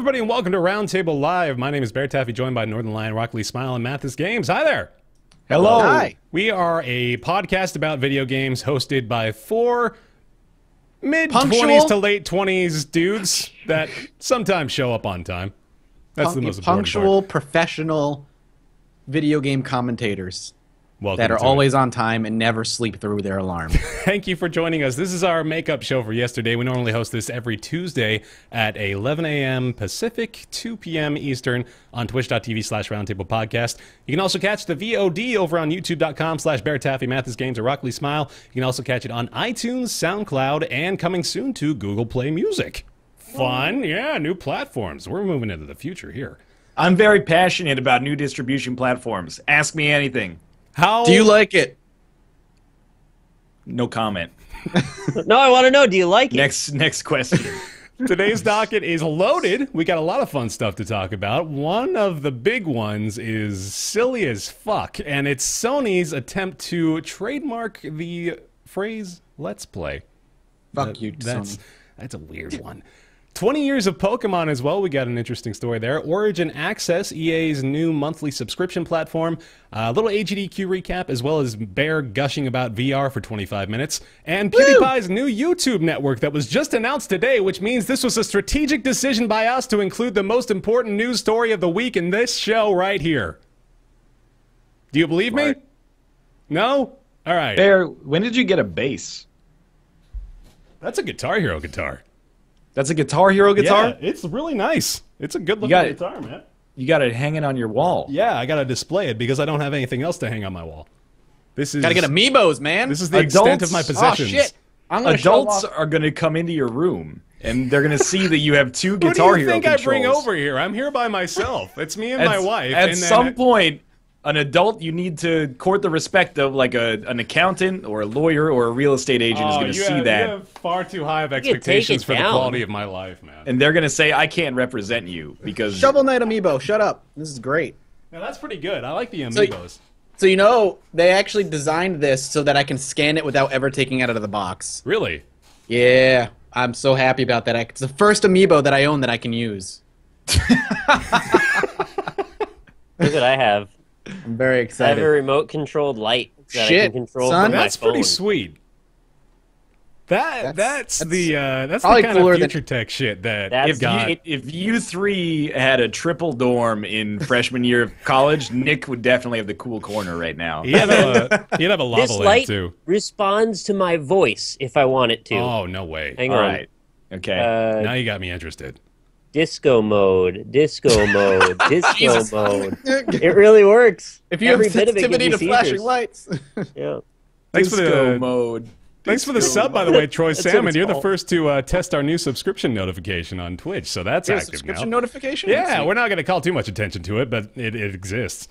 everybody, and welcome to Roundtable Live. My name is Bear Taffy, joined by Northern Lion, Rockley Smile, and Mathis Games. Hi there. Hello. Hi. We are a podcast about video games hosted by four mid-20s to late 20s dudes that sometimes show up on time. That's the most important punctual, part. professional video game commentators Welcome that are to always on time and never sleep through their alarm. Thank you for joining us. This is our makeup show for yesterday. We normally host this every Tuesday at 11 a.m. Pacific, 2 p.m. Eastern on twitch.tv/roundtablepodcast. You can also catch the VOD over on youtube.com/BearTaffy, Mathis Games, or Rockley Smile. You can also catch it on iTunes, SoundCloud, and coming soon to Google Play Music. Fun. Yeah, new platforms. We're moving into the future here. I'm very passionate about new distribution platforms. Ask me anything. How Do you like it? No comment. No, I want to know, do you like it? Next question. Today's docket is loaded. We got a lot of fun stuff to talk about. One of the big ones is silly as fuck, and it's Sony's attempt to trademark the phrase "Let's Play." Fuck you, Sony. That's a weird one. 20 years of Pokemon as well. We got an interesting story there. Origin Access, EA's new monthly subscription platform. A little AGDQ recap, as well as Bear gushing about VR for 25 minutes. And PewDiePie's new YouTube network that was just announced today, which means this was a strategic decision by us to include the most important news story of the week in this show right here. Do you believe me? No? All right. Bear, when did you get a bass? That's a Guitar Hero guitar. That's a Guitar Hero guitar? Yeah, it's really nice. It's a good looking guitar, man. You got it hanging on your wall. Yeah, I gotta display it because I don't have anything else to hang on my wall. This is Gotta get amiibos, man. This is the extent of my possessions. Oh, shit. I'm gonna Adults are going to come into your room, and they're going to see that you have two Guitar Who do you Hero think controls. I bring over here? I'm here by myself. It's me and my wife. At and some point, an adult, you need to court the respect of like an accountant or a lawyer or a real estate agent is going to see that. You have far too high of take expectations it for the down. quality of my life, man. And they're going to say, I can't represent you because... Shovel Knight amiibo, shut up. This is great. Now, that's pretty good. I like the amiibos. So you know, they actually designed this so that I can scan it without ever taking it out of the box. Really? Yeah, I'm so happy about that. It's the first amiibo that I own that I can use. Look what I have. I'm very I have excited. a remote-controlled light that I Shit, can control son. from my That's pretty phone. sweet. That's the probably kind cooler of than- future tech shit that That's you've got. If you three had a triple dorm in freshman year of college, Nick would definitely have the cool corner right now. He'd have a lava This lamp light too. responds to my voice if I want it to. Oh, no way. Hang All on. right. Okay. Now you got me interested. Disco mode, disco mode, disco Jesus. mode. It really works. If you have Every bit of it sensitivity gives to you flashing seizures. lights. Yeah. Thanks for Disco the mode. Thanks for the Disco sub, by the way, Troy what Salmon. it's You're the called. first to test our new subscription notification on Twitch, so that's active subscription now. notification? Yeah, we're not going to call too much attention to it, but it exists.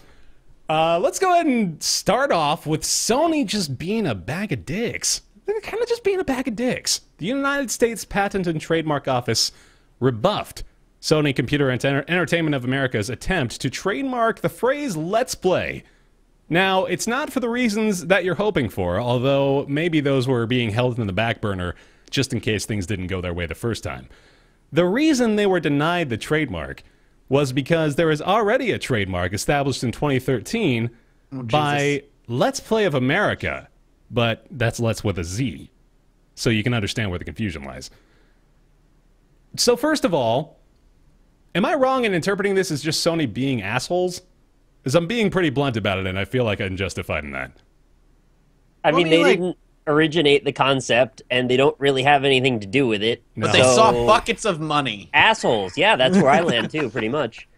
Let's go ahead and start off with Sony just being a bag of dicks. They're kind of just being a bag of dicks. The United States Patent and Trademark Office rebuffed Sony Computer Entertainment of America's attempt to trademark the phrase "Let's Play." Now, it's not for the reasons that you're hoping for, although maybe those were being held in the back burner just in case things didn't go their way the first time. The reason they were denied the trademark was because there is already a trademark established in 2013 by Let's Play of America, but that's Let's with a Z, so you can understand where the confusion lies. So first of all, am I wrong in interpreting this as just Sony being assholes? Because I'm being pretty blunt about it, and I feel like I'm justified in that. I Well, mean, I mean, they like- didn't originate the concept, and they don't really have anything to do with it. No. But they So- saw buckets of money. Assholes. Yeah, that's where I land, too, pretty much.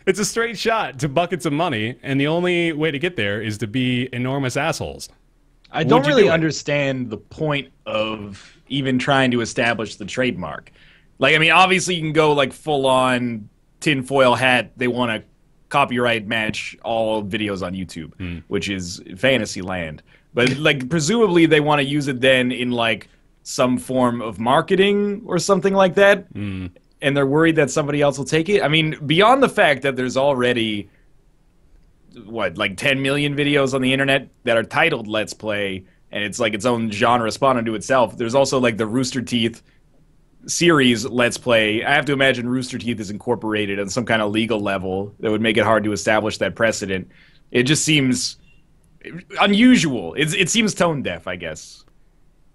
It's a straight shot to buckets of money, and the only way to get there is to be enormous assholes. I don't Would you really do it? understand the point of even trying to establish the trademark. Like, I mean, obviously you can go like full on tinfoil hat. They want to copyright match all videos on YouTube, which is fantasy land. But like, presumably they want to use it then in like some form of marketing or something like that. And they're worried that somebody else will take it. I mean, beyond the fact that there's already what, like 10 million videos on the internet that are titled Let's Play, and it's like its own genre spawned into itself. There's also like the Rooster Teeth series Let's Play, I have to imagine Rooster Teeth is incorporated on some kind of legal level that would make it hard to establish that precedent. It just seems unusual. It seems tone deaf, I guess.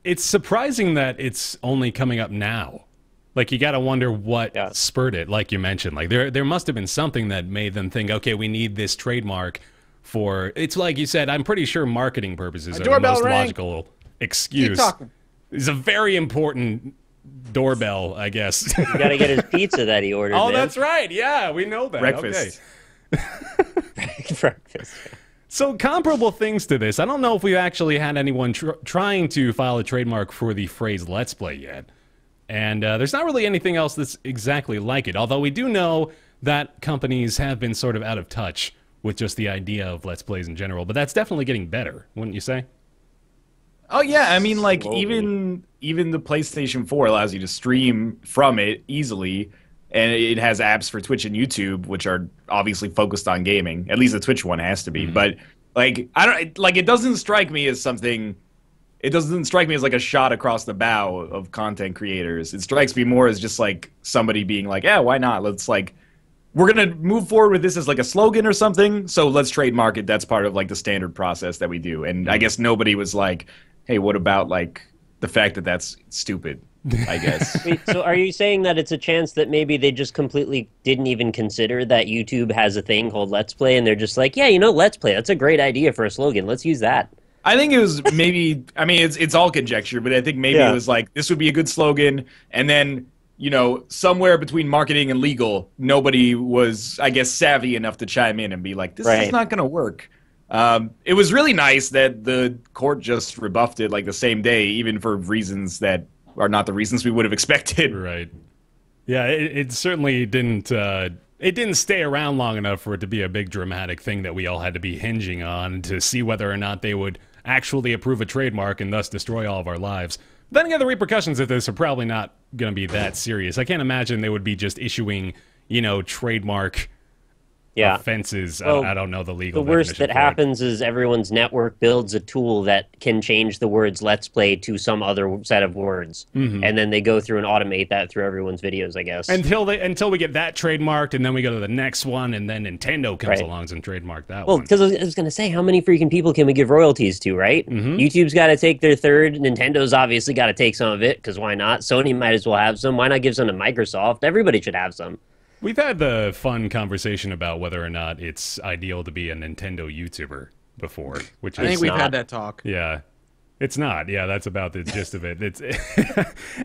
It's surprising that it's only coming up now. Like, you got to wonder what spurred it, like you mentioned. Like, there must have been something that made them think, okay, we need this trademark for... It's like you said, I'm pretty sure marketing purposes are the most logical excuse. Keep talking. It's a very important doorbell, I guess. You got to get his pizza that he ordered, man. That's right. Yeah, we know that. Breakfast. Okay. Breakfast. So, comparable things to this. I don't know if we've actually had anyone trying to file a trademark for the phrase Let's Play yet. And there's not really anything else that's exactly like it. Although we do know that companies have been sort of out of touch with just the idea of Let's Plays in general. But that's definitely getting better, wouldn't you say? Oh yeah, I mean, like, even the PlayStation 4 allows you to stream from it easily, and it has apps for Twitch and YouTube, which are obviously focused on gaming. At least the Twitch one has to be. But like, it doesn't strike me as something. It doesn't strike me as like a shot across the bow of content creators. It strikes me more as just like somebody being like, yeah, why not? Let's like, we're gonna move forward with this as like a slogan or something. So let's trademark it. That's part of like the standard process that we do. And I guess nobody was like, hey, what about like the fact that that's stupid, I guess. Wait, so are you saying that it's a chance that maybe they just completely didn't even consider that YouTube has a thing called Let's Play, and they're just like, yeah, you know, Let's Play, that's a great idea for a slogan. Let's use that. I think it was maybe, I mean, it's all conjecture, but I think maybe it was like, this would be a good slogan, and then, you know, somewhere between marketing and legal, nobody was, I guess, savvy enough to chime in and be like, this is not going to work. It was really nice that the court just rebuffed it like the same day, even for reasons that are not the reasons we would have expected. Right. Yeah, it certainly didn't. It didn't stay around long enough for it to be a big dramatic thing that we all had to be hinging on to see whether or not they would actually approve a trademark and thus destroy all of our lives. Then again, the repercussions of this are probably not going to be that serious. I can't imagine they would be just issuing, you know, trademark offenses. Well, I don't know the legal The worst definition that for it. happens is everyone's network builds a tool that can change the words Let's Play to some other set of words. And then they go through and automate that through everyone's videos, I guess. Until we get that trademarked, and then we go to the next one, and then Nintendo comes along and trademark that one. Well, because I was going to say, how many freaking people can we give royalties to, right? YouTube's got to take their third. Nintendo's obviously got to take some of it, because why not? Sony might as well have some. Why not give some to Microsoft? Everybody should have some. We've had the fun conversation about whether or not it's ideal to be a Nintendo YouTuber before, which I think we've had that talk. Yeah. It's not. Yeah, that's about the gist of it. It's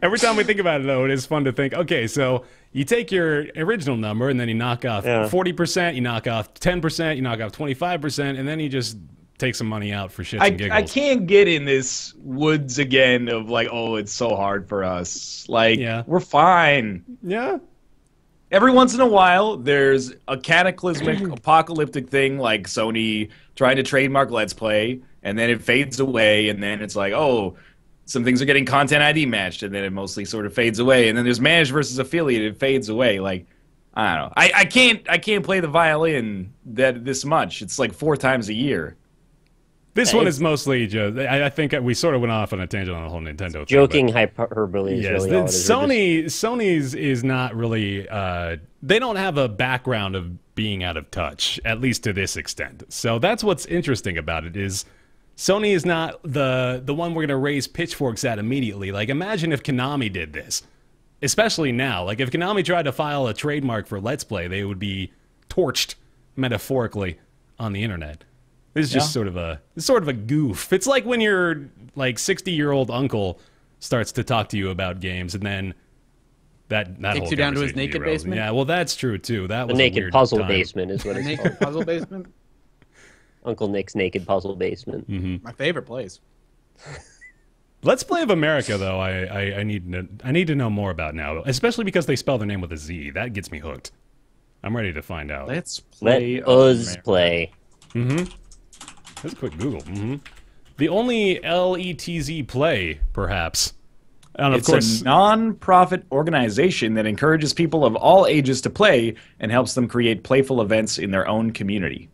every time we think about it, though, it is fun to think, okay, so you take your original number and then you knock off 40%, you knock off 10%, you knock off 25%, and then you just take some money out for shits and giggles. I can't get in this woods again of like, oh, it's so hard for us. Like, we're fine. Yeah. Every once in a while, there's a cataclysmic, apocalyptic thing like Sony trying to trademark Let's Play, and then it fades away, and then it's like, oh, some things are getting content ID matched, and then it mostly sort of fades away, and then there's managed versus affiliate, it fades away. Like, I don't know. I can't play the violin this much. It's like 4 times a year. This one is mostly just, I think we sort of went off on a tangent on the whole Nintendo thing. Joking hyperbole is really all it is. Sony's is not really, they don't have a background of being out of touch, at least to this extent. So that's what's interesting about it is Sony is not the one we're going to raise pitchforks at immediately. Like, imagine if Konami did this, especially now. Like, if Konami tried to file a trademark for Let's Play, they would be torched, metaphorically, on the internet. It's just sort of a goof. It's like when your like 60-year-old uncle starts to talk to you about games, and then that takes whole you down to his conversation naked derails. basement. Yeah, well, that's true too. That The was a naked weird puzzle time. basement is what it's Naked called. puzzle basement. Uncle Nick's naked puzzle basement. My favorite place. Let's Play of America, though, I need to know more about now, especially because they spell their name with a Z. That gets me hooked. I'm ready to find out. Let's Let play. us play. That's a quick Google. The only LETZ play, perhaps. And of It's course, a non-profit organization that encourages people of all ages to play and helps them create playful events in their own community.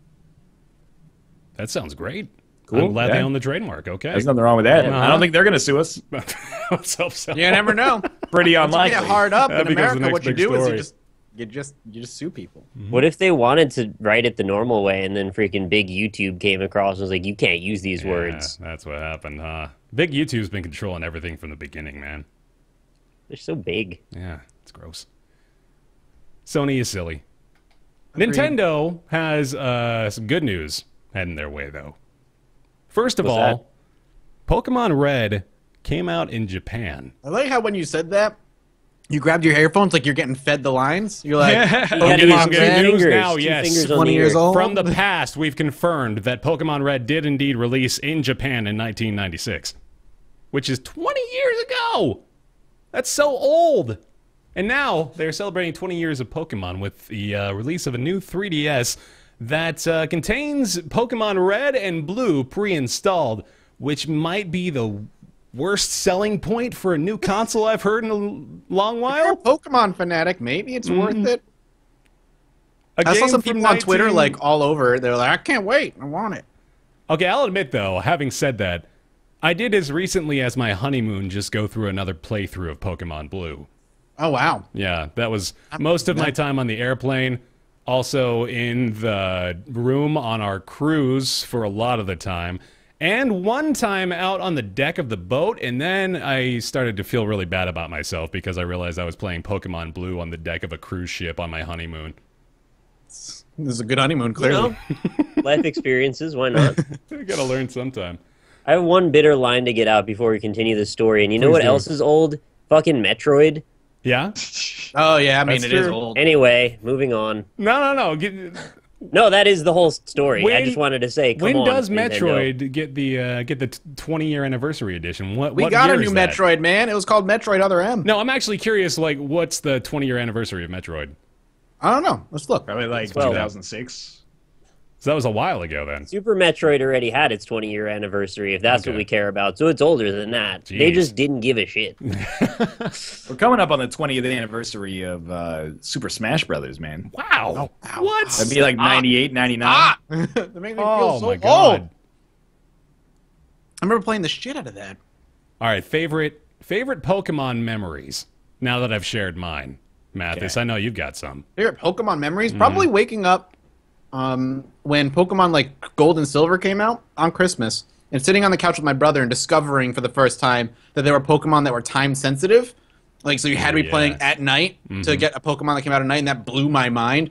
that sounds great. Cool, I'm glad yeah. they own the trademark. Okay. There's nothing wrong with that. I don't think they're going to sue us. Let's hope so. You never know. pretty Once you unlikely. get hard up That in becomes the America, next what you big do story. is you just sue people. What if they wanted to write it the normal way and then freaking big YouTube came across and was like, you can't use these words. That's what happened, huh? Big YouTube's been controlling everything from the beginning, man. They're so big. Yeah, it's gross. Sony is silly. Agreed. Nintendo has some good news heading their way, though. First of What's all, Pokemon Red came out in Japan. I like how when you said that, you grabbed your earphones like you're getting fed the lines. You're like, You I'm gotta getting use some two good news fingers, now, two yes. fingers on 20 the years ear. old. From the past, we've confirmed that Pokemon Red did indeed release in Japan in 1996, which is 20 years ago. That's so old. And now they're celebrating 20 years of Pokemon with the release of a new 3DS that contains Pokemon Red and Blue pre-installed, which might be the worst selling point for a new console I've heard in a long if you're a while. Pokemon fanatic, maybe it's worth it. A I saw game some from people on Twitter 19 like all over. They're like, I can't wait. I want it. Okay, I'll admit though, having said that, I did as recently as my honeymoon just go through another playthrough of Pokemon Blue. Oh wow. Yeah, that was most of my time on the airplane. Also in the room on our cruise for a lot of the time. And one time out on the deck of the boat, and then I started to feel really bad about myself because I realized I was playing Pokemon Blue on the deck of a cruise ship on my honeymoon. This is a good honeymoon, You clearly. know? Life experiences, why not? I gotta learn sometime. I have one bitter line to get out before we continue the story, and you know Please what do. else is old? Fucking Metroid. Yeah? Oh yeah, I mean That's it is true. old. Anyway, moving on. No. No, that is the whole story. I When- just wanted to say, come When on, does Nintendo. Metroid get the 20-year anniversary edition? What We what got year a new is that? Metroid, man. It was called Metroid Other M. No, I'm actually curious. Like, what's the 20-year anniversary of Metroid? I don't know. Let's look. Probably like Well- 2006. So that was a while ago then. Super Metroid already had its 20-year anniversary, if that's Okay. what we care about. So it's older than that. They Jeez. just didn't give a shit. We're coming up on the 20th anniversary of Super Smash Brothers, man. Wow. What? That'd be like 98, 99. That makes me feel Oh so my old. god. I remember playing the shit out of that. All right, favorite Pokemon memories. Now that I've shared mine, Mathis, Okay. I know you've got some. Favorite Pokemon memories? Probably waking up when Pokemon like Gold and Silver came out on Christmas and sitting on the couch with my brother and discovering for the first time that there were Pokemon that were time sensitive. Like, so you had to be yeah. playing at night to get a Pokemon that came out at night, and that blew my mind.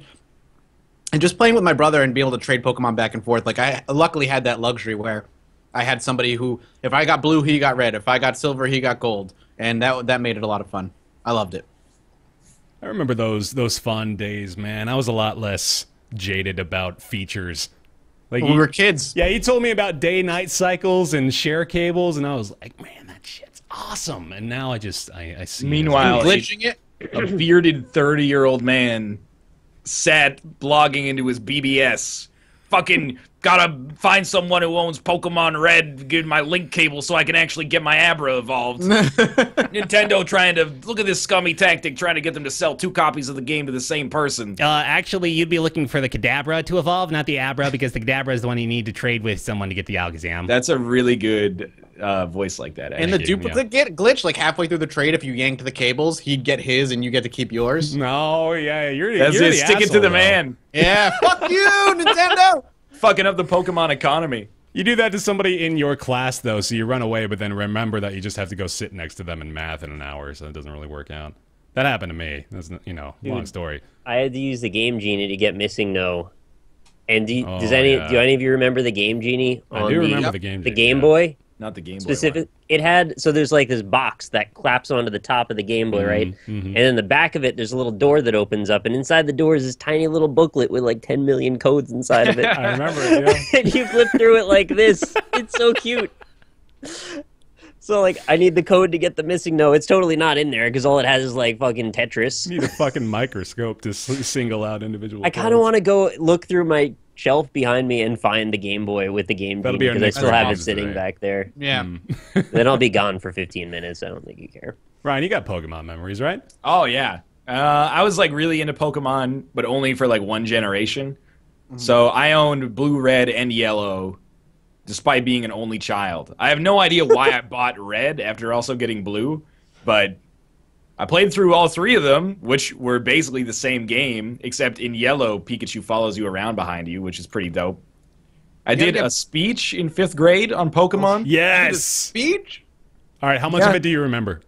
And just playing with my brother and being able to trade Pokemon back and forth. Like, I luckily had that luxury where I had somebody who, if I got blue, he got red. If I got silver, he got gold. And that made it a lot of fun. I loved it. I remember those fun days, man. I was a lot less jaded about features. Like We were kids. Yeah, he told me about day-night cycles and share cables, and I was like, man, that shit's awesome. And now I see. it as- Meanwhile, Glitching it. a bearded 30-year-old man sat blogging into his BBS. Fucking gotta find someone who owns Pokemon Red, give my link cable so I can actually get my Abra evolved. Nintendo trying to look at this scummy tactic, trying to get them to sell 2 copies of the game to the same person. Actually, you'd be looking for the Kadabra to evolve, not the Abra, because the Kadabra is the one you need to trade with someone to get the Alakazam. That's a really good voice like that. And the Actually. duplicate glitch, like halfway through the trade, if you yanked the cables, he'd get his and you get to keep yours. No, yeah, you're That's you're it. the Stick it to asshole, the though. man. Yeah, fuck you, Nintendo! Fucking up the Pokemon economy. You do that to somebody in your class, though, so you run away, but then remember that you just have to go sit next to them in math in an hour, so it doesn't really work out. That happened to me. That's, long story. I had to use the Game Genie to get Missing No. And do Oh, any of you remember the Game Genie I on do the, remember the Game the Genie, Game yeah. Boy? Not the Game Boy. Specific. It had, so there's like this box that claps onto the top of the Game Boy, right? And in the back of it, there's a little door that opens up, and inside the door is this tiny little booklet with like 10 million codes inside of it. I remember it, yeah. And you flip through it like this. It's so cute. So like, I need the code to get the Missing No. It's totally not in there because all it has is like fucking Tetris. You need a fucking microscope to single out individual I kind of parts. want to go look through my shelf behind me and find the Game Boy with the Game That'll Genie be our because I next still have it Reviews sitting today. back there. Yeah. Then I'll be gone for 15 minutes. I don't think you care. Ryan, you got Pokemon memories, right? Oh yeah, I was like really into Pokemon, but only for like one generation. So I owned Blue, Red, and Yellow, despite being an only child. I have no idea why I bought Red after also getting Blue, but I played through all 3 of them, which were basically the same game, except in yellow, Pikachu follows you around behind you, which is pretty dope. I did a speech in 5th grade on Pokemon. Yes. Speech? All right, how much of it do you remember?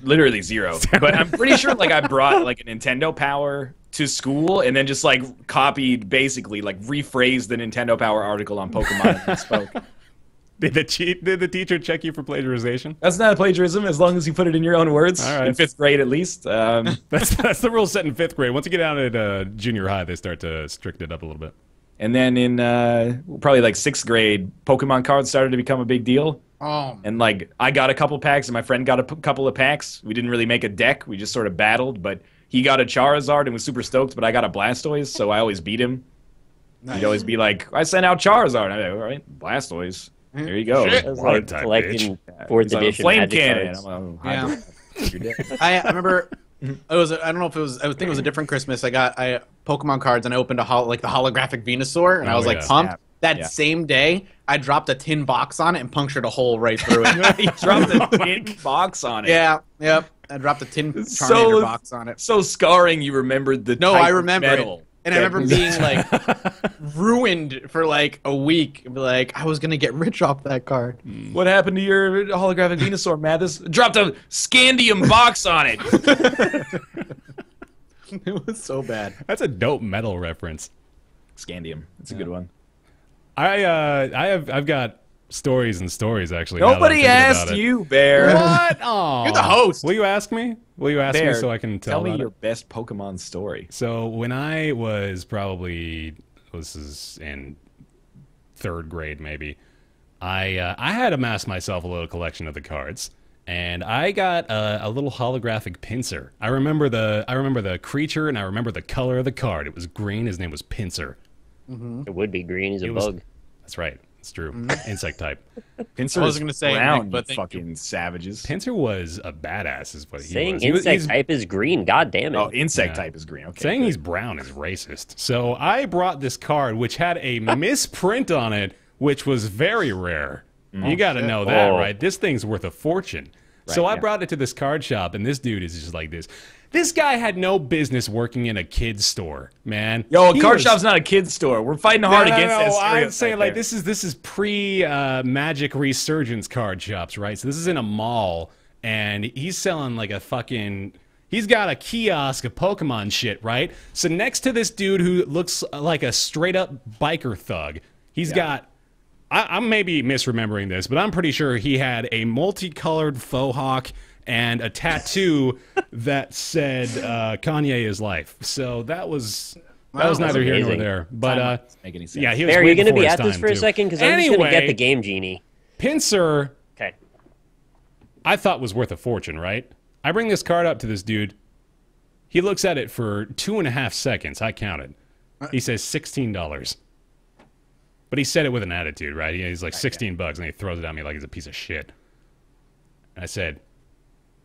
Literally 0. But I'm pretty sure like I brought like a Nintendo Power to school and then just like copied, basically like rephrased the Nintendo Power article on Pokemon and spoke. Did the teacher check you for plagiarization? That's not plagiarism as long as you put it in your own words. All right. In 5th grade at least. That's the rule set in 5th grade. Once you get out at junior high, they start to strict it up a little bit. And then in probably like 6th grade, Pokemon cards started to become a big deal. Oh. And like I got a couple packs and my friend got a couple of packs. We didn't really make a deck. We just sort of battled. But he got a Charizard and was super stoked, but I got a Blastoise, so I always beat him. Nice. He'd always be like, I sent out Charizard. I'm like, all right, Blastoise. There you go. It was like collecting 4th edition flame Magic cannon. cards. I remember it was I don't know if it was, I think it was a different Christmas. I got Pokemon cards and I opened like the holographic Venusaur and I was like pumped. That same day, I dropped a tin box on it and punctured a hole right through it. He dropped a tin box on it. Yeah, yep. I dropped a tin Charmander box on it. So scarring you remembered the No, type I remember of metal. it. And I remember being like ruined for like a week. Like I was gonna get rich off that card. What happened to your holographic Venusaur, Mathis? Dropped a Scandium box on it. It was so bad. That's a dope metal reference. Scandium. It's a good one. I've got stories and stories actually. Nobody asked you, Bear. What? Oh, you're the host. Will you ask me? Will you ask Bear, me so I can tell me about your it? best Pokemon story. So when I was probably, this is in 3rd grade maybe, I had amassed myself a little collection of the cards, and I got a little holographic Pinsir. I remember the creature and I remember the color of the card. It was green. His name was Pinsir. It would be green. He's a bug. That's right. It's true. Insect type. Pinsir I was going to say brown, but fucking savages. Pinsir was a badass, is what he Saying was. insect type is green. God damn it. Oh, insect type is green. Okay. Saying he's brown is racist. So I brought this card, which had a misprint on it, which was very rare. You got to know that, right? This thing's worth a fortune. So I brought it to this card shop, and this dude is just like this. This guy had no business working in a kid's store, man. Yo, a card shop's not a kid's store. We're fighting hard against that stereotype. I'm saying like this is pre Magic Resurgence card shops, right? So this is in a mall, and he's selling like a fucking. He's got a kiosk of Pokemon shit, right? So next to this dude who looks like a straight up biker thug, he's got. I'm maybe misremembering this, but I'm pretty sure he had a multicolored faux hawk and a tattoo that said Kanye is life. So that was neither here nor there. But make any sense. yeah, he was. Bear, are you going to be at this for a second? Because I'm just going to get the Game Genie. Pinsir, okay, I thought was worth a fortune, right? I bring this card up to this dude. He looks at it for 2.5 seconds. I counted. He says $16. But he said it with an attitude, right? He's like $16, and he throws it at me like he's a piece of shit. And I said,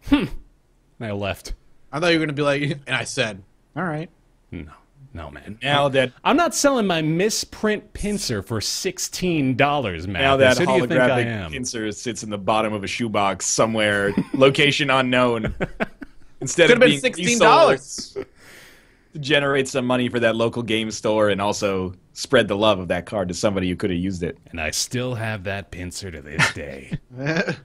And I left. I thought you were going to be like, and I said, all right. No, man. Now that I'm not selling my misprint Pinsir for $16, man. now that Who do you think I holographic am? Pinsir sits in the bottom of a shoebox somewhere, location unknown. Instead Could of have been being $16. to generate some money for that local game store and also spread the love of that card to somebody who could have used it. And I still have that Pinsir to this day. I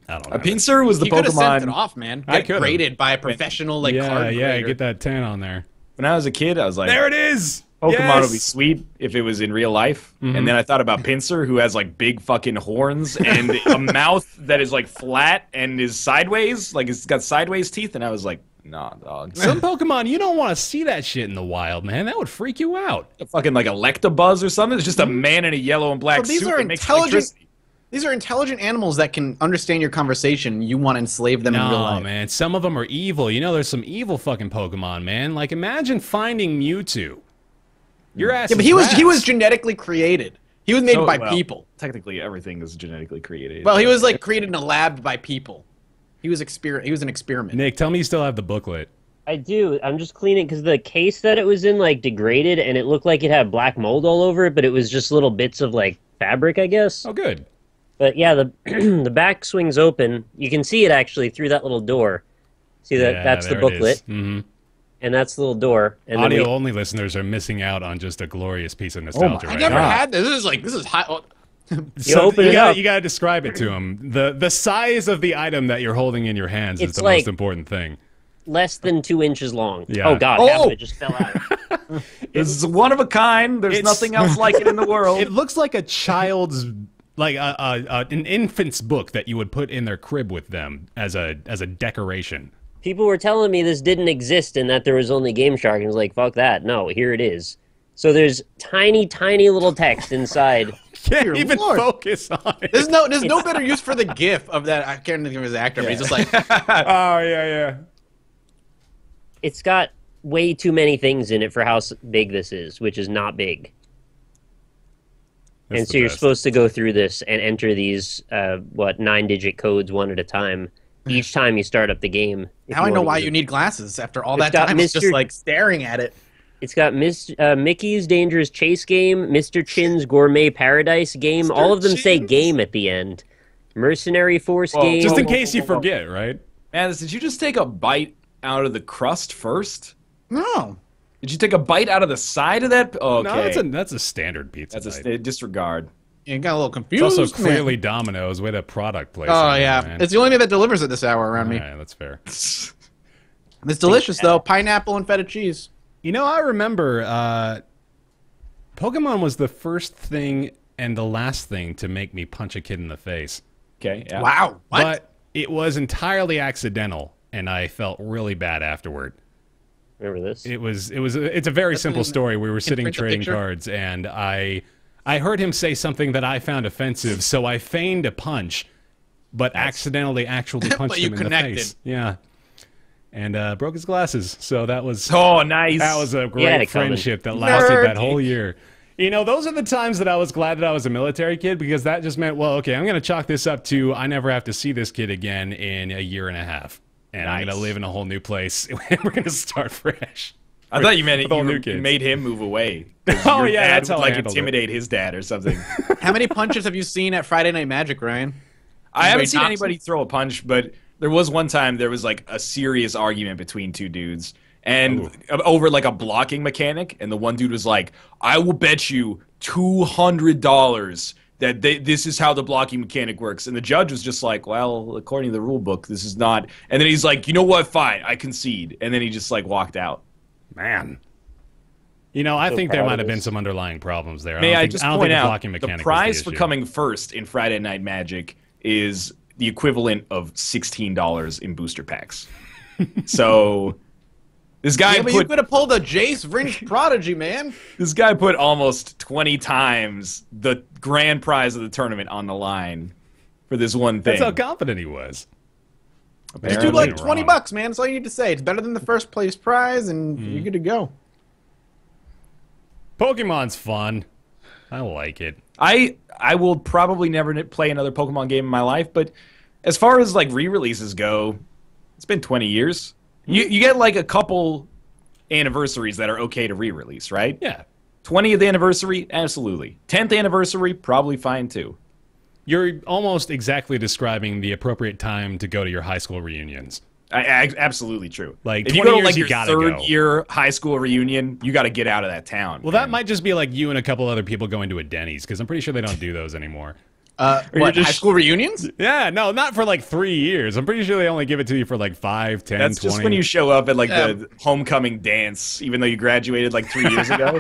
don't know. A Pinsir was the You could have sent it Pokemon. off, man. I Get could've. graded by a professional card Yeah, grader. get that 10 on there. When I was a kid, I was like, There it is! Pokemon Yes! would be sweet if it was in real life. And then I thought about Pinsir, who has like big fucking horns and a mouth that is like flat and is sideways, like it's got sideways teeth. And I was like, nah, dog. Some Pokemon, you don't want to see that shit in the wild, man. That would freak you out. Fucking like Electabuzz or something. It's just a man in a yellow and black So these suit are that makes intelligent. electricity. These are intelligent animals that can understand your conversation. You want to enslave them in real No, life. man. Some of them are evil. You know, there's some evil fucking Pokemon, man. Like, imagine finding Mewtwo. Your ass Yeah, but is he was rats. genetically created. He was made So, by well, people. Technically, everything is genetically created. Well, he was like created in a lab by people. He was an experiment. Nick, tell me you still have the booklet. I do. I'm just cleaning because the case that it was in like degraded, and it looked like it had black mold all over it, but it was just little bits of like fabric, I guess. Oh, good. But yeah, the the back swings open. You can see it actually through that little door. See that? Yeah, That's the there it booklet, is. Mhm. and that's the little door. And then Audio-only listeners are missing out on just a glorious piece of nostalgia I right never now. had this. This is hot. So open it up. you gotta describe it to them. The size of the item that you're holding in your hands is It's the like- most important thing. less than 2 inches long. Yeah. Oh God, half of it just fell out. This is one of a kind. There's It's- nothing else like it in the world. It looks like a child's, like an infant's book that you would put in their crib with them as a decoration. People were telling me this didn't exist and that there was only Game Shark, and I was like, fuck that. No, here it is. So there's tiny, tiny little text inside. Can't Dear even Lord. focus on it. There's no better use for the GIF of that. I can't think of his actor, but he's just like, Oh yeah. It's got way too many things in it for how big this is, which is not big. That's And the so you're best. supposed to go through this and enter these, 9-digit codes one at a time. Each time you start up the game. if now I know wanna why use you it. need glasses after all It's that got time. It's just Mr. like staring at it. It's got Mickey's Dangerous Chase Game, Mr. Chin's Gourmet Paradise Game. All of them say Chin's? game at the end. Mercenary Force Whoa, Game. Just in Whoa, case you whoa, whoa. forget, right? Man, did you just take a bite out of the crust first? No. Did you take a bite out of the side of that? Okay. No, that's a standard pizza. That's bite. a disregard. You got a little It's confused. also man. clearly Domino's with a product placement. Oh yeah, man. it's the only thing that delivers it this hour around me. All right, that's fair. It's delicious though. Pineapple and feta cheese. You know, I remember Pokemon was the first thing and the last thing to make me punch a kid in the face. Okay. Yeah. Wow. What? But it was entirely accidental, and I felt really bad afterward. Remember this? It's a very simple story. We were sitting print a trading picture? cards, and I heard him say something that I found offensive, so I feigned a punch, but accidentally actually punched you him in connected. the face. Yeah. And broke his glasses. So that was Oh, nice. that was a had it great coming. friendship that lasted Nerd. that whole year. You know, those are the times that I was glad that I was a military kid, because that just meant, well, okay, I'm going to chalk this up to I never have to see this kid again in a year and a half. And I'm going Nice. to live in a whole new place. And we're going to start fresh. I thought you meant With all new you kids. made him move away. 'Cause Oh, your yeah, dad that's how would, I like handled it. intimidate his dad or something. How many punches have you seen at Friday Night Magic, Ryan? I haven't Anybody seen knocks anybody throw a punch, but there was one time there was like a serious argument between two dudes, and over like a blocking mechanic, and the one dude was like, "I will bet you $200 that this is how the blocking mechanic works," and the judge was just like, "Well, according to the rule book, this is not." And then he's like, "You know what? Fine, I concede," and then he just like walked out. Man. You know, I So think there proud might of have been this. some underlying problems there. May I think- just don't point think the out blocking mechanic the was prize for issue. coming first in Friday Night Magic is the equivalent of $16 in booster packs. So this guy Yeah, but you put could have pulled a Jace Vrynch Prodigy, man. this guy put almost 20 times the grand prize of the tournament on the line for this one thing. That's how confident he was. Just do Apparently like wrong. 20 bucks, man. That's all you need to say. It's better than the first place prize, and you're good to go. Pokemon's fun. I like it. I will probably never play another Pokemon game in my life, but as far as like re-releases go, it's been 20 years. You get like a couple anniversaries that are okay to re-release, right? Yeah. 20th anniversary, absolutely. 10th anniversary, probably fine too. You're almost exactly describing the appropriate time to go to your high school reunions. Absolutely true. Like, if you 20 go to years, like you your gotta third go. year high school reunion, you got to get out of that town. Well, that might just be like you and a couple other people going to a Denny's, because I'm pretty sure they don't do those anymore. What, high school reunions? Yeah, no, not for like 3 years. I'm pretty sure they only give it to you for like 5, 10, That's 20. just when you show up at like the homecoming dance, even though you graduated like 3 years ago.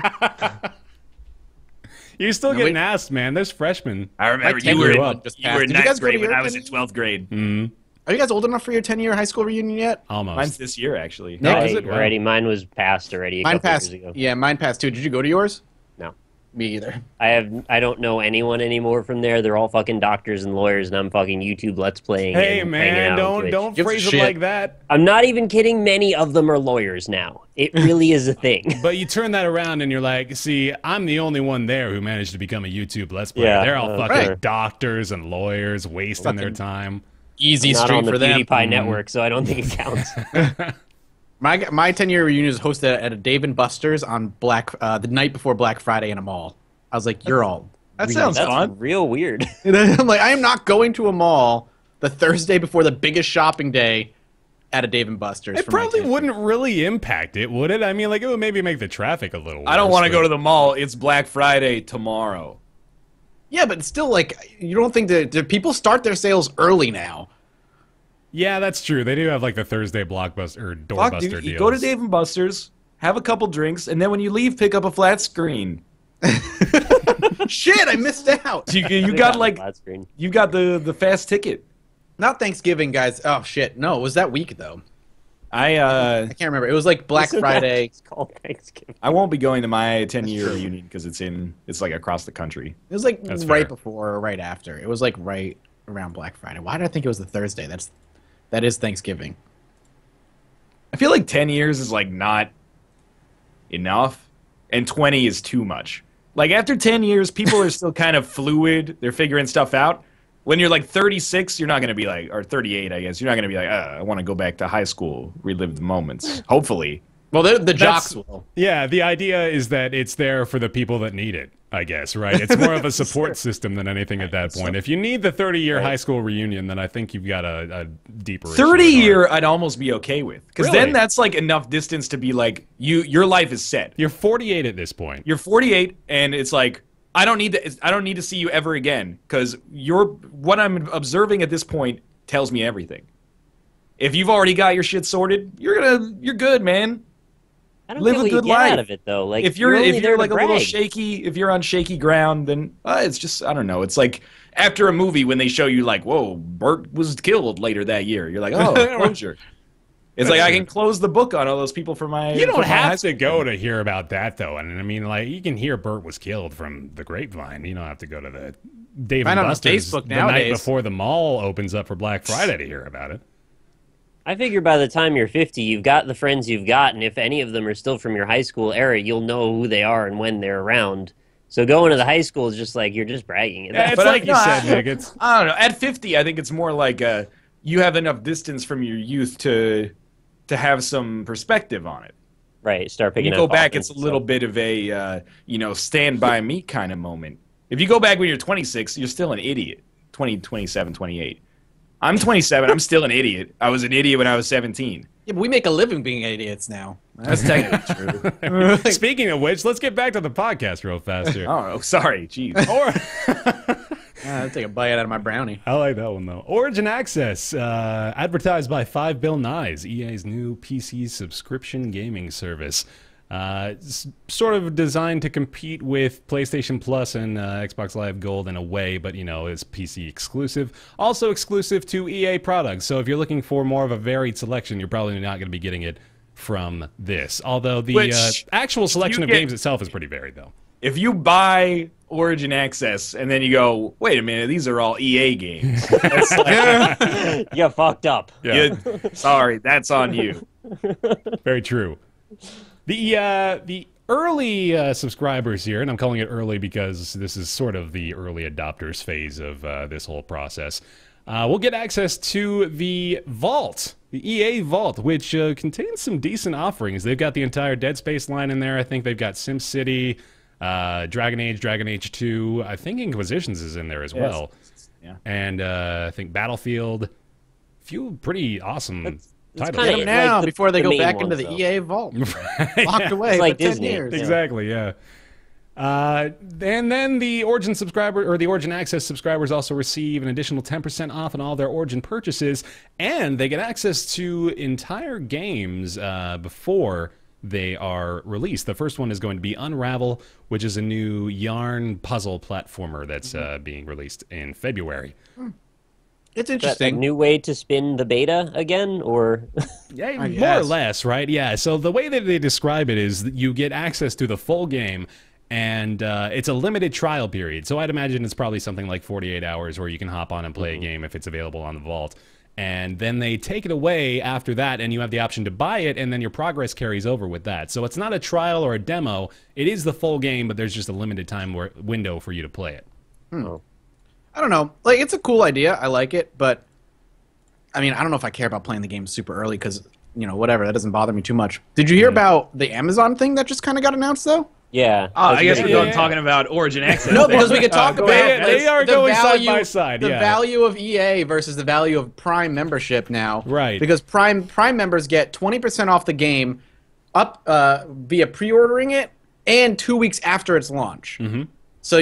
You're still getting asked, man. There's freshmen. I remember My you were 10-year one in, just you were passed. in Did you guys ninth go to grade when your I was in 10-year? 12th grade. Are you guys old enough for your 10-year high school reunion yet? Almost. Mine's this year, actually. No, Yeah, is it? Wow. already. Mine was passed already. Mine couple passed. Years ago. Yeah, mine passed too. Did you go to yours? No, Me either. I don't know anyone anymore from there. They're all fucking doctors and lawyers, and I'm fucking YouTube Let's Playing. Hey, and hanging man, out on Twitch. don't Gives a phrase it shit. like that. I'm not even kidding. Many of them are lawyers now. It really is a thing. But you turn that around and you're like, see, I'm the only one there who managed to become a YouTube Let's Player. Yeah, They're all fucking right. doctors and lawyers wasting their time. Easy Not street on the for them. PewDiePie network, so I don't think it counts. My 10-year reunion is hosted at a Dave and Buster's on the night before Black Friday in a mall. I was like, you're all. That really sounds That's fun. real weird. And I'm like, I am not going to a mall the Thursday before the biggest shopping day at a Dave and Buster's. It for my probably tasting. wouldn't really impact it, would it? I mean, like, it would maybe make the traffic a little worse. I don't want to but- go to the mall. It's Black Friday tomorrow. Yeah, but still, like, you don't think that people start their sales early now? Yeah, that's true. They do have, like, the Thursday Blockbuster or Fuck, Doorbuster dude, deals. you go to Dave and Buster's, have a couple drinks, and then when you leave, pick up a flat screen. Shit, I missed out. You got like flat screen. you got the fast ticket. Not Thanksgiving, guys. Oh shit, no, it was that week though. I I can't remember. It was like Black Friday. It's called Thanksgiving. I won't be going to my 10-year reunion because it's like across the country. It was like That's right fair. before or right after. It was like right around Black Friday. Why did I think it was the Thursday? That is Thanksgiving. I feel like 10 years is like not enough, and 20 is too much. Like after 10 years, people are still kind of fluid. They're figuring stuff out. When you're like 36, you're not going to be like, or 38, I guess. You're not going to be like, I want to go back to high school, relive the moments. Hopefully. Well, the jocks will. Yeah, the idea is that it's there for the people that need it, I guess, right? It's more of a support system than anything at that point. If you need the 30-year high school reunion, then I think you've got a deeper issue at heart. 30-year, I'd almost be okay with. Because Really? then that's like enough distance to be like, your life is set. You're 48 at this point. You're 48, and it's like, I don't need to see you ever again. Because what I'm observing at this point tells me everything. If you've already got your shit sorted, you're good, man. I don't Live get a what you good get life. out of it though. Like If you're only there to like a little brag. shaky, if you're on shaky ground, then it's just, I don't know. It's like after a movie when they show you like, whoa, Bert was killed later that year. You're like, oh, closure. It's like I can close the book on all those people from my. You don't from my high have to school. go to hear about that, though. And I mean, like, you can hear Bert was killed from the grapevine. You don't have to go to the Dave Find and on Buster's Facebook the night nowadays. before the mall opens up for Black Friday to hear about it. I figure by the time you're 50, you've got the friends you've got, and if any of them are still from your high school era, you'll know who they are and when they're around. So going to the high school is just like you're just bragging. Yeah, it's But like you no, said, Nick. It's I don't know. At 50, I think it's more like you have enough distance from your youth to have some perspective on it. Right, start When picking you go up back, offense it's a and little stuff. bit of a stand by me kind of moment. If you go back when you're 26, you're still an idiot. 20, 27, 28. I'm 27. I'm still an idiot. I was an idiot when I was 17. Yeah, but we make a living being idiots now. That's technically true. Speaking of which, let's get back to the podcast real fast here. Oh, sorry. Jeez. Or I'll take a bite out of my brownie. I like that one though. Origin Access, advertised by 5 Bill Nyes, EA's new PC subscription gaming service. Sort of designed to compete with PlayStation Plus and Xbox Live Gold in a way, but it's PC exclusive. Also exclusive to EA products. So if you're looking for more of a varied selection, you're probably not going to be getting it from this. Although the Which, actual selection you of get- games itself is pretty varied, though. If you buy Origin Access and then you go, wait a minute, these are all EA games. That's like, You fucked up. Yeah, sorry, that's on you. very true. The early subscribers here, and I'm calling it early because this is sort of the early adopters phase of this whole process, will get access to the Vault, the EA Vault, which contains some decent offerings. They've got the entire Dead Space line in there. I think they've got SimCity, Dragon Age 2. I think Inquisitions is in there as well. Yeah. And I think Battlefield. A few pretty awesome titles. kinda Get them Like now the- before they the go main back ones, into the though. EA vault. Locked away It's like for 10 Disney. years. Yeah. Exactly, yeah. And then the Origin subscriber or the Origin Access subscribers also receive an additional 10% off on all their Origin purchases, and they get access to entire games before they are released. The first one is going to be Unravel, which is a new yarn puzzle platformer that's being released in February. It's Is that a interesting. new way to spin the beta again, or Yeah, more or guess. less, right? Yeah. So the way that they describe it is that you get access to the full game, and it's a limited trial period. So I'd imagine it's probably something like 48 hours where you can hop on and play a game if it's available on the Vault. And then they take it away after that, and you have the option to buy it, and then your progress carries over with that. So it's not a trial or a demo. It is the full game, but there's just a limited time window for you to play it. I don't know. Like, it's a cool idea. I like it, but I mean, I don't know if I care about playing the game super early because, whatever. That doesn't bother me too much. Did you hear about the Amazon thing that just kind of got announced, though? Yeah. Oh, I guess we're yeah. talking about Origin Access. No, because we could talk go about ahead. They are the going value, side by side. The Yeah. value of EA versus the value of Prime membership now. Right. Because Prime members get 20% off the game up via pre-ordering it and 2 weeks after its launch. Mm-hmm. So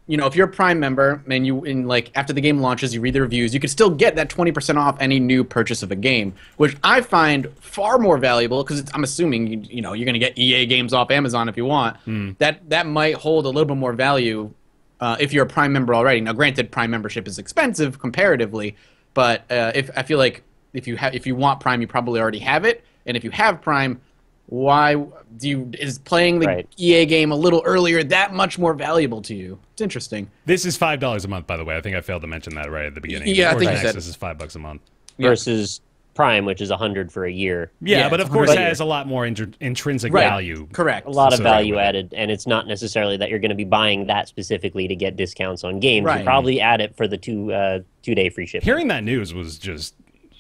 you know, if you're a Prime member and like after the game launches, you read the reviews, you can still get that 20% off any new purchase of a game, which I find far more valuable because I'm assuming you know you're going to get EA games off Amazon if you want. That might hold a little bit more value if you're a Prime member already. Now, granted, Prime membership is expensive comparatively, but if I feel like if you want Prime, you probably already have it, and if you have Prime, why is playing the EA game a little earlier that much more valuable to you? It's interesting. This is $5 a month, by the way. I think I failed to mention that right at the beginning. Yeah, I think you said this is $5 a month versus Prime, which is $100 for a year. Yeah, but of course it has a lot more intrinsic value. Correct. A lot of value added, and it's not necessarily that you're going to be buying that specifically to get discounts on games. You probably add it for the two-day free shipping. Hearing that news was just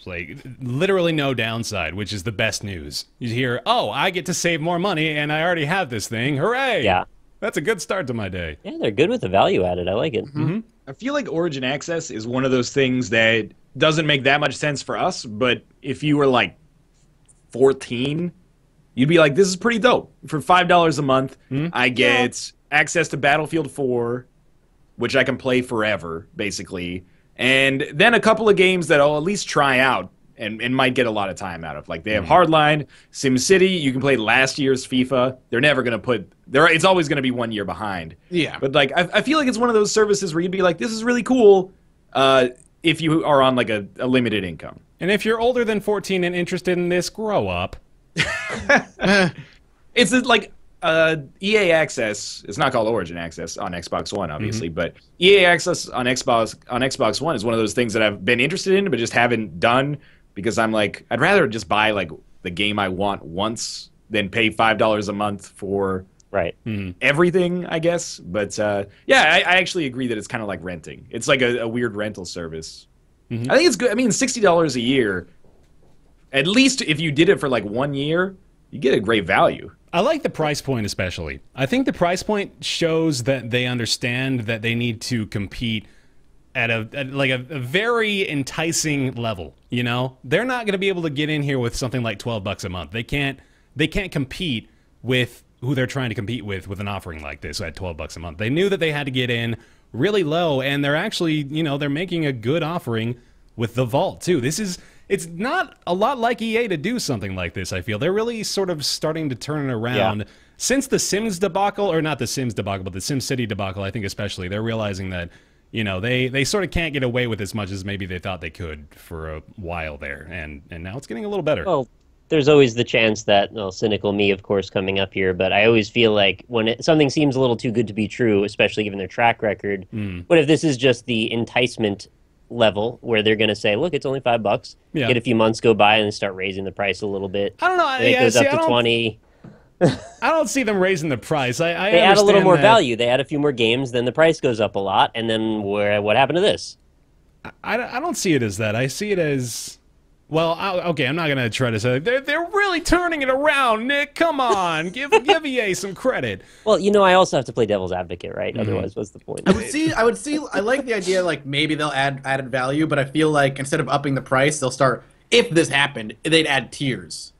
like literally no downside, which is the best news. You hear, oh, I get to save more money, and I already have this thing. Hooray! Yeah. That's a good start to my day. Yeah, they're good with the value added. I like it. Mm-hmm. I feel like Origin Access is one of those things that doesn't make that much sense for us, but if you were like 14, you'd be like, this is pretty dope. For $5 a month, I get access to Battlefield 4, which I can play forever, basically. And then a couple of games that I'll at least try out and might get a lot of time out of. Like, they have Hardline, SimCity, you can play last year's FIFA. They're never going to put... It's always going to be 1 year behind. Yeah. But, like, I feel like it's one of those services where you'd be like, this is really cool if you are on, like, a limited income. And if you're older than 14 and interested in this, grow up. It's like... EA Access, it's not called Origin Access on Xbox One, obviously, but EA Access on Xbox One is one of those things that I've been interested in, but just haven't done because I'm like, I'd rather just buy like the game I want once than pay $5 a month for everything, I guess. But yeah, I actually agree that it's kind of like renting. It's like a weird rental service. I think it's good. I mean, $60 a year, at least if you did it for like 1 year, you get a great value. I like the price point especially. I think the price point shows that they understand that they need to compete at a very enticing level, you know? They're not going to be able to get in here with something like $12 a month. They can't compete with who they're trying to compete with an offering like this at $12 a month. They knew that they had to get in really low, and they're actually, you know, they're making a good offering with the Vault too. It's not a lot like EA to do something like this, I feel. They're really sort of starting to turn it around. Yeah. Since the Sims debacle, or not the Sims debacle, but the SimCity debacle, I think especially, they're realizing that, you know, they sort of can't get away with as much as maybe they thought they could for a while there. And now it's getting a little better. Well, there's always the chance that, well, cynical me, of course, coming up here, but I always feel like when something seems a little too good to be true, especially given their track record, what if this is just the enticement level where they're going to say, look, it's only $5. Get a few months go by and then start raising the price a little bit. I don't know. It goes up to 20. I don't see them raising the price. They add a little more value. They add a few more games, then the price goes up a lot, and then what happened to this? I don't see it as that. I see it as... Well, okay, I'm not going to try to say... They're really turning it around, Nick. Come on. Give EA some credit. Well, you know, I also have to play devil's advocate, right? Otherwise, what's the point? I would see. I like the idea, like, maybe they'll add added value, but I feel like instead of upping the price, they'll start... If this happened, they'd add tiers.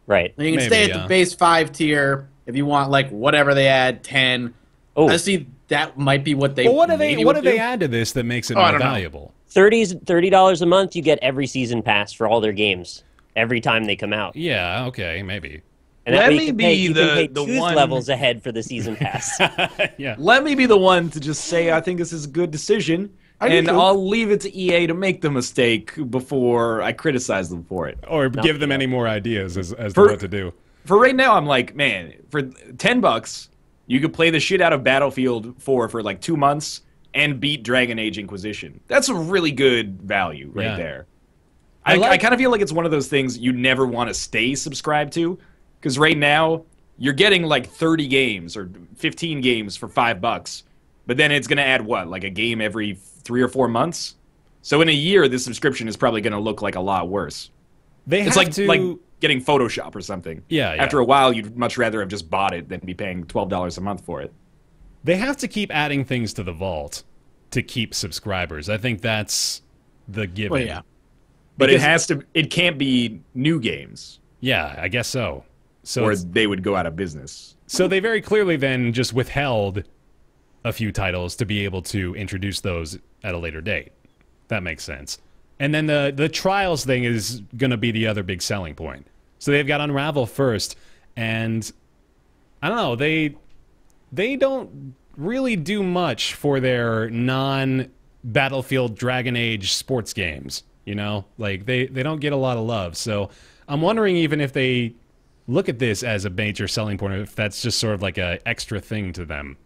Right. And you can stay at the base 5 tier if you want, like, whatever they add, 10. Oh. I see that might be what they... Well, what do they add to this that makes it more valuable? $30 a month, you get every season pass for all their games every time they come out. Yeah, okay, maybe. And that way you can pay two levels ahead for the season pass. Yeah. Let me be the one to just say I think this is a good decision, and I'll leave it to EA to make the mistake before I criticize them for it. Or give them any more ideas as to what to do. For right now, I'm like, man, for $10, you could play the shit out of Battlefield 4 for like 2 months, and beat Dragon Age Inquisition. That's a really good value right there. I kind of feel like it's one of those things you never want to stay subscribed to, because right now you're getting like 30 games or 15 games for $5, but then it's going to add what, like a game every 3 or 4 months? So in a year, this subscription is probably going to look like a lot worse. They it's have like getting Photoshop or something. Yeah, yeah. After a while, you'd much rather have just bought it than be paying $12 a month for it. They have to keep adding things to the vault to keep subscribers. I think that's the given. Well, yeah. But it can't be new games. Yeah, I guess so. So or they would go out of business. So they very clearly then just withheld a few titles to be able to introduce those at a later date. That makes sense. And then the Trials thing is going to be the other big selling point. So they've got Unravel first, and I don't know, they don't really do much for their non-Battlefield Dragon Age sports games, you know? Like, they don't get a lot of love. So I'm wondering even if they look at this as a major selling point, or if that's just sort of like a extra thing to them.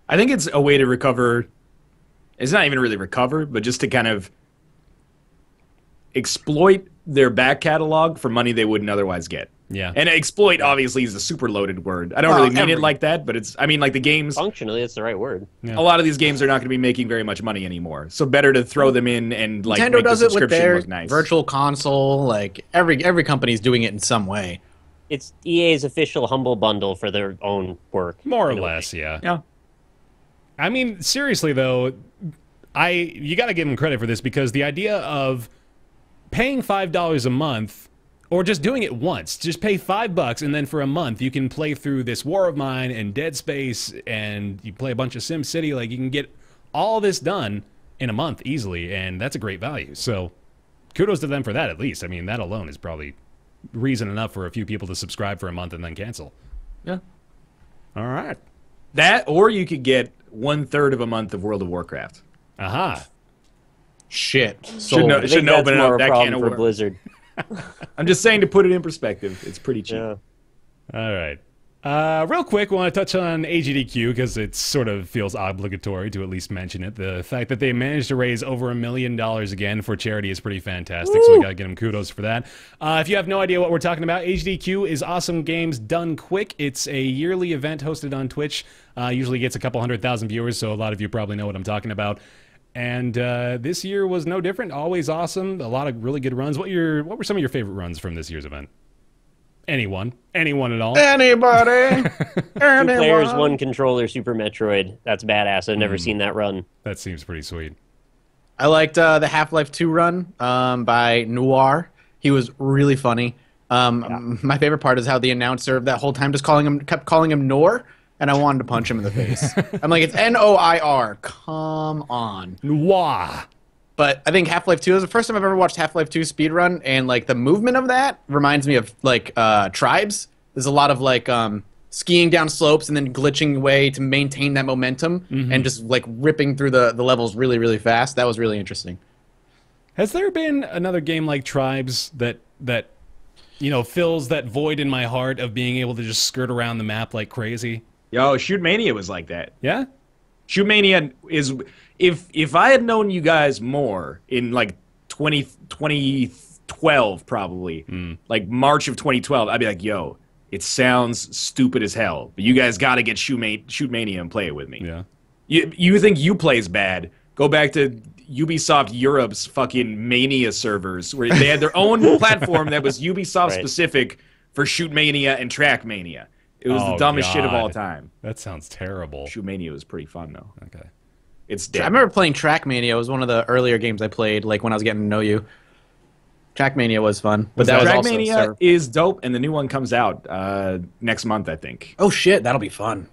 I think it's a way to recover. It's not even really recover, but just to kind of exploit their back catalog for money they wouldn't otherwise get. Yeah. And exploit obviously is a super loaded word. I don't really mean it like that, but it's, I mean, like the games. Functionally, it's the right word. Yeah. A lot of these games are not going to be making very much money anymore. So better to throw them in and like Nintendo make does the it with subscription their look nice. virtual console. Like every company's doing it in some way. It's EA's official Humble Bundle for their own work. More or less, yeah. Yeah. I mean, seriously though, you got to give them credit for this, because the idea of paying $5 a month, or just doing it once, just pay $5 and then for a month you can play through this War of Mine and Dead Space, and you play a bunch of Sim City. Like, you can get all this done in a month easily, and that's a great value. So kudos to them for that, at least. I mean, that alone is probably reason enough for a few people to subscribe for a month and then cancel. Yeah. All right. That, or you could get 1/3 of a month of World of Warcraft. Aha. Shit. Shouldn't I think open that's up more that a can problem of for worms. Blizzard. I'm just saying, to put it in perspective, it's pretty cheap. Yeah. All right. Real quick, we want to touch on AGDQ because it sort of feels obligatory to at least mention it. The fact that they managed to raise over $1 million again for charity is pretty fantastic, so we got to give them kudos for that. If you have no idea what we're talking about, AGDQ is awesome games done quick. It's a yearly event hosted on Twitch. Usually gets a couple 100,000 viewers, so a lot of you probably know what I'm talking about. And this year was no different. Always awesome. A lot of really good runs. What were some of your favorite runs from this year's event? Anyone at all? Anybody? 2 players, 1 controller, Super Metroid. That's badass. I've never seen that run. That seems pretty sweet. I liked the Half-Life 2 run by Noir. He was really funny. My favorite part is how the announcer that whole time just kept calling him Noir, and I wanted to punch him in the face. I'm like, it's Noir. Come on. Noir. But I think Half-Life 2 is the first time I've ever watched Half-Life 2 speedrun, and like the movement of that reminds me of like Tribes. There's a lot of like skiing down slopes and then glitching away to maintain that momentum, and just like ripping through the levels really, really fast. That was really interesting. Has there been another game like Tribes that you know fills that void in my heart of being able to just skirt around the map like crazy? Yo, Shoot Mania was like that. Yeah? Shoot Mania is, if I had known you guys more in like 2012 probably, like March of 2012, I'd be like, yo, it sounds stupid as hell, but you guys got to get Shoot Mania and play it with me. Yeah. You think Uplay's bad? Go back to Ubisoft Europe's fucking Mania servers, where they had their own platform that was Ubisoft specific for Shoot Mania and Track Mania. It was the dumbest shit of all time. That sounds terrible. Shoot Mania was pretty fun though. Okay. It's dead. I remember playing Trackmania. It was one of the earlier games I played, like when I was getting to know you. Trackmania was fun, but that was also Trackmania is dope, and the new one comes out next month, I think. Oh shit, that'll be fun.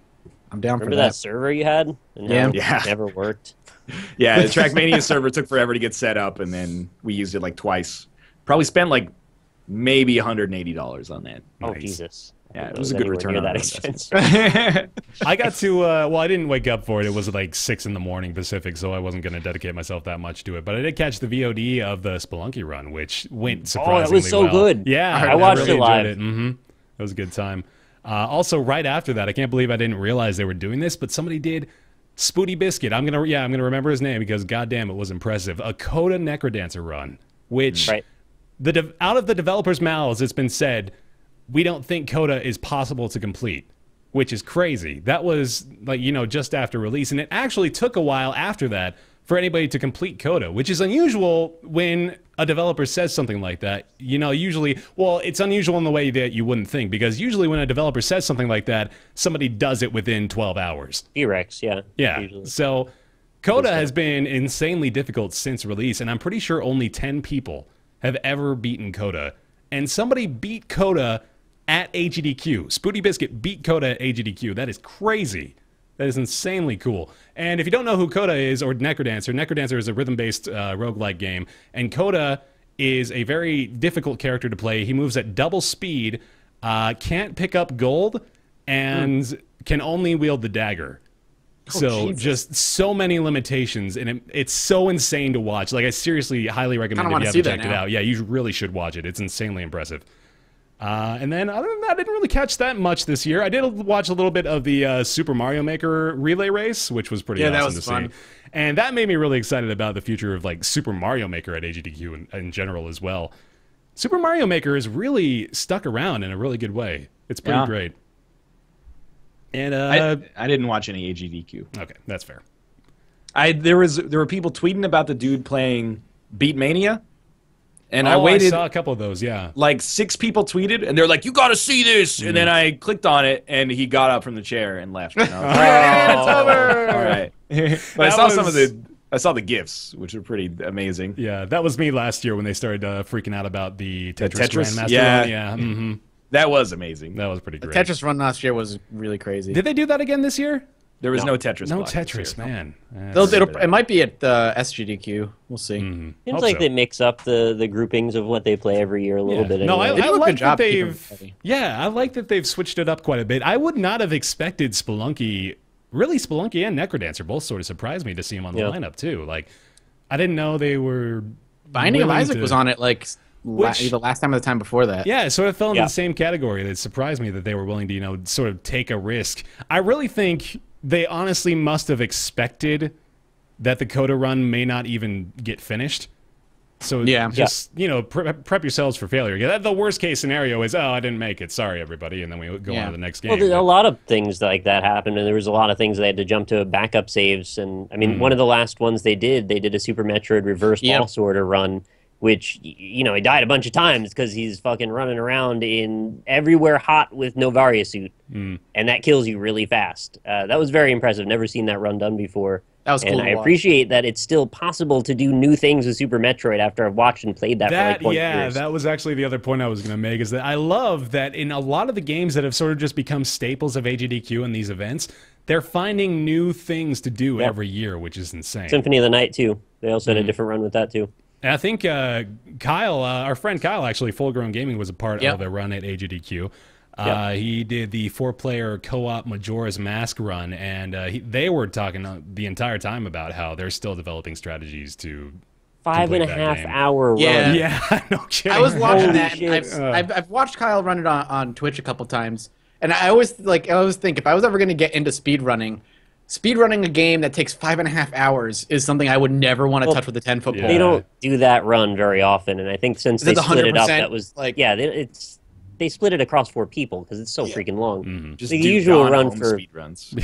I'm down Remember for that server you had? And how Yeah. it never worked. Yeah, the Trackmania server took forever to get set up, and then we used it like twice. Probably spent like maybe $180 on that. Oh, Nice. Jesus. Yeah, it was a good return on that investment. expensive. I got to, well, I didn't wake up for it. It was like 6 in the morning Pacific, so I wasn't going to dedicate myself that much to it. But I did catch the VOD of the Spelunky run, which went surprisingly was so well. good. Yeah, I watched it live. It was a good time. Also, right after that, I can't believe I didn't realize they were doing this, but somebody did Spooty Biscuit. I'm gonna remember his name because goddamn, it was impressive. A Coda Necrodancer run, which out of the developers' mouths, it's been said, we don't think Coda is possible to complete, which is crazy. That was like, just after release, and it actually took a while after that for anybody to complete Coda, which is unusual when a developer says something like that. You know, usually, well, it's unusual in the way that you wouldn't think, because usually when a developer says something like that, somebody does it within 12 hours. T-Rex, yeah. Yeah, Usually. so Coda has been insanely difficult since release, and I'm pretty sure only 10 people have ever beaten Coda. And somebody beat Coda at AGDQ. Spooty Biscuit beat Coda at AGDQ. That is crazy. That is insanely cool. And if you don't know who Coda is, or Necrodancer, Necrodancer is a rhythm-based roguelike game, and Coda is a very difficult character to play. He moves at double speed, can't pick up gold, and can only wield the dagger. So Jesus. just so many limitations, and it's so insane to watch. Like, I seriously highly recommend if you haven't checked it out. Yeah, you really should watch it. It's insanely impressive. And then other than that, I didn't really catch that much this year. I did watch a little bit of the Super Mario Maker relay race, which was pretty awesome that was to fun. see. And that made me really excited about the future of like Super Mario Maker at AGDQ in general as well. Super Mario Maker is really stuck around in a really good way. It's pretty great. And I didn't watch any AGDQ. okay, that's fair. There were people tweeting about the dude playing Beatmania, and I I waited. saw a couple of those, yeah. Like 6 people tweeted, and they're like, "You got to see this!" And then I clicked on it, and he got up from the chair and left. And I was like, It's over. all right. But I saw some of I saw the GIFs, which are pretty amazing. Yeah, that was me last year when they started freaking out about the Tetris, Tetris? Grandmaster Yeah. run. Yeah, mm-hmm. That was amazing. That was pretty great. Tetris run last year was really crazy. Did they do that again this year? There was no Tetris. No block this Tetris, year. man. It might be at SGDQ. We'll see. Seems Hope like so. they mix up the groupings of what they play every year a little bit. No, anyway. They do a like good job that keeping it they've. steady. Yeah, I like that they've switched it up quite a bit. I would not have expected Spelunky. Really, Spelunky and Necrodancer both sort of surprised me to see him on the lineup too. Like, I didn't know they were. Binding of willing Isaac to- was on it like either last time or the time before that. Yeah, it sort of fell into Yeah. the same category. That surprised me that they were willing to, you know, sort of take a risk. I really think they honestly must have expected that the Coda run may not even get finished. So just, you know, prep yourselves for failure. Yeah, the worst case scenario is, oh, I didn't make it. Sorry, everybody. And then we go on to the next game. Well, a lot of things like that happened, and there was a lot of things they had to jump to backup saves. And I mean, one of the last ones they did a Super Metroid reverse ball sorter run, which, you know, he died a bunch of times because he's fucking running around in everywhere hot with no Varia suit, and that kills you really fast. That was very impressive. Never seen that run done before. That was cool. And I appreciate that it's still possible to do new things with Super Metroid after I've watched and played that for like 20 years. That was actually the other point I was going to make, is that I love that in a lot of the games that have sort of just become staples of AGDQ and these events, they're finding new things to do every year, which is insane. Symphony of the Night, too. They also had a different run with that, too. And I think Kyle, our friend Kyle, actually, Full Grown Gaming was a part of a run at AGDQ. He did the 4-player co-op Majora's Mask run, and they were talking the entire time about how they're still developing strategies to 5.5 hour run. Yeah, no kidding. I was watching that. shit. And I've watched Kyle run it on Twitch a couple times, and I always think if I was ever going to get into speedrunning a game that takes 5.5 hours is something I would never want to touch with a 10-foot pole. They don't do that run very often, and I think since they Is it the split it up, 100%? that was they split it across 4 people because it's so freaking long. Just The do usual Gone run Home for speed runs.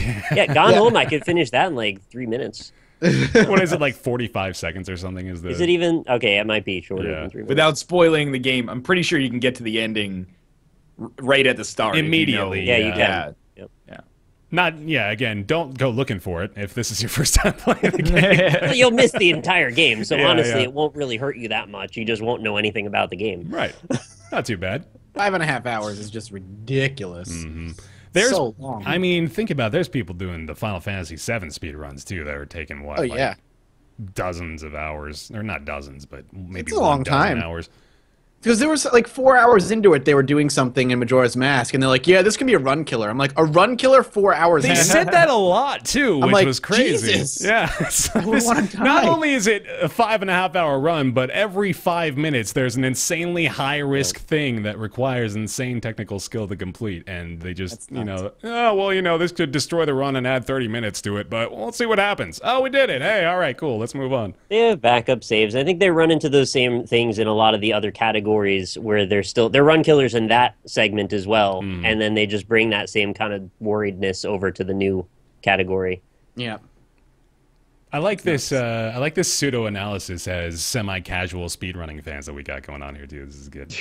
Gone Home, I could finish that in like 3 minutes. What is it, like 45 seconds or something? Is it even okay? It might be shorter than 3 minutes. Without spoiling the game, I'm pretty sure you can get to the ending right at the start. Immediately. If you know. Yeah, you can. Yeah. Again, don't go looking for it if this is your first time playing the game. Well, you'll miss the entire game, so Yeah, honestly, yeah. it won't really hurt you that much. You just won't know anything about the game. Right. Not too bad. 5.5 hours is just ridiculous. There's, So long. I mean, think about it. There's people doing the Final Fantasy VII speedruns, too, that are taking, what, like dozens of hours. Or not dozens, but maybe It's a long 1 time. dozen hours. Because there was like 4 hours into it, they were doing something in Majora's Mask, and they're like, "Yeah, this can be a run killer." I'm like, "A run killer 4 hours?" They in?" said that a lot, too, which like, was crazy. Jesus. Yeah. So would wanna die. not only is it a 5.5 hour run, but every 5 minutes there's an insanely high-risk thing that requires insane technical skill to complete, and they just, this could destroy the run and add 30 minutes to it, but let's see what happens. Oh, we did it. Hey, all right, cool. Let's move on. They have backup saves. I think they run into those same things in a lot of the other categories where they're run killers in that segment as well, and then they just bring that same kind of worriedness over to the new category. Yeah. I like this. I like this pseudo analysis as semi-casual speedrunning fans that we got going on here, dude. This is good.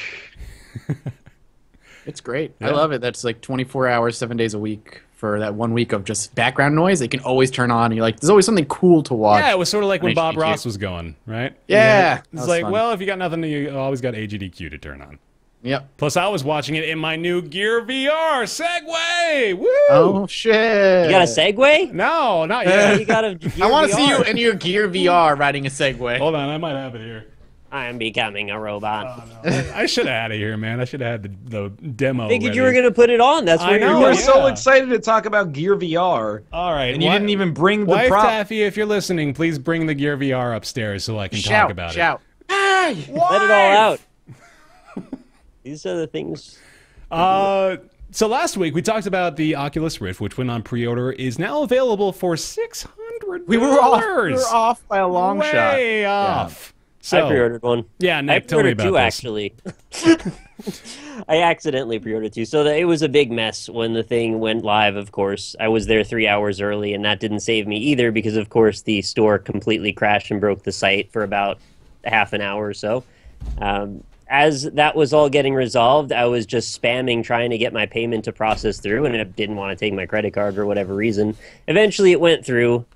It's great. Yeah. I love it. That's like 24 hours, 7 days a week for that 1 week of just background noise. It can always turn on. And you're like, there's always something cool to watch. Yeah, it was sort of like when on Bob HGQ. Ross was going, right? Yeah, that It's was like, fun. well, if you got nothing, you always got AGDQ to turn on. Yep. Plus, I was watching it in my new Gear VR. Segway! Woo! Oh shit! You got a Segway? No, not Yeah, yet. you got a I want to see you VR. in your Gear VR riding a Segway. Hold on, I might have it here. I am becoming a robot. I should have had it here, man. I should have had the demo. Figured ready. you were gonna put it on. That's I where know, You you were were. so Yeah. excited to talk about Gear VR. All right, And you didn't even bring the Wife prop. Taffy, if you're listening, please bring the Gear VR upstairs so I can talk about shout. it. Let it all out. These are the things. So last week we talked about the Oculus Rift, which went on pre-order, is now available for $600. We were off by a long shot. Way off. So, I pre-ordered one. Yeah, I Nick, tell me pre-ordered about two, this. actually. I accidentally pre-ordered two. So it was a big mess when the thing went live, of course. I was there 3 hours early, and that didn't save me either because, of course, the store completely crashed and broke the site for about half an hour or so. As that was all getting resolved, I was just spamming trying to get my payment to process through, and I didn't want to take my credit card for whatever reason. Eventually, it went through,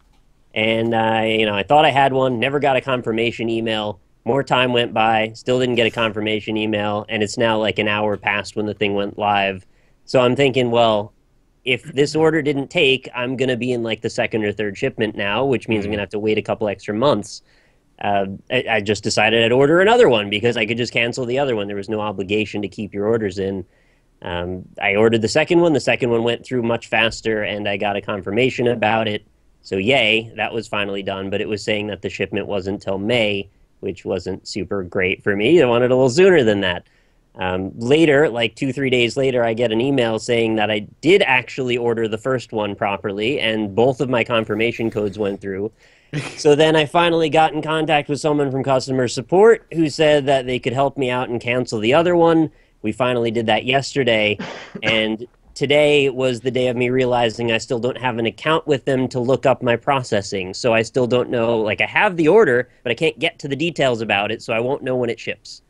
and I thought I had one, never got a confirmation email. More time went by, still didn't get a confirmation email, and it's now like an hour past when the thing went live. So I'm thinking, well, if this order didn't take, I'm going to be in like the second or third shipment now, which means I'm going to have to wait a couple extra months. I just decided I'd order another one because I could just cancel the other one. There was no obligation to keep your orders in. I ordered the second one. The second one went through much faster, and I got a confirmation about it. So yay, that was finally done. But it was saying that the shipment wasn't until May, which wasn't super great for me. I wanted a little sooner than that. Later, like 2-3 days later, I get an email saying that I did actually order the first one properly, and both of my confirmation codes went through. So then I finally got in contact with someone from customer support who said that they could help me out and cancel the other one. We finally did that yesterday, and today was the day of me realizing I still don't have an account with them to look up my processing. So I still don't know, like I have the order, but I can't get to the details about it, so I won't know when it ships.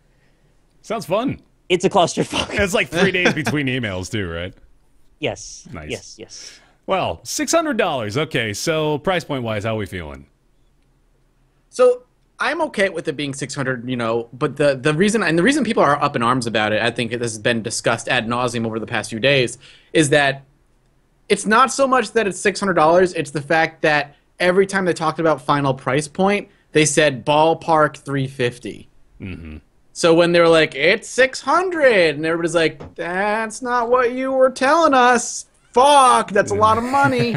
Sounds fun. It's a clusterfuck. It's like 3 days between emails too, right? Yes. Nice. Yes. Well, $600. Okay, so price point wise, how are we feeling? So I'm okay with it being 600, but the reason people are up in arms about it, I think this has been discussed ad nauseum over the past few days, is that it's not so much that it's $600, it's the fact that every time they talked about final price point, they said ballpark 350. Mm-hmm. So when they were like, it's 600, and everybody's like, that's not what you were telling us. Fuck, that's a lot of money.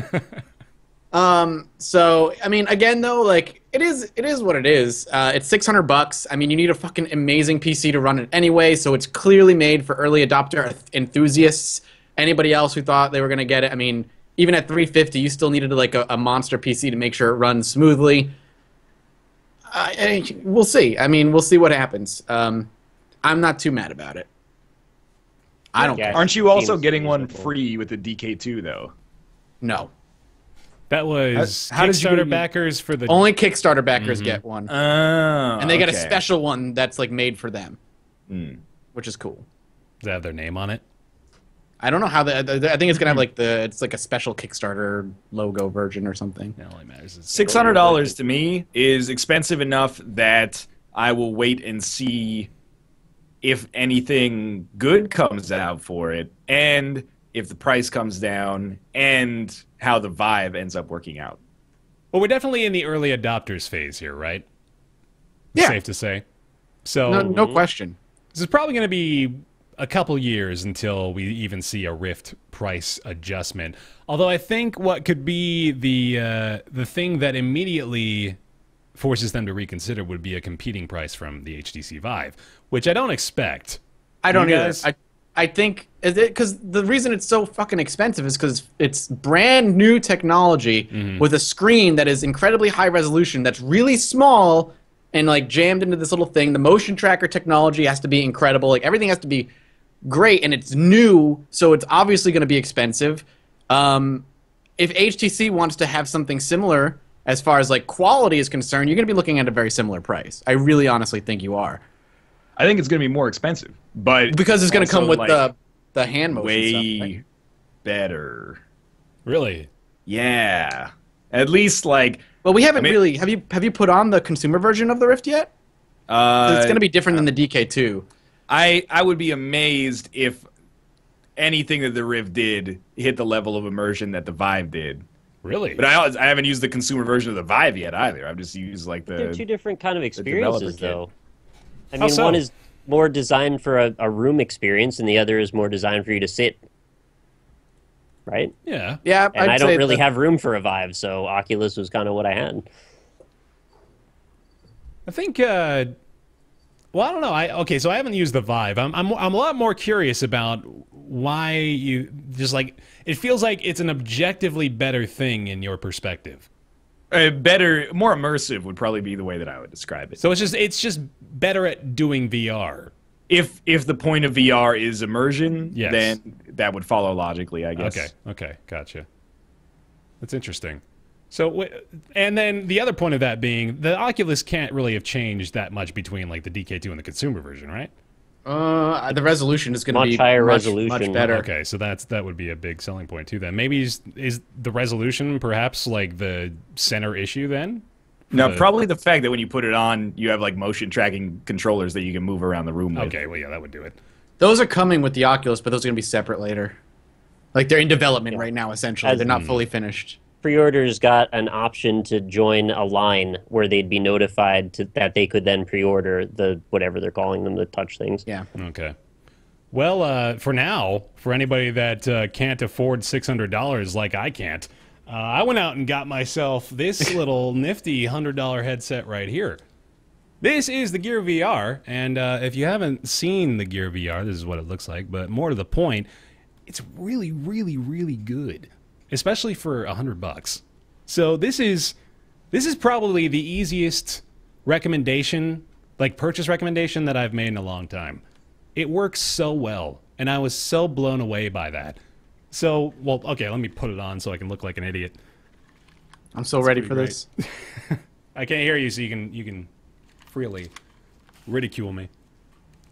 So I mean, again though, like it is what it is. It's $600. I mean, you need a fucking amazing PC to run it anyway, so it's clearly made for early adopter enthusiasts. Anybody else who thought they were gonna get it, I mean, even at $350, you still needed like a monster PC to make sure it runs smoothly. We'll see. I mean, we'll see what happens. I'm not too mad about it. I don't care. Aren't you also Seems getting one reasonable. free with the DK2 though? No. That was How did you Kickstarter get- backers for the... Only Kickstarter backers get one. Oh, And they get a special one that's like made for them, which is cool. Does that have their name on it? I don't know how I think it's gonna have like it's like a special Kickstarter logo version or something. It only matters. It's $600 to me is expensive enough that I will wait and see if anything good comes out for it, and if the price comes down, and how the Vive ends up working out. Well, we're definitely in the early adopters phase here, right? Yeah. Safe to say. So No question. this is probably going to be a couple years until we even see a Rift price adjustment. Although I think what could be the thing that immediately forces them to reconsider would be a competing price from the HTC Vive, which I don't expect. I don't You either. guys? I think because the reason it's so fucking expensive is because it's brand new technology with a screen that is incredibly high resolution, that's really small and like jammed into this little thing. The motion tracker technology has to be incredible. Like everything has to be great, and it's new, so it's obviously going to be expensive. If HTC wants to have something similar, as far as like quality is concerned, you're going to be looking at a very similar price. I really honestly think you are. I think it's going to be more expensive, but Because it's going to come with like, the hand motion way stuff. Right? better. Really? Yeah. At least like. Well, we haven't I mean- really. Have you put on the consumer version of the Rift yet? 'Cause it's going to be different than the DK2. I would be amazed if anything that the Rift did hit the level of immersion that the Vive did. Really? But I haven't used the consumer version of the Vive yet either. I've just used like They're the. two different kind of developer experiences, kit. though. I How mean, so? one is more designed for a room experience, and the other is more designed for you to sit. Right? Yeah. Yeah, And I'd I don't say really that- have room for a Vive, so Oculus was kind of what I had. I think. Well, I don't know. Okay, so I haven't used the Vive. I'm a lot more curious about why you just like. It feels like it's an objectively better thing in your perspective. Better, more immersive would probably be the way that I would describe it. So it's just better at doing VR. If the point of VR is immersion, Yes. then that would follow logically, I guess. Okay, gotcha. That's interesting. So, and then the other point of that being, the Oculus can't really have changed that much between like the DK2 and the consumer version, right? The resolution is going to Much be higher much resolution. better. Okay, so that would be a big selling point too. Then maybe is the resolution perhaps like the center issue then? No, probably the fact that when you put it on, you have like motion tracking controllers that you can move around the room with. Okay, well yeah, that would do it. Those are coming with the Oculus, but those are going to be separate later. Like they're in development right now. Essentially, they're not fully finished. Pre-orders got an option to join a line where they'd be notified that they could then pre-order the whatever they're calling them, the touch things. Yeah. Okay. Well, for now, for anybody that can't afford $600 like I can't, I went out and got myself this little nifty $100 headset right here. This is the Gear VR, and if you haven't seen the Gear VR, this is what it looks like, but more to the point, it's really, really, really good, especially for $100. So this is probably the easiest recommendation, like purchase recommendation that I've made in a long time. It works so well, and I was so blown away by that. So, well, okay, let me put it on so I can look like an idiot. I'm so ready for pretty this. I can't hear you, so you can freely ridicule me.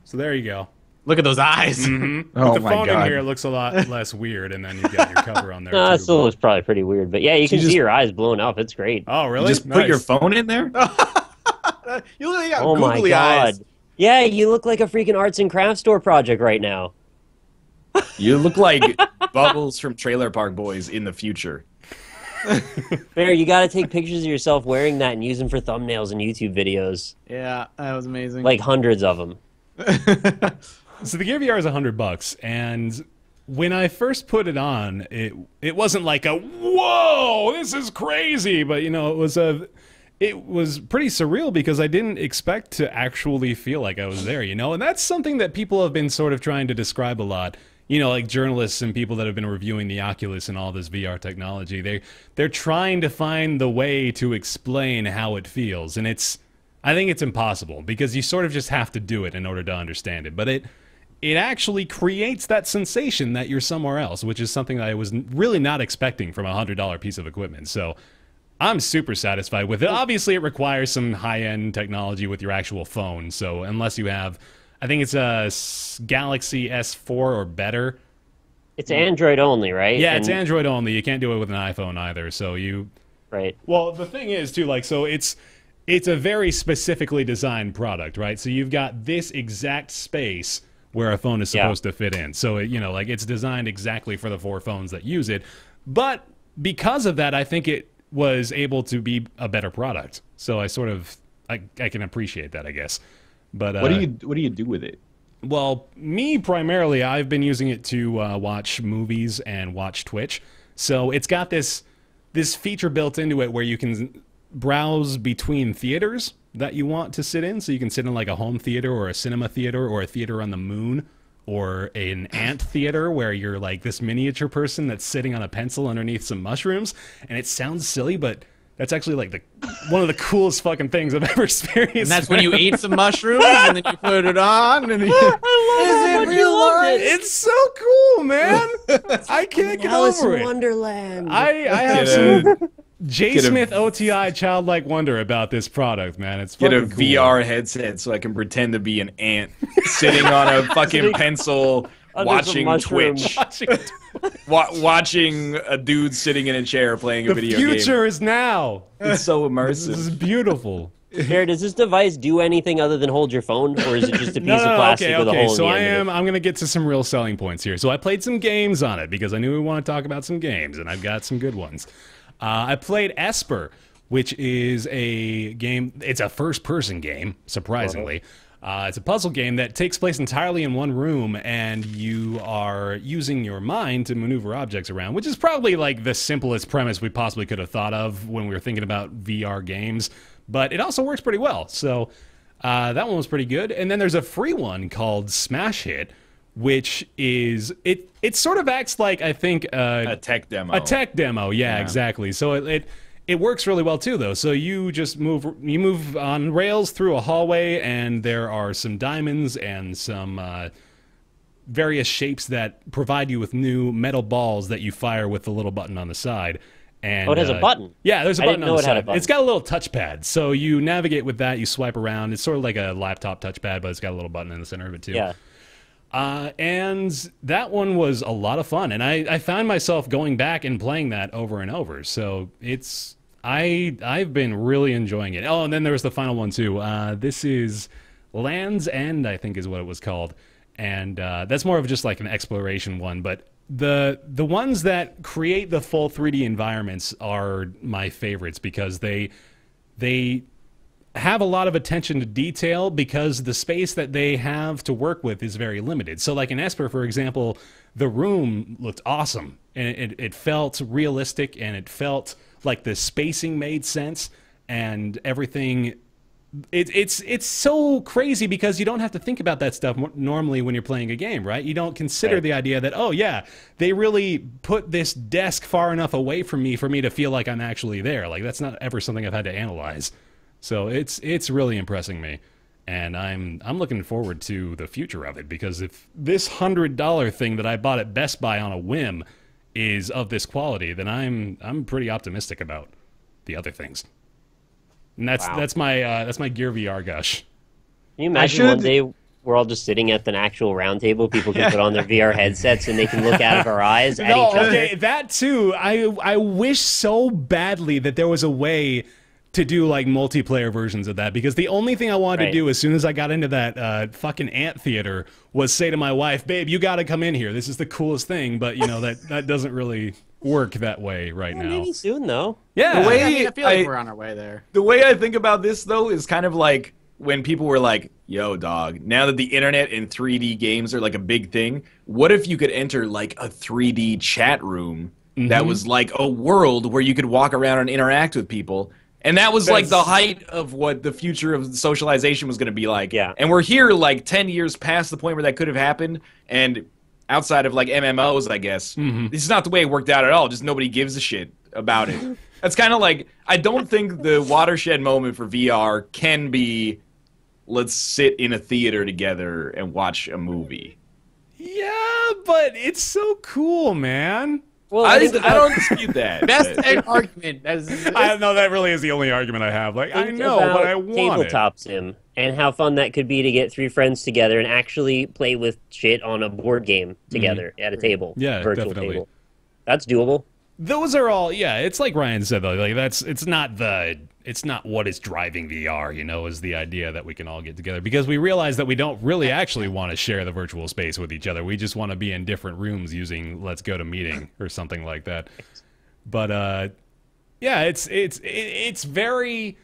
So there you go. Look at those eyes. With Oh the my phone in God. here, it looks a lot less weird, and then you've got your cover on there. No, too, it still but- looks probably pretty weird, but yeah, you can just- see your eyes blown up. It's great. Oh, really? Just put your Nice. phone in there? You literally got Oh my googly god. eyes. Yeah, you look like a freaking arts and crafts store project right now. You look like Bubbles from Trailer Park Boys in the future. Fair, you got to take pictures of yourself wearing that and use them for thumbnails and YouTube videos. Yeah, that was amazing. Like hundreds of them. So the Gear VR is $100, and when I first put it on, it wasn't like a whoa, this is crazy, but you know, it was pretty surreal because I didn't expect to actually feel like I was there, you know, and that's something that people have been sort of trying to describe a lot. You know, like journalists and people that have been reviewing the Oculus and all this VR technology, they're trying to find the way to explain how it feels, and I think it's impossible because you sort of just have to do it in order to understand it. But it actually creates that sensation that you're somewhere else, which is something that I was really not expecting from a $100 piece of equipment. So I'm super satisfied with it. Obviously, it requires some high-end technology with your actual phone. So unless you have, I think it's a Galaxy S4 or better. It's Android only, right? Yeah, it's And- Android only. You can't do it with an iPhone either. So Right. well, the thing is, too, like, so it's a very specifically designed product, right? So you've got this exact space where a phone is supposed to fit in. So, you know, like, it's designed exactly for the 4 phones that use it. But because of that, I think it was able to be a better product. So I sort of, I can appreciate that, I guess. But What do you do with it? well, me primarily, I've been using it to watch movies and watch Twitch. So it's got this feature built into it where you can browse between theaters that you want to sit in. So you can sit in like a home theater or a cinema theater or a theater on the moon or an ant theater where you're like this miniature person that's sitting on a pencil underneath some mushrooms. And it sounds silly, but that's actually like one of the coolest fucking things I've ever experienced. and that's when you eat some mushrooms and then you put it on. And I love you loved it. It's so cool, man. I can't get Alice over in it. Wonderland. I have Get some. J. Get a- Smith OTI childlike wonder about this product, man. It's Get a fucking cool. VR headset so I can pretend to be an ant sitting on a fucking pencil Under some watching mushroom. Twitch. Watching a dude sitting in a chair playing a The video game. future is now. It's so This is immersive. beautiful. Jared, does this device do anything other than hold your phone, or is it just a piece of No, plastic okay, with a okay. hole So in the end of it? I'm going to get to some real selling points here. So I played some games on it because I knew we want to talk about some games, and I've got some good ones. I played Esper, which is a game. It's a first-person game, surprisingly. It's a puzzle game that takes place entirely in one room, and you are using your mind to maneuver objects around, which is probably like the simplest premise we possibly could have thought of when we were thinking about VR games. But it also works pretty well. So that one was pretty good. And then there's a free one called Smash Hit, which is it sort of acts like, I think, A tech demo. a tech demo. Yeah, exactly. So it works really well too, though. So you just move on rails through a hallway, and there are some diamonds and some various shapes that provide you with new metal balls that you fire with the little button on the side. And, Oh, it has a button. Yeah, there's a I button didn't on know the it had a side. button. It's got a little touchpad, so you navigate with that. You swipe around. It's sort of like a laptop touchpad, but it's got a little button in the center of it too. Yeah. And that one was a lot of fun, and I found myself going back and playing that over and over. So I've been really enjoying it. Oh, and then there was the final one too. This is Land's End, I think is what it was called, and that's more of just like an exploration one. But the ones that create the full 3D environments are my favorites because they have a lot of attention to detail because the space that they have to work with is very limited. So like in Esper, for example, the room looked awesome, and it felt realistic, and it felt like the spacing made sense, and everything. It's so crazy because you don't have to think about that stuff normally when you're playing a game, right? You don't consider the idea that, oh yeah, they really put this desk far enough away from me for me to feel like I'm actually there. Like that's not ever something I've had to analyze. So it's really impressing me, and I'm looking forward to the future of it because if this $100 thing that I bought at Best Buy on a whim is of this quality, then I'm pretty optimistic about the other things. And that's my Gear VR gush. Can you imagine one day we're all just sitting at an actual round table? People can put on their VR headsets and they can look out of our eyes at each other. Okay, that too. I wish so badly that there was a way to do like multiplayer versions of that because the only thing I wanted to do as soon as I got into that fucking ant theater was say to my wife, "Babe, you got to come in here. This is the coolest thing." But you know that doesn't really work that way right now. Maybe soon though. Yeah. The way I feel like we're on our way there. The way I think about this, though, is kind of like when people were like, yo, dog, now that the internet and 3D games are like a big thing, what if you could enter like a 3D chat room that was like a world where you could walk around and interact with people? And that was like the height of what the future of socialization was going to be like. Yeah. And we're here like 10 years past the point where that could have happened. And outside of like MMOs, I guess, this is not the way it worked out at all. Just nobody gives a shit about it. That's kind of like, I don't think the watershed moment for VR can be, let's sit in a theater together and watch a movie. Yeah, but it's so cool, man. Well, I think about- don't dispute that. Best but- argument. I know that really is the only argument I have. Like I think know, about but I want it. tabletop sim and how fun that could be to get 3 friends together and actually play with shit on a board game together at a table. Yeah, virtual definitely. table. That's doable. Those are all, yeah. It's like Ryan said though. Like it's not what is driving VR. You know, is the idea that we can all get together because we realize that we don't really actually want to share the virtual space with each other. We just want to be in different rooms using Let's Go to Meeting or something like that. But yeah, it's very.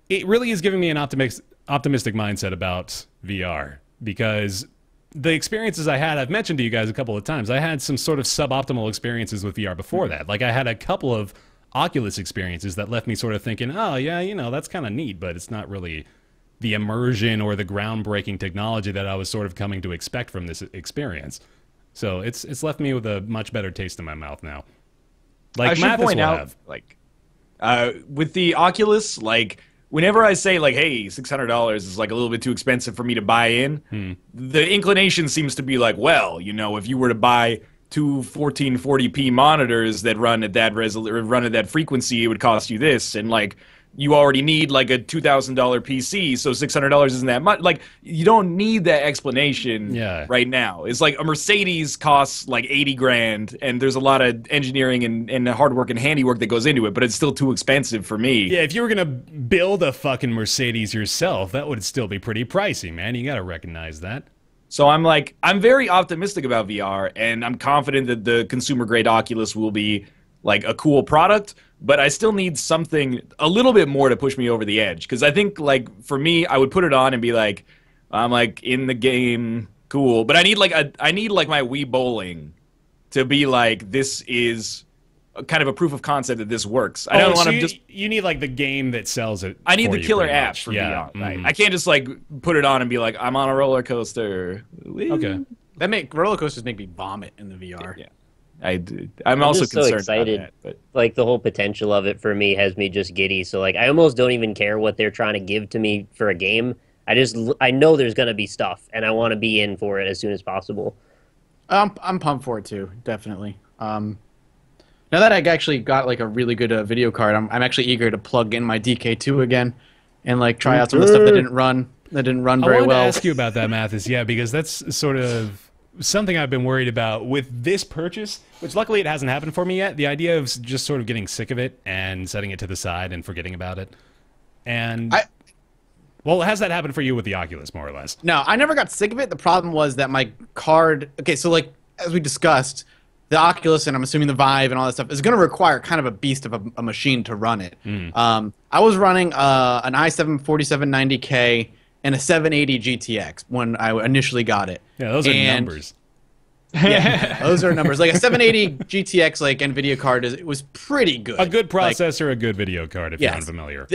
It really is giving me an optimistic mindset about VR because the experiences I had, I've mentioned to you guys a couple of times, I had some sort of suboptimal experiences with VR before that. Like I had a couple of Oculus experiences that left me sort of thinking, oh yeah, you know, that's kind of neat, but it's not really the immersion or the groundbreaking technology that I was sort of coming to expect from this experience. So it's left me with a much better taste in my mouth now. Like I should Mathis point will out, have. like, with the Oculus, like, whenever I say, like, hey, $600 is, like, a little bit too expensive for me to buy in, the inclination seems to be like, well, you know, if you were to buy two 1440p monitors that run at that frequency, it would cost you this, and like you already need like a $2,000 PC, so $600 isn't that much. Like, you don't need that explanation right now. It's like a Mercedes costs like 80 grand, and there's a lot of engineering and hard work and handiwork that goes into it, but it's still too expensive for me. Yeah, if you were gonna build a fucking Mercedes yourself, that would still be pretty pricey, man. You gotta recognize that. So I'm very optimistic about VR, and I'm confident that the consumer grade Oculus will be like a cool product, but I still need something a little bit more to push me over the edge. Because I think, like, for me, I would put it on and be like, I'm like in the game, cool. But I need like my Wii bowling to be like, this is kind of a proof of concept that this works. I don't want to just. You need like the game that sells it. I need for the you, killer pretty app much. for VR. Right? I can't just like put it on and be like, I'm on a roller coaster. Okay. Roller coasters make me vomit in the VR. Yeah. I'm also just so concerned excited. about that. But Like, the whole potential of it for me has me just giddy. So like, I almost don't even care what they're trying to give to me for a game. I know there's gonna be stuff, and I want to be in for it as soon as possible. I'm pumped for it too, definitely. Now that I actually got like a really good video card, I'm actually eager to plug in my DK2 again, and like try out some of the stuff that didn't run very well. I wanted to ask you about that, Mathis. Yeah, because that's sort of something I've been worried about with this purchase, which luckily it hasn't happened for me yet. The idea of just sort of getting sick of it and setting it to the side and forgetting about it. And well, has that happened for you with the Oculus, more or less? No, I never got sick of it. The problem was that my card. Okay, so like as we discussed, the Oculus and I'm assuming the Vive and all that stuff is going to require kind of a beast of a machine to run it. I was running an i7 4790K and a 780 GTX when I initially got it. Yeah, those are numbers. Yeah, those are numbers. Like a 780 GTX like NVIDIA card it was pretty good. A good processor, a good video card, if you're unfamiliar.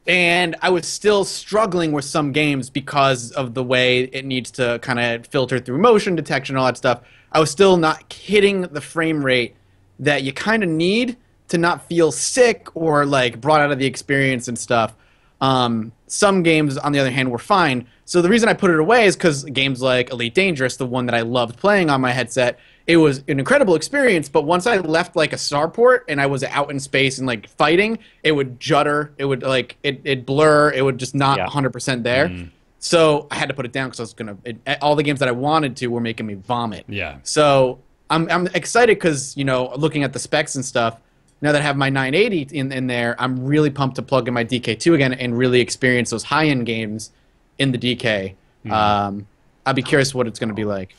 And I was still struggling with some games because of the way it needs to kind of filter through motion detection and all that stuff. I was still not hitting the frame rate that you kind of need to not feel sick or like brought out of the experience and stuff. Some games, on the other hand, were fine. So the reason I put it away is because games like Elite Dangerous, the one that I loved playing on my headset, it was an incredible experience. But once I left like a starport and I was out in space and like fighting, it would judder. It would like it blur. It would just not 100% there. So I had to put it down because I was gonna. All the games that I wanted to were making me vomit. Yeah. So I'm excited because looking at the specs and stuff. Now that I have my 980 in there, I'm really pumped to plug in my DK2 again and really experience those high-end games in the DK. I'd be curious what it's going to be like.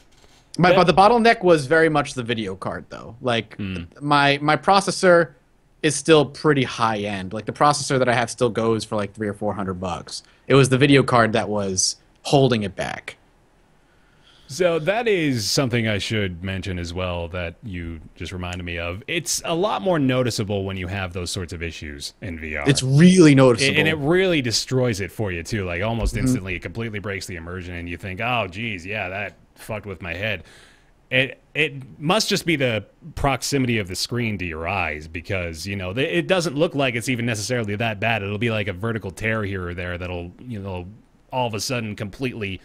But the bottleneck was very much the video card, though. Like, my processor is still pretty high-end. Like, the processor that I have still goes for like $300 or $400. It was the video card that was holding it back. So that is something I should mention as well that you just reminded me of. It's a lot more noticeable when you have those sorts of issues in VR. It's really noticeable. And it really destroys it for you, too. Like, almost instantly, it completely breaks the immersion, and you think, oh, geez, yeah, that fucked with my head. It must just be the proximity of the screen to your eyes because, it doesn't look like it's even necessarily that bad. It'll be like a vertical tear here or there that'll, all of a sudden completely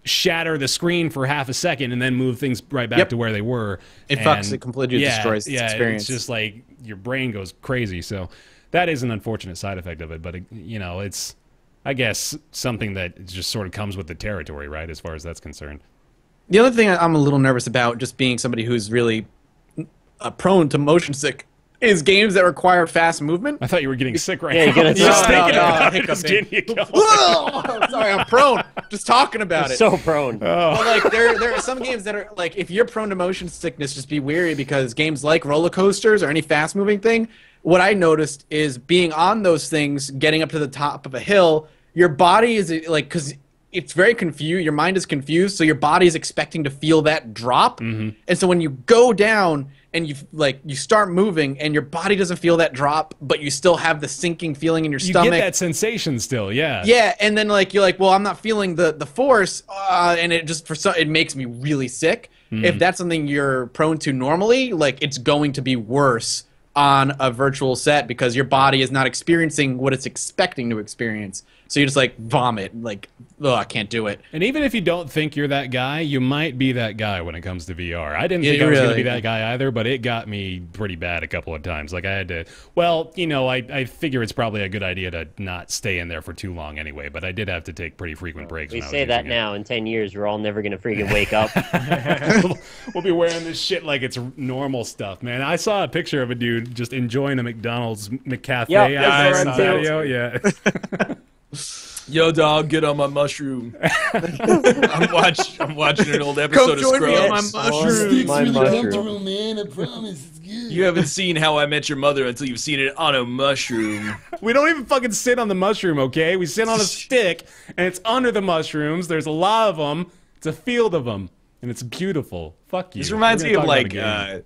shatter the screen for half a second and then move things right back to where they were. It fucks it completely, destroys the experience. It's just like your brain goes crazy. So that is an unfortunate side effect of it. But, it's, I guess, something that just sort of comes with the territory, right, as far as that's concerned. The other thing I'm a little nervous about, just being somebody who's really prone to motion sick, is games that require fast movement. I thought you were getting sick right now. You're getting sorry, I'm prone. Just talking about it. So prone. But like there are some games that are like, if you're prone to motion sickness, just be wary because games like roller coasters or any fast moving thing, what I noticed is being on those things, getting up to the top of a hill, your body is like, because it's very confused, your mind is confused, so your body is expecting to feel that drop. And so when you go down and you start moving and your body doesn't feel that drop, but you still have the sinking feeling in your stomach. You get that sensation still, yeah. Yeah, and then you're like, well, I'm not feeling the force, and it just it makes me really sick. If that's something you're prone to normally, like it's going to be worse on a virtual set because your body is not experiencing what it's expecting to experience. So you just like vomit, like, oh, I can't do it. And even if you don't think you're that guy, you might be that guy when it comes to VR. I didn't think I was going to be that guy either, but it got me pretty bad a couple of times. Like I had to, well, you know, I figure it's probably a good idea to not stay in there for too long anyway, but I did have to take pretty frequent breaks. We say that now. In 10 years, we're all never going to freaking wake up. We'll be wearing this shit like it's normal stuff, man. I saw a picture of a dude just enjoying a McDonald's McCafe outside on patio. Yeah. Yo, dog, get on my mushroom. I'm watching an old episode of join me on my Scrubs. mushroom. My mushroom. Man, I promise it's good. You haven't seen How I Met Your Mother until you've seen it on a mushroom. We don't even fucking sit on the mushroom, okay? We sit on a stick, and it's under the mushrooms. There's a lot of them. It's a field of them, and it's beautiful. Fuck you. This reminds We're me gonna of talk about a like game.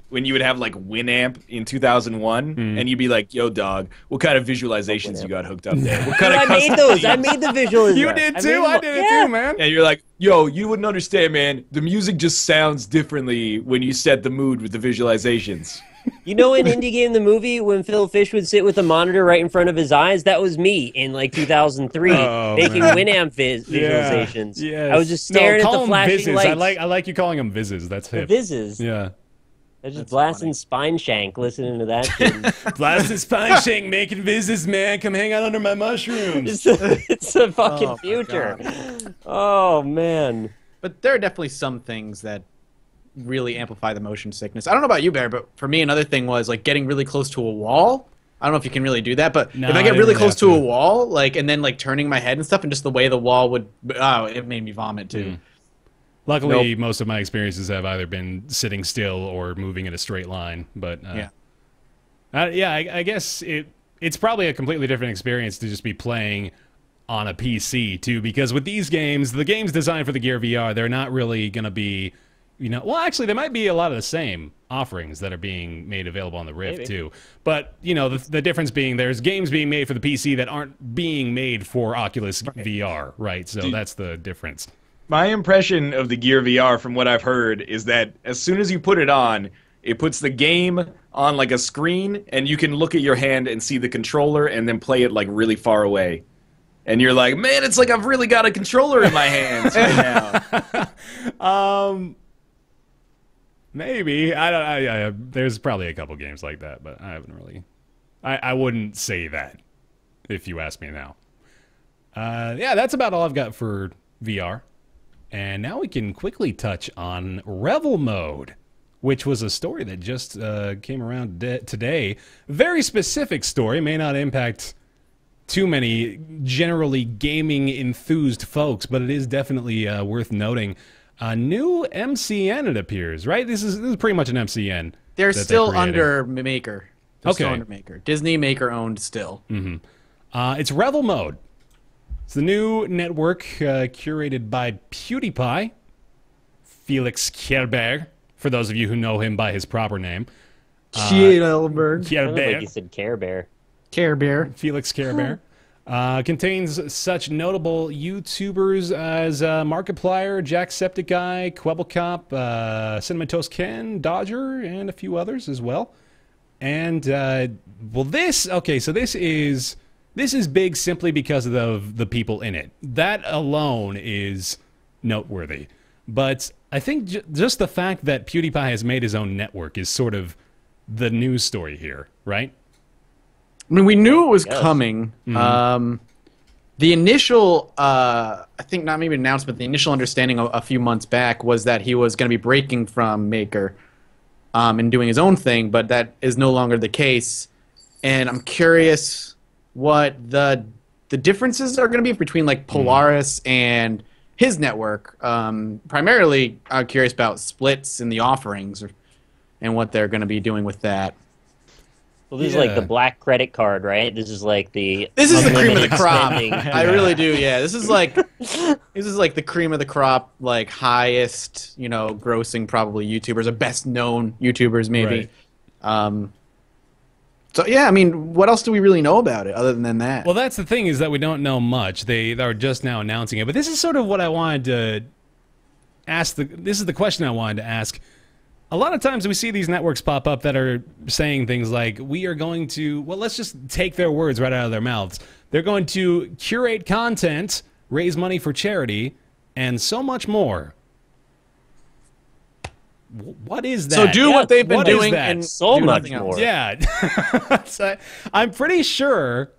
when you would have like Winamp in 2001, and you'd be like, "Yo, dog, what kind of visualizations you got hooked up there? What kind of I made those. I made the visuals. You did too. I did it too, man. And you're like, "Yo, you wouldn't understand, man. The music just sounds differently when you set the mood with the visualizations." You know, in Indie Game the movie, when Phil Fish would sit with a monitor right in front of his eyes, that was me in like 2003 making Winamp visualizations. Yes. I was just staring at the flashing vizzes. lights. I like you calling them vizzes. That's hip. Vizzes. Yeah. I was just blasting Spine Shank listening to that shit. Blasting spine shank, making vizzes, man. Come hang out under my mushrooms. It's the fucking future. Oh, man. But there are definitely some things that really amplify the motion sickness. I don't know about you, Bear, but for me, another thing was like getting really close to a wall. I don't know if you can really do that, but No, if I I get didn't really really close have to to. a wall, like, and then like turning my head and stuff, and just the way the wall would, it made me vomit too. Luckily, most of my experiences have either been sitting still or moving in a straight line. But I guess it's probably a completely different experience to just be playing on a PC too, because with these games, the games designed for the Gear VR, they're not really going to be, you know, well, actually, there might be a lot of the same offerings that are being made available on the Rift too. But you know, the difference being there's games being made for the PC that aren't being made for Oculus VR, right? So that's the difference. My impression of the Gear VR, from what I've heard, is that as soon as you put it on, it puts the game on like a screen, and you can look at your hand and see the controller, and then play it like really far away. And you're like, man, it's like I've really got a controller in my hands right now. Maybe I there's probably a couple games like that, but I haven't really. I wouldn't say that if you ask me now. Yeah, that's about all I've got for VR. And now we can quickly touch on RevelMode, which was a story that just came around today. Very specific story, may not impact too many generally gaming enthused folks, but it is definitely worth noting. A new MCN, it appears, right? This is pretty much an MCN. They're that still creating. under Maker. They're still Okay. under Maker. Disney Maker owned still. It's RevelMode. It's the new network curated by PewDiePie, Felix Kjellberg, for those of you who know him by his proper name. Kjellberg. Sounded like Kjellberg. you said Care Bear. Care Bear. Felix Kjellberg. Contains such notable YouTubers as Markiplier, Jacksepticeye, Kwebbelkop, Cinnamon Ken, Dodger, and a few others as well. And well, this is big simply because of the people in it. That alone is noteworthy. But I think just the fact that PewDiePie has made his own network is sort of the news story here, right? I mean, we knew it was coming. The initial, I think not maybe announcement, the initial understanding a few months back was that he was going to be breaking from Maker and doing his own thing, but that is no longer the case. And I'm curious what the differences are going to be between like Polaris and his network. Primarily, I'm curious about splits in the offerings and what they're going to be doing with that. Well, this is like the black credit card, right? This is like the This is the cream of the unlimited crop. spending. I really do. Yeah, this is like the cream of the crop, like highest, grossing probably YouTubers, or best known YouTubers maybe. Right. So yeah, I mean, what else do we really know about it other than that? Well, that's the thing, is that we don't know much. They are just now announcing it. But this is sort of what I wanted to ask. This is the question I wanted to ask. A lot of times we see these networks pop up that are saying things like, we are going to, well, let's just take their words right out of their mouths. They're going to curate content, raise money for charity, and so much more. What is that? So do what they've been What is doing that? and So do much nothing else. more. Yeah. So I'm pretty sure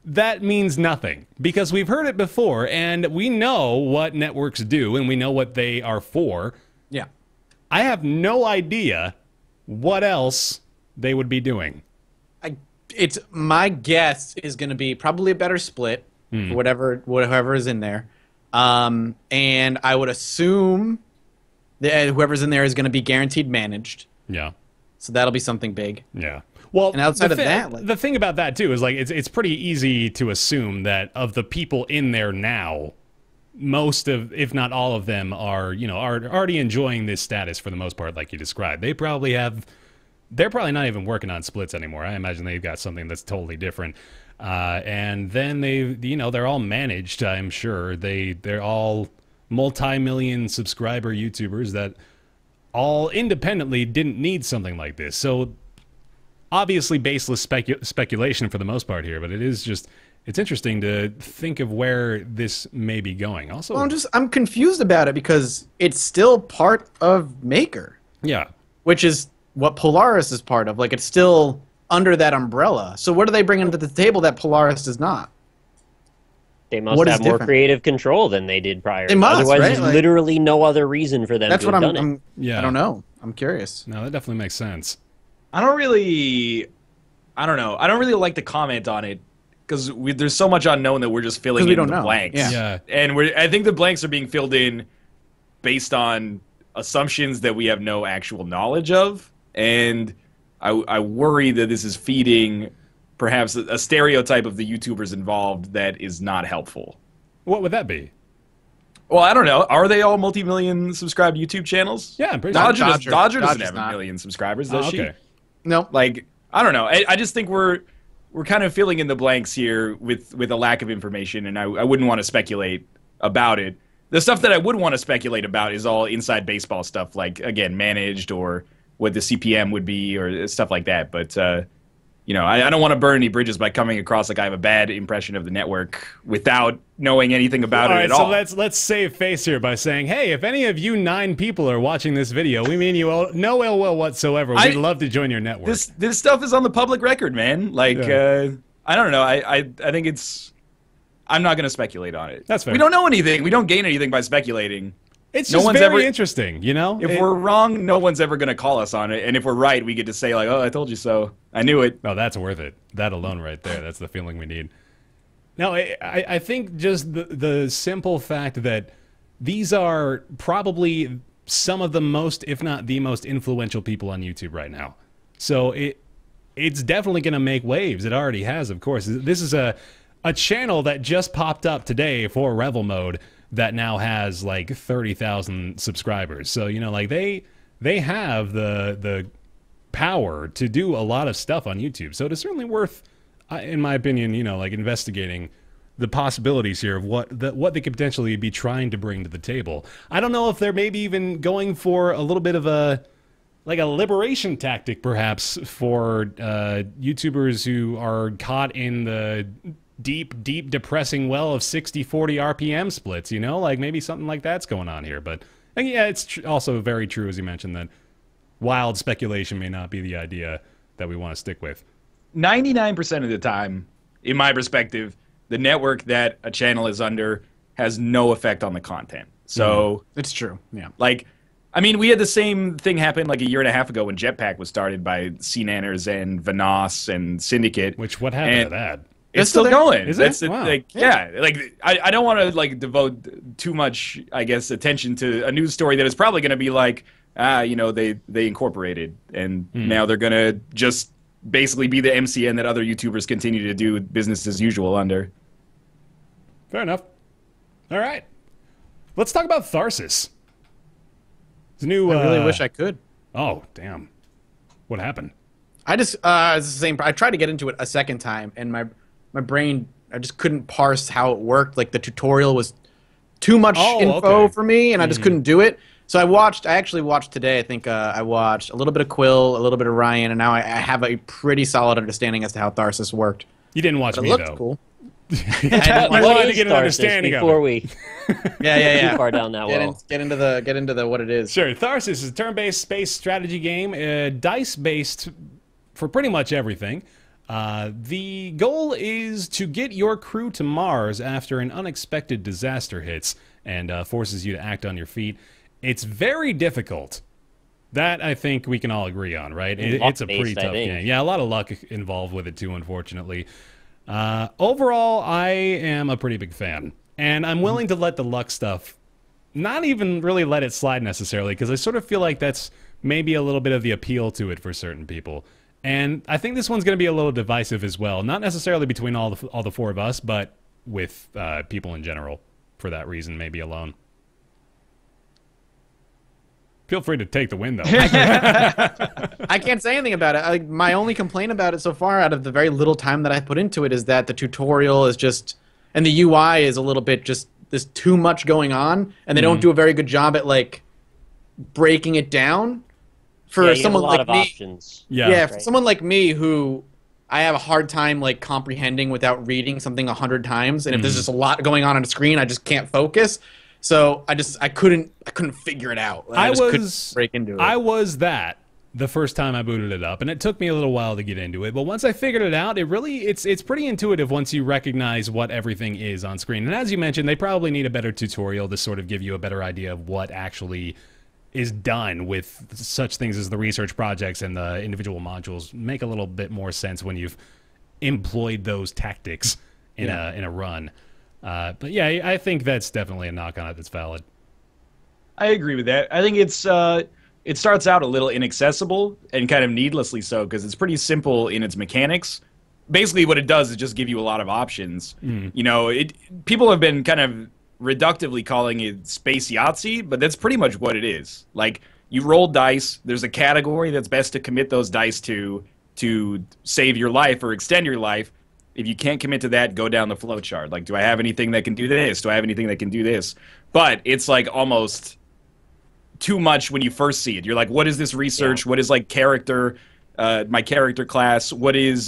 that means nothing because we've heard it before and we know what networks do and we know what they are for. Yeah. I have no idea what else they would be doing. It's my guess is going to be probably a better split, for whatever is in there, and I would assume that whoever's in there is going to be guaranteed managed. Yeah. So that'll be something big. Yeah. Well, And outside the of that, like- the thing about that too is like it's pretty easy to assume that of the people in there now, most of, if not all of them, are already enjoying this status for the most part, like you described. They're probably not even working on splits anymore. I imagine they've got something that's totally different. And then they're all managed. I'm sure they're all multi-million subscriber YouTubers that all independently didn't need something like this. So obviously baseless speculation for the most part here, but it's interesting to think of where this may be going. Also, Well, I'm confused about it because it's still part of Maker, yeah. which is what Polaris is part of. Like, it's still under that umbrella. So what are they bringing to the table that Polaris does not? They must What is have more different? creative control than they did prior. They must, Otherwise, right? there's Like- literally no other reason for them That's to what have done it. Yeah. I don't know. I'm curious. No, that definitely makes sense. I don't know. I don't really like to comment on it because there's so much unknown that we're just filling 'Cause we in don't the know. blanks. Yeah. And I think the blanks are being filled in based on assumptions that we have no actual knowledge of, and I worry that this is feeding perhaps a stereotype of the YouTubers involved that is not helpful. What would that be? Well, I don't know. Are they all multi-million subscribed YouTube channels? Yeah, I'm pretty Dodger, sure. Dodger doesn't Dodger's have not. a million subscribers, does she? Okay. No. Like, I don't know. I just think we're kind of filling in the blanks here with a lack of information, and I wouldn't want to speculate about it. The stuff that I would want to speculate about is all inside baseball stuff, like, again, managed or what the CPM would be or stuff like that. But, I don't want to burn any bridges by coming across like I have a bad impression of the network without knowing anything about All it right, at so all. let's save face here by saying, hey, if any of you 9 people are watching this video, we mean you no ill will whatsoever. We'd love to join your network. This stuff is on the public record, man. Like, Yeah. I don't know. I think it's... I'm not going to speculate on it. That's fair. We don't know anything. We don't gain anything by speculating. It's no just one's very ever- interesting, you know? If we're wrong, no one's ever going to call us on it. And if we're right, we get to say, like, oh, I told you so. I knew it. Oh, that's worth it. That alone right there, that's the feeling we need. Now, I think just the simple fact that these are probably some of the most, if not the most influential people on YouTube right now. So it's definitely going to make waves. It already has, of course. This is a channel that just popped up today for RevelMode that now has like 30,000 subscribers. So, like they have the power to do a lot of stuff on YouTube. So it is certainly worth, in my opinion, like investigating the possibilities here of what they could potentially be trying to bring to the table. I don't know if they're maybe even going for a little bit of a liberation tactic, perhaps, for YouTubers who are caught in the deep depressing well of 60-40 RPM splits, like maybe something like that's going on here. But yeah, it's also very true, as you mentioned, that wild speculation may not be the idea that we want to stick with. 99% of the time, in my perspective, the network that a channel is under has no effect on the content. So, It's true. Yeah. like, I mean, we had the same thing happen like a year and a half ago when Jetpack was started by CNanners and Vanos and Syndicate. Which, what happened to And- that? It's still going. Is it? That's Wow. I don't want to devote too much, I guess, attention to a news story that is probably going to be like, they incorporated and now they're going to just basically be the MCN that other YouTubers continue to do business as usual under. Fair enough. All right. Let's talk about Tharsis. It's new. I really wish I could. Oh, damn. What happened? I just it's the same. I tried to get into it a second time, and my brain, I just couldn't parse how it worked. Like the tutorial was too much info okay. for me, and I just couldn't do it. So I actually watched today. I think I watched a little bit of Quill, a little bit of Ryan, and now I have a pretty solid understanding as to how Tharsis worked. You didn't watch But me, it looked though. cool. You wanted to get an Tharsis understanding of before it. we Yeah. too far down that well. Get into the what it is. Sure. Tharsis is a turn-based space strategy game, dice-based for pretty much everything. The goal is to get your crew to Mars after an unexpected disaster hits and forces you to act on your feet. It's very difficult. That, I think, we can all agree on, right? It's a pretty tough game. Yeah, a lot of luck involved with it, too, unfortunately. Overall, I am a pretty big fan. And I'm willing to let the luck stuff, not even really let it slide necessarily, because I sort of feel like that's maybe a little bit of the appeal to it for certain people. And I think this one's going to be a little divisive as well. Not necessarily between all the four of us, but with people in general, for that reason, maybe alone. Feel free to take the win, though. I can't say anything about it. My only complaint about it so far, out of the very little time that I put into it, is that the tutorial is just, and the UI is a little bit just, there's too much going on, and they don't do a very good job at like breaking it down for someone like me. Options. Yeah, for someone like me who I have a hard time like comprehending without reading something 100 times, and if there's just a lot going on the screen, I just can't focus. So I couldn't figure it out. I couldn't break into it. I was that the first time I booted it up, and it took me a little while to get into it. But once I figured it out, it's pretty intuitive once you recognize what everything is on screen. And as you mentioned, they probably need a better tutorial to sort of give you a better idea of what actually is done with such things as the research projects and the individual modules. Make a little bit more sense when you've employed those tactics in a run. But yeah, I think that's definitely a knock on it that's valid. I agree with that. I think it starts out a little inaccessible and kind of needlessly so, because it's pretty simple in its mechanics. Basically, what it does is just give you a lot of options. You know, people have been kind of reductively calling it space Yahtzee, but that's pretty much what it is. Like, you roll dice. There's a category that's best to commit those dice to save your life or extend your life. If you can't commit to that, go down the flow chart. Like, do I have anything that can do this? Do I have anything that can do this? But it's like almost too much when you first see it. You're like, what is this research? What is like character, my character class? What is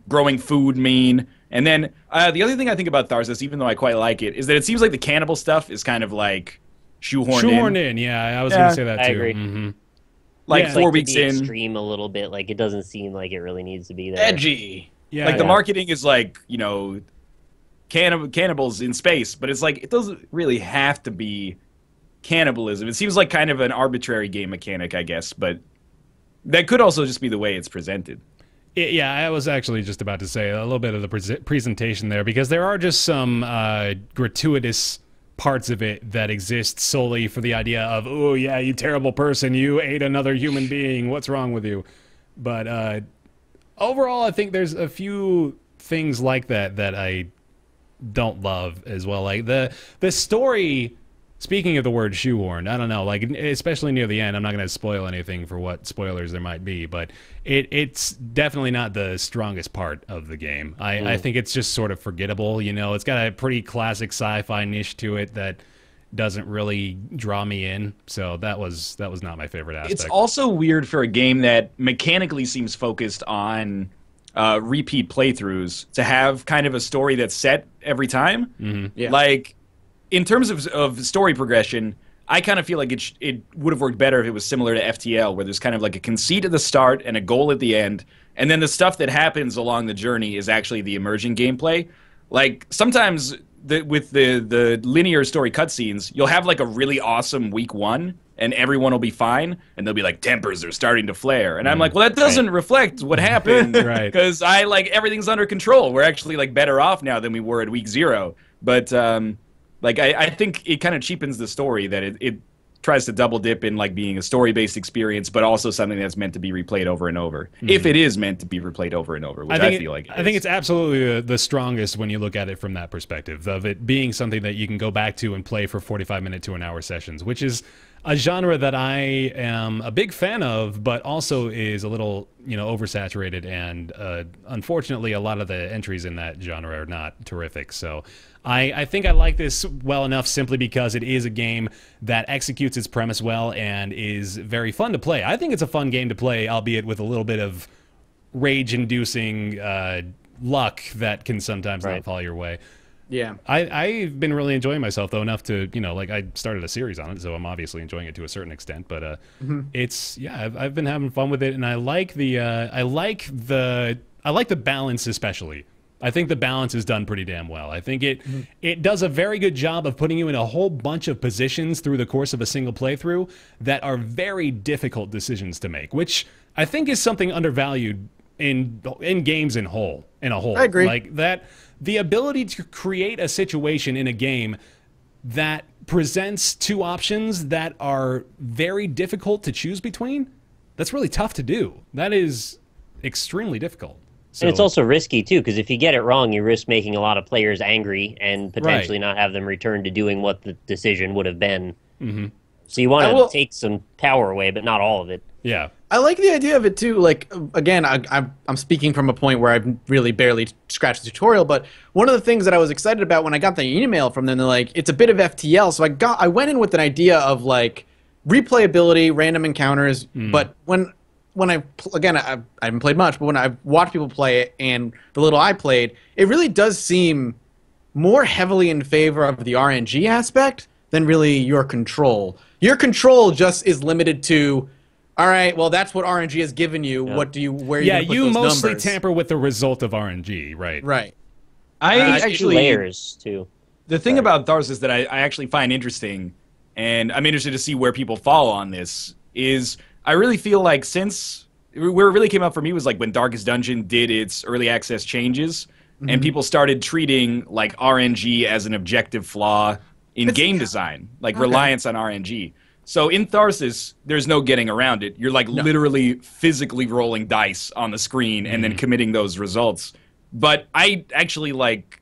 growing food mean? And then the other thing I think about Tharsis, even though I quite like it, is that it seems like the cannibal stuff is kind of like shoehorned in. Yeah, I was going to say that too. I agree. Like It's 4 like weeks to be in. extreme a little bit. Like, it doesn't seem like it really needs to be there. Edgy. Yeah, Like, the marketing is like, you know, cannibals in space, but it's like, it doesn't really have to be cannibalism. It seems like kind of an arbitrary game mechanic, I guess, but that could also just be the way it's presented. Yeah, I was actually just about to say a little bit of the presentation there, because there are just some gratuitous parts of it that exist solely for the idea of, oh yeah, you terrible person, you ate another human being, what's wrong with you? But overall, I think there's a few things like that that I don't love as well. Like the story, speaking of the word shoehorned, I don't know, like especially near the end, I'm not going to spoil anything for what spoilers there might be, but it's definitely not the strongest part of the game. I think it's just sort of forgettable, you know. It's got a pretty classic sci-fi niche to it that doesn't really draw me in, so that was not my favorite aspect. It's also weird for a game that mechanically seems focused on repeat playthroughs to have kind of a story that's set every time. Yeah. Like, in terms of story progression, I kind of feel like it would have worked better if it was similar to FTL, where there's kind of like a conceit at the start and a goal at the end, and then the stuff that happens along the journey is actually the emerging gameplay. Like, sometimes with the linear story cutscenes, you'll have like a really awesome week 1, and everyone will be fine, and they'll be like, tempers are starting to flare, and I'm like, well, that doesn't reflect what happened, Right? Because I like everything's under control. We're actually like better off now than we were at week 0. But like I think it kind of cheapens the story that it tries to double dip in like being a story-based experience, but also something that's meant to be replayed over and over. If it is meant to be replayed over and over, which I feel like it is. I think it's absolutely the strongest when you look at it from that perspective, of it being something that you can go back to and play for 45-minute to an hour sessions, which is, a genre that I am a big fan of, but also is a little, oversaturated, and unfortunately, a lot of the entries in that genre are not terrific. So, I think I like this well enough simply because it is a game that executes its premise well and is very fun to play. I think it's a fun game to play, albeit with a little bit of rage-inducing luck that can sometimes not fall your way. Yeah. I've been really enjoying myself, though, enough to, I started a series on it, so I'm obviously enjoying it to a certain extent. But I've been having fun with it, and I like the balance especially. I think the balance is done pretty damn well. I think it does a very good job of putting you in a whole bunch of positions through the course of a single playthrough that are very difficult decisions to make, which I think is something undervalued in games in a whole. I agree. Like that, the ability to create a situation in a game that presents two options that are very difficult to choose between, that's really tough to do. That is extremely difficult. So, and it's also risky, too, because if you get it wrong, you risk making a lot of players angry and potentially not have them return to doing what the decision would have been. Mm-hmm. So you want to take some power away, but not all of it. Yeah. I like the idea of it, too. Like, again, I'm speaking from a point where I've really barely scratched the tutorial, but one of the things that I was excited about when I got the email from them, they're like, it's a bit of FTL, so I went in with an idea of, like, replayability, random encounters, but when I haven't played much, but when I've watched people play it and the little I played, it really does seem more heavily in favor of the RNG aspect than really your control. Your control just is limited to, all right, well, that's what RNG has given you. Yeah. Where are you put you those mostly numbers? tamper with the result of RNG, right? Right. I actually layers too. The thing about Tharsis that I actually find interesting, and I'm interested to see where people fall on this, is I really feel like since where it really came out for me was like when Darkest Dungeon did its early access changes, and people started treating like RNG as an objective flaw in game design, like reliance on RNG. So in Tharsis, there's no getting around it. You're like literally physically rolling dice on the screen and then committing those results. But I actually like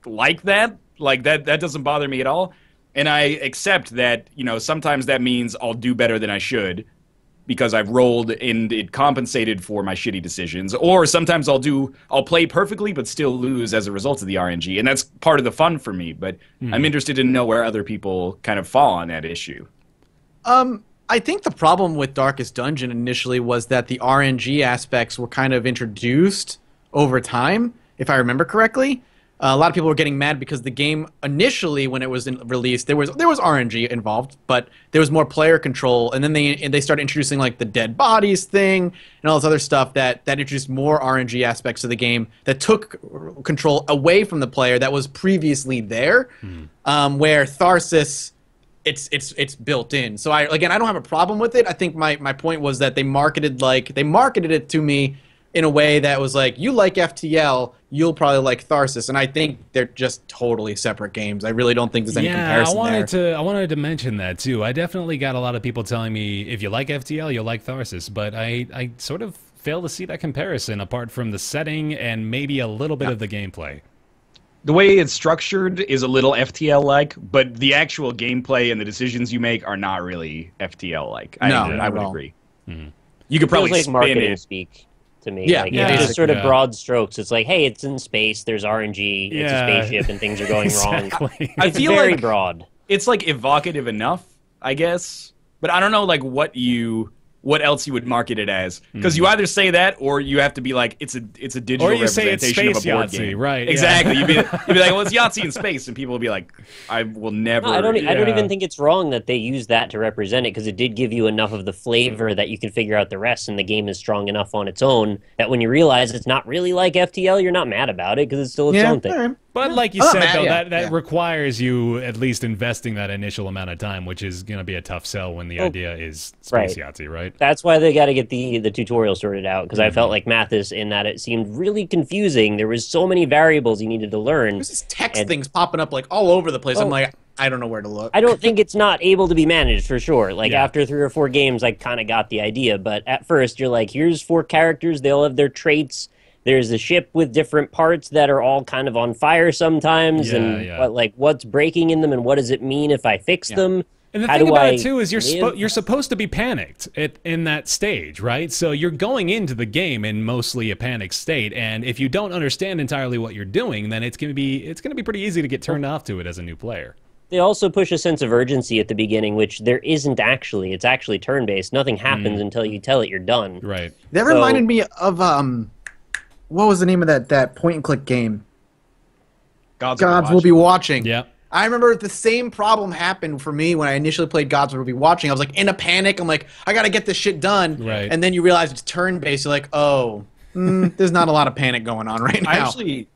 that. Like that doesn't bother me at all. And I accept that, sometimes that means I'll do better than I should because I've rolled and it compensated for my shitty decisions. Or sometimes I'll play perfectly but still lose as a result of the RNG. And that's part of the fun for me. But I'm interested to know where other people kind of fall on that issue. I think the problem with Darkest Dungeon initially was that the RNG aspects were kind of introduced over time, if I remember correctly. A lot of people were getting mad because the game initially, when it was released, there was RNG involved, but there was more player control, and then they started introducing like the dead bodies thing and all this other stuff that introduced more RNG aspects to the game that took control away from the player that was previously there, where Tharsis, it's built in. So I don't have a problem with it. I think my point was that they marketed it to me in a way that was like, you like FTL, you'll probably like Tharsis, and I think they're just totally separate games. I really don't think there's any comparison I wanted to mention that too. I definitely got a lot of people telling me if you like FTL, you'll like Tharsis, but I sort of fail to see that comparison apart from the setting and maybe a little bit of the gameplay. The way it's structured is a little FTL-like, but the actual gameplay and the decisions you make are not really FTL-like. I would agree. You could probably feels like spin marketing it. speak to me. Yeah, It's just sort of broad strokes. It's like, hey, it's in space, there's RNG, it's a spaceship, and things are going wrong. I It's feel very like broad. It's like evocative enough, I guess, but I don't know like what else you would market it as, because you either say that or you have to be like it's a digital Or you say it's representation space of a board Yahtzee, game, right? Exactly. You'd be like, well, it's Yahtzee in space, and people will be like, I will never. No, I don't even think it's wrong that they use that to represent it, because it did give you enough of the flavor that you can figure out the rest, and the game is strong enough on its own that when you realize it's not really like FTL, you're not mad about it because it's still its own thing. Right. But like you said, though, that requires you at least investing that initial amount of time, which is going to be a tough sell when the idea is space Yahtzee, right? That's why they got to get the tutorial sorted out, because I felt like Mathis in that it seemed really confusing. There was so many variables you needed to learn. There's just text things popping up like all over the place. I'm like, I don't know where to look. I don't think it's not able to be managed for sure. Like after 3 or 4 games, I kind of got the idea. But at first, you're like, here's 4 characters. They all have their traits. There's a ship with different parts that are all kind of on fire sometimes. But like, what's breaking in them and what does it mean if I fix them? And the How thing do about I it too is live? you're supposed to be panicked in that stage, right? So you're going into the game in mostly a panicked state, and if you don't understand entirely what you're doing, then it's gonna be pretty easy to get turned off to it as a new player. They also push a sense of urgency at the beginning, which there isn't actually. It's actually turn-based. Nothing happens until you tell it you're done. Right. That reminded me of what was the name of that point and click game? Gods Will be watching. Yeah. I remember the same problem happened for me when I initially played Gods Will Be Watching. I was like in a panic. I'm like, I gotta get this shit done. Right. And then you realize it's turn-based. You're like, oh, there's not a lot of panic going on right now.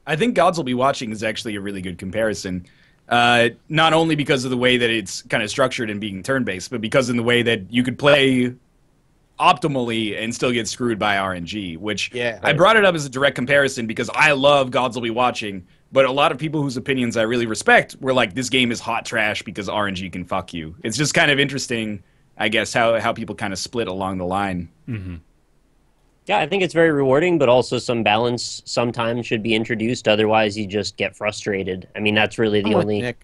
I think Gods Will Be Watching is actually a really good comparison. Not only because of the way that it's kind of structured and being turn-based, but because in the way that you could play optimally and still get screwed by RNG, which I brought it up as a direct comparison because I love Gods Will Be Watching, but a lot of people whose opinions I really respect were like, this game is hot trash because RNG can fuck you. It's just kind of interesting, I guess, how people kind of split along the line. Mm-hmm. Yeah, I think it's very rewarding, but also some balance sometimes should be introduced. Otherwise, you just get frustrated. I mean, that's really the only...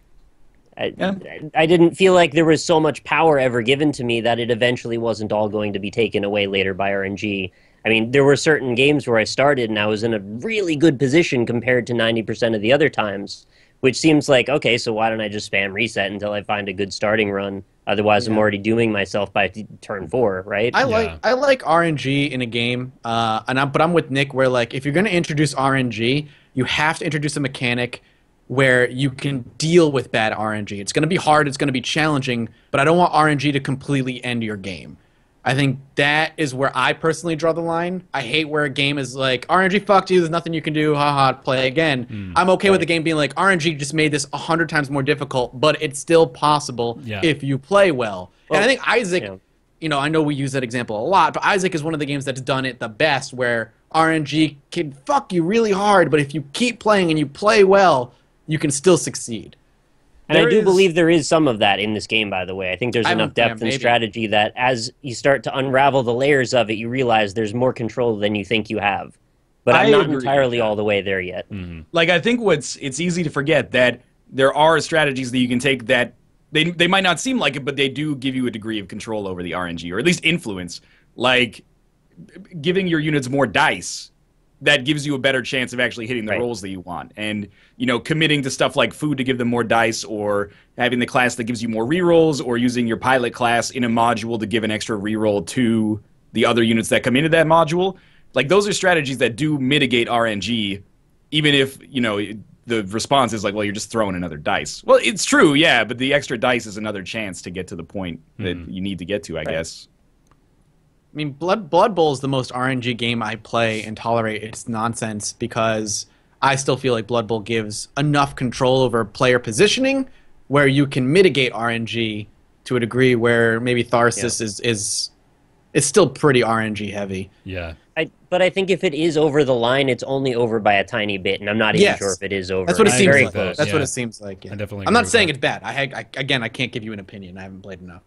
I didn't feel like there was so much power ever given to me that it eventually wasn't all going to be taken away later by RNG. I mean, there were certain games where I started and I was in a really good position compared to 90% of the other times, which seems like, okay, so why don't I just spam reset until I find a good starting run? Otherwise, I'm already doing myself by turn 4, right? I like RNG in a game, but I'm with Nick where like if you're going to introduce RNG, you have to introduce a mechanic where you can deal with bad RNG. It's going to be hard, it's going to be challenging, but I don't want RNG to completely end your game. I think that is where I personally draw the line. I hate where a game is like, RNG fucked you, there's nothing you can do, haha, play again. I'm okay with the game being like, RNG just made this 100 times more difficult, but it's still possible if you play well. And I think Isaac, you know, I know we use that example a lot, but Isaac is one of the games that's done it the best, where RNG can fuck you really hard, but if you keep playing and you play well, you can still succeed. And I do believe there is some of that in this game, by the way. I think there's enough depth and strategy that as you start to unravel the layers of it, you realize there's more control than you think you have. But I'm not entirely all the way there yet. Like, I think it's easy to forget that there are strategies that you can take that they might not seem like it, but they do give you a degree of control over the RNG, or at least influence. Like, giving your units more dice, that gives you a better chance of actually hitting the rolls that you want. And, you know, committing to stuff like food to give them more dice, or having the class that gives you more rerolls, or using your pilot class in a module to give an extra reroll to the other units that come into that module. Like, those are strategies that do mitigate RNG, even if, you know, the response is like, well, you're just throwing another dice. Well, it's true, yeah, but the extra dice is another chance to get to the point that you need to get to, I guess. I mean, Blood Bowl is the most RNG game I play and tolerate its nonsense because I still feel like Blood Bowl gives enough control over player positioning where you can mitigate RNG to a degree where maybe Tharsis is still pretty RNG heavy. Yeah. But I think if it is over the line, it's only over by a tiny bit, and I'm not even sure if it is over. That's what it seems like. That's what it seems like. Yeah. I definitely I'm not agree saying with it's bad. I can't give you an opinion. I haven't played enough.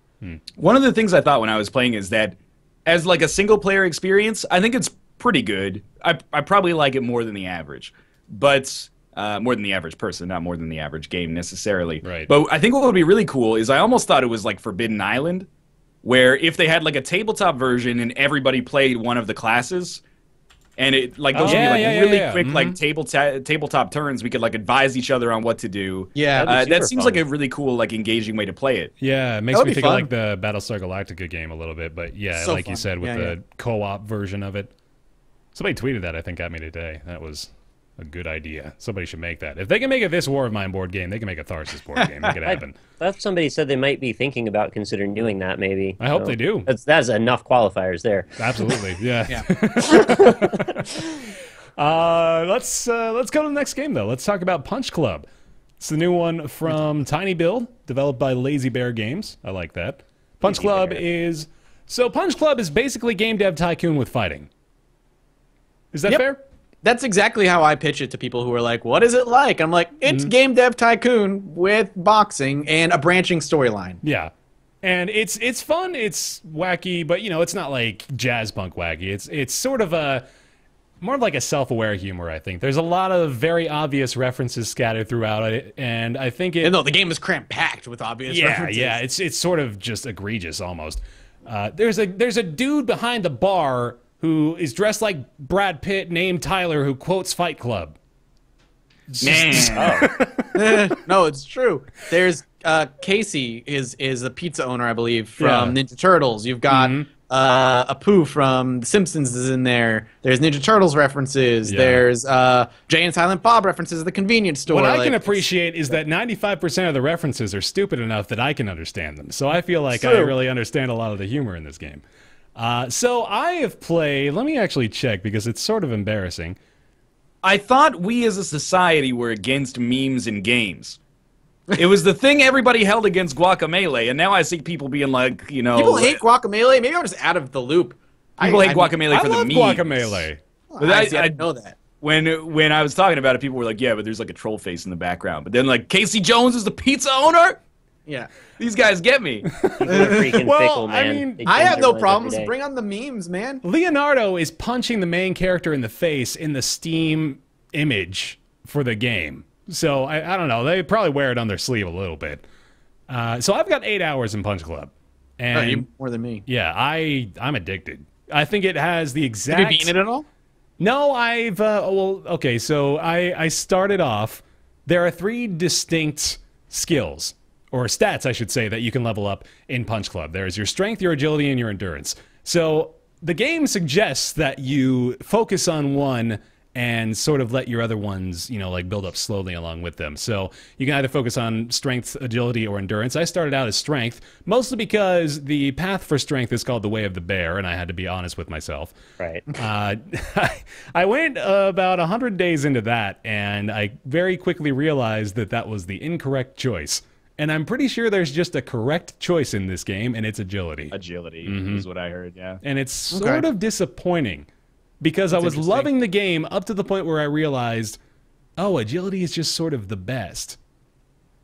One of the things I thought when I was playing is that as like a single player experience, I think it's pretty good. I probably like it more than the average, but more than the average person, not more than the average game necessarily. Right. But I think what would be really cool is I almost thought it was like Forbidden Island, where if they had like a tabletop version and everybody played one of the classes, and it like those would be like really quick like tabletop turns, we could like advise each other on what to do. Yeah, that seems like a really cool like engaging way to play it. Yeah, it makes me think of like the Battlestar Galactica game a little bit, but yeah, so like you said, with the co-op version of it. Somebody tweeted that, I think, at me today. That was a good idea. Somebody should make that. If they can make it this War of Mine board game, they can make a Tharsis board game. Make it happen. Thought somebody said they might be thinking about considering doing that, maybe. I hope they do. That's enough qualifiers there. Absolutely, yeah. Let's go to the next game, though. Let's talk about Punch Club. It's the new one from Tiny Build, developed by Lazy Bear Games. I like that. Punch Club is basically Game Dev Tycoon with fighting. Is that fair? That's exactly how I pitch it to people who are like, what is it like? I'm like, it's Game Dev Tycoon with boxing and a branching storyline. Yeah. And it's fun, it's wacky, but, you know, it's not like jazz punk wacky. It's sort of a... more of like a self-aware humor, I think. There's a lot of very obvious references scattered throughout it, and I think No, the game is cramp-packed with obvious references. Yeah, it's sort of just egregious almost. There's a dude behind the bar who is dressed like Brad Pitt named Tyler who quotes Fight Club. Man. No, it's true. There's Casey is a pizza owner, I believe, from Ninja Turtles. You've got Apu from The Simpsons is in there. There's Ninja Turtles references. Yeah. There's Jay and Silent Bob references at the convenience store. What I can appreciate is that 95% of the references are stupid enough that I can understand them. So I feel like I really understand a lot of the humor in this game. So I have played, let me actually check because it's sort of embarrassing. I thought we as a society were against memes in games. It was the thing everybody held against Guacamelee, and now I see people being like, you know... People hate Guacamelee? Maybe I'm just out of the loop. People hate Guacamelee for the memes. I love Guacamelee. But I didn't know that. When I was talking about it, people were like, yeah, but there's like a troll face in the background. But then like, Casey Jones is the pizza owner? Yeah. These guys get me. People are freaking fickle, man. I mean, I have no problems. Bring on the memes, man. Leonardo is punching the main character in the face in the Steam image for the game. So, I don't know. They probably wear it on their sleeve a little bit. So, I've got 8 hours in Punch Club. And you more than me. Yeah, I'm addicted. I think it has the exact... Have you beaten it at all? No, I've... well, okay, so I started off... There are 3 distinct skills, or stats, I should say, that you can level up in Punch Club. There's your strength, your agility, and your endurance. So, the game suggests that you focus on one and sort of let your other ones, you know, like build up slowly along with them. So you can either focus on strength, agility, or endurance. I started out as strength, mostly because the path for strength is called the Way of the Bear, and I had to be honest with myself. Right. I went about 100 days into that, and I very quickly realized that that was the incorrect choice. And I'm pretty sure there's just a correct choice in this game, and it's agility. Agility is what I heard, yeah. And it's sort of disappointing. Because I was loving the game up to the point where I realized, oh, agility is just sort of the best.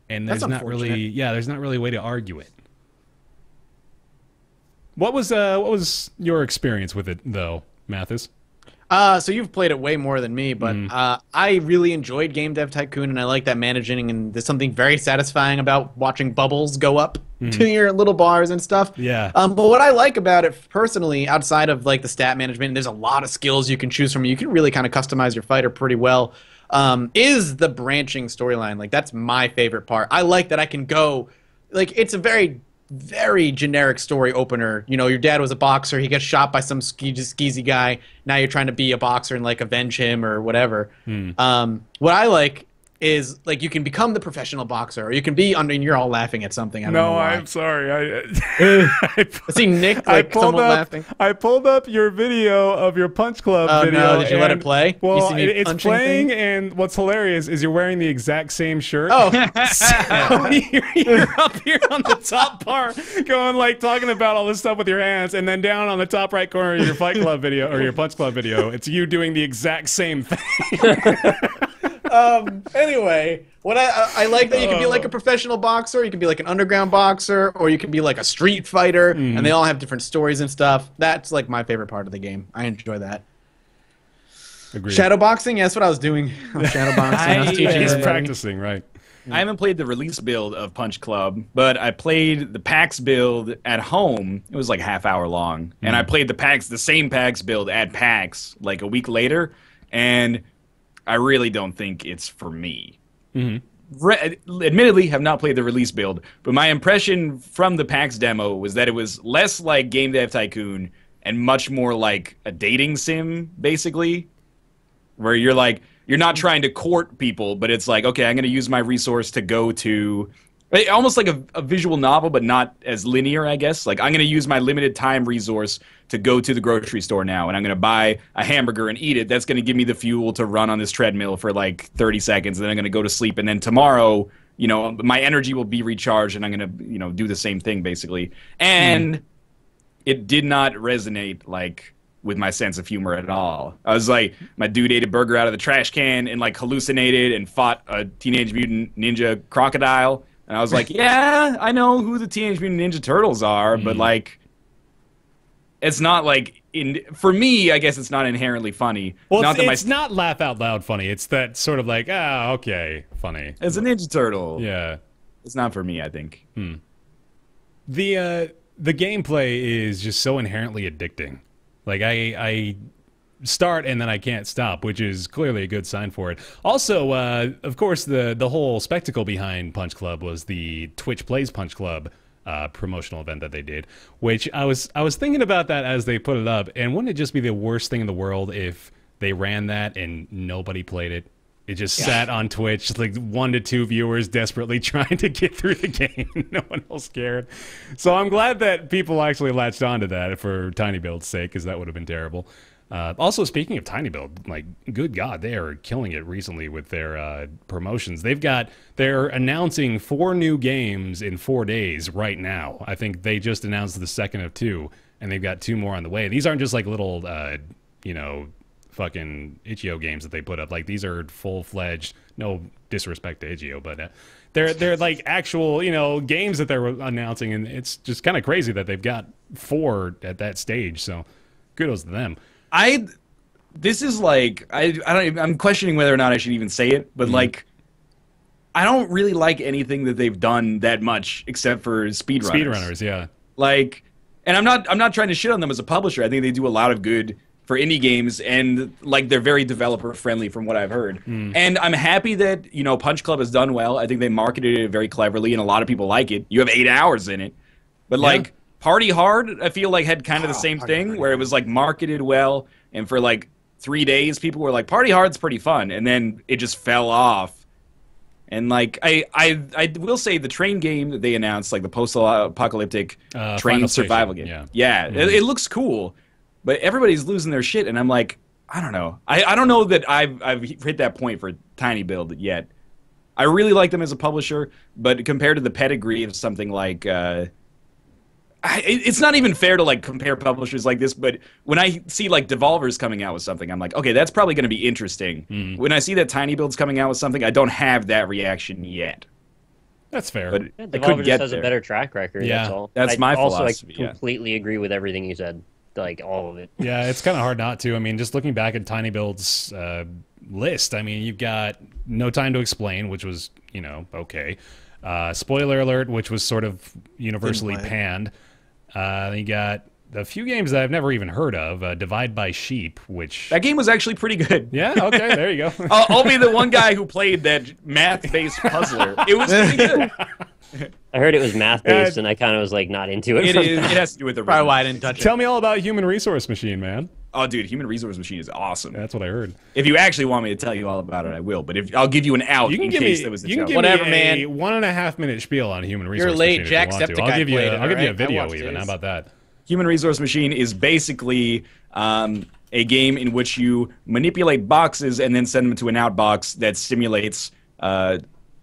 And there's not really, there's not really a way to argue it. What was your experience with it, though, Mathis? So you've played it way more than me, but I really enjoyed Game Dev Tycoon, and I like that managing, and there's something very satisfying about watching bubbles go up to your little bars and stuff. Yeah. But what I like about it personally, outside of like the stat management, there's a lot of skills you can choose from. You can really kind of customize your fighter pretty well. Is the branching storyline. Like, that's my favorite part. I like that I can go, like, it's a very generic story opener. You know, your dad was a boxer, he gets shot by some skeezy guy, now you're trying to be a boxer and like avenge him or whatever. What I like is, like, you can become the professional boxer, or you can be under, and you're all laughing at something. I don't know why. I'm sorry. I see Nick, like, somewhat laughing. I pulled up your video of your Punch Club video. No, did you let it play? Well, you see me it's playing, things? And what's hilarious is you're wearing the exact same shirt. Oh. So you're up here on the top bar going, like, talking about all this stuff with your hands, and then down on the top right corner of your Fight Club video, or your Punch Club video, it's you doing the exact same thing. Anyway, what I like that you can be like a professional boxer, you can be like an underground boxer, or you can be like a street fighter, and they all have different stories and stuff. That's like my favorite part of the game. I enjoy that. Agreed. Shadowboxing, yeah, that's what I was doing. Shadowboxing. I was teaching He's everybody. practicing, right? I haven't played the release build of Punch Club, but I played the PAX build at home. It was like half hour long. And I played the same PAX build at PAX like a week later, and I really don't think it's for me. Admittedly, have not played the release build, but my impression from the PAX demo was that it was less like Game Dev Tycoon and much more like a dating sim, basically, where you're like, you're not trying to court people, but it's like, okay, I'm going to use my resource to go to... Almost like a visual novel, but not as linear, I guess. Like, I'm going to use my limited time resource to go to the grocery store now, and I'm going to buy a hamburger and eat it. That's going to give me the fuel to run on this treadmill for like 30 seconds, and then I'm going to go to sleep. And then tomorrow, you know, my energy will be recharged, and I'm going to, you know, do the same thing, basically. And it did not resonate, like, with my sense of humor at all. I was like, my dude ate a burger out of the trash can and, like, hallucinated and fought a Teenage Mutant Ninja crocodile. And I was like, yeah, I know who the Teenage Mutant Ninja Turtles are, but, like, it's not like for me, I guess it's not inherently funny. Well, not it's not laugh out loud funny. It's that sort of like, okay, funny. It's a Ninja Turtle. Yeah. It's not for me, I think. The gameplay is just so inherently addicting. Like I start and then I can't stop, which is clearly a good sign for it. Also, of course, the whole spectacle behind Punch Club was the Twitch Plays Punch Club promotional event that they did, which I was thinking about that as they put it up, and wouldn't it just be the worst thing in the world if they ran that and nobody played it? It just sat on Twitch, like 1 to 2 viewers desperately trying to get through the game. No one else cared. So I'm glad that people actually latched onto that for Tiny Build's sake, because that would have been terrible. Also, speaking of Tiny Build, like, good God, they are killing it recently with their promotions. They're announcing 4 new games in 4 days right now. I think they just announced the second of 2, and they've got 2 more on the way. These aren't just like little, fucking itch.io games that they put up. Like, these are full-fledged, no disrespect to itch.io, but they're like actual, games that they're announcing, and it's just kind of crazy that they've got 4 at that stage. So kudos to them. This is like I'm questioning whether or not I should even say it, but like I don't really like anything that they've done that much except for speedrunners. Speedrunners, yeah. Like, and I'm not trying to shit on them as a publisher. I think they do a lot of good for indie games, and like they're very developer friendly from what I've heard. And I'm happy that Punch Club has done well. I think they marketed it very cleverly, and a lot of people like it. You have 8 hours in it, but like. Party Hard, I feel like, had kind of the same thing, where it was like marketed well, and for like 3 days, people were like, Party Hard's pretty fun, and then it just fell off. And like, I will say the train game that they announced, like the post-apocalyptic train survival game. Yeah. It looks cool, but everybody's losing their shit, and I'm like, I don't know. I don't know that I've hit that point for Tiny Build yet. I really like them as a publisher, but compared to the pedigree of something like... it's not even fair to like compare publishers like this, but when I see like Devolver's coming out with something, I'm like, okay, that's probably going to be interesting. When I see that Tiny Build's coming out with something, I don't have that reaction yet. That's fair. But Devolver just has a better track record. That's all. That's my philosophy. I completely agree with everything you said, like all of it. Yeah, it's kind of hard not to. I mean, just looking back at Tiny Build's list, I mean, you've got No Time to Explain, which was okay. Spoiler alert, which was sort of universally panned. You got a few games that I've never even heard of. Divide by Sheep, which... That game was actually pretty good. Yeah? Okay, there you go. I'll be the one guy who played that math-based puzzler. It was pretty good. I heard it was math-based, and I kind of was like not into it. It has to do with the... Probably why I didn't touch it. Tell me all about Human Resource Machine, man. Oh, dude, Human Resource Machine is awesome. That's what I heard. If you actually want me to tell you all about it, I will. But I'll give you an out in case there was a joke. Whatever, man. man. 1.5 minute spiel on Human Resource You're late, Machine Jack. I'll give you a video even. How about that? Human Resource Machine is basically a game in which you manipulate boxes and then send them to an outbox that simulates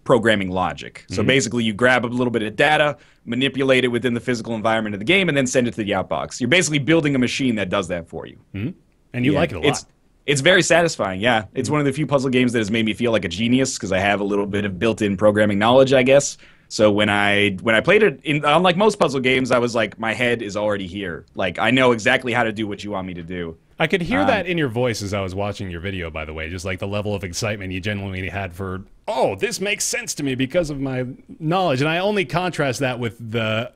programming logic. So basically, you grab a little bit of data, manipulate it within the physical environment of the game, and then send it to the outbox. You're basically building a machine that does that for you. And you like it a lot. It's very satisfying, yeah. It's one of the few puzzle games that has made me feel like a genius because I have a little bit of built-in programming knowledge, I guess. So when I played it, unlike most puzzle games, I was like, my head is already here. Like, I know exactly how to do what you want me to do. I could hear that in your voice as I was watching your video, by the way, just like the level of excitement you genuinely had for, oh, this makes sense to me because of my knowledge. And I only contrast that with the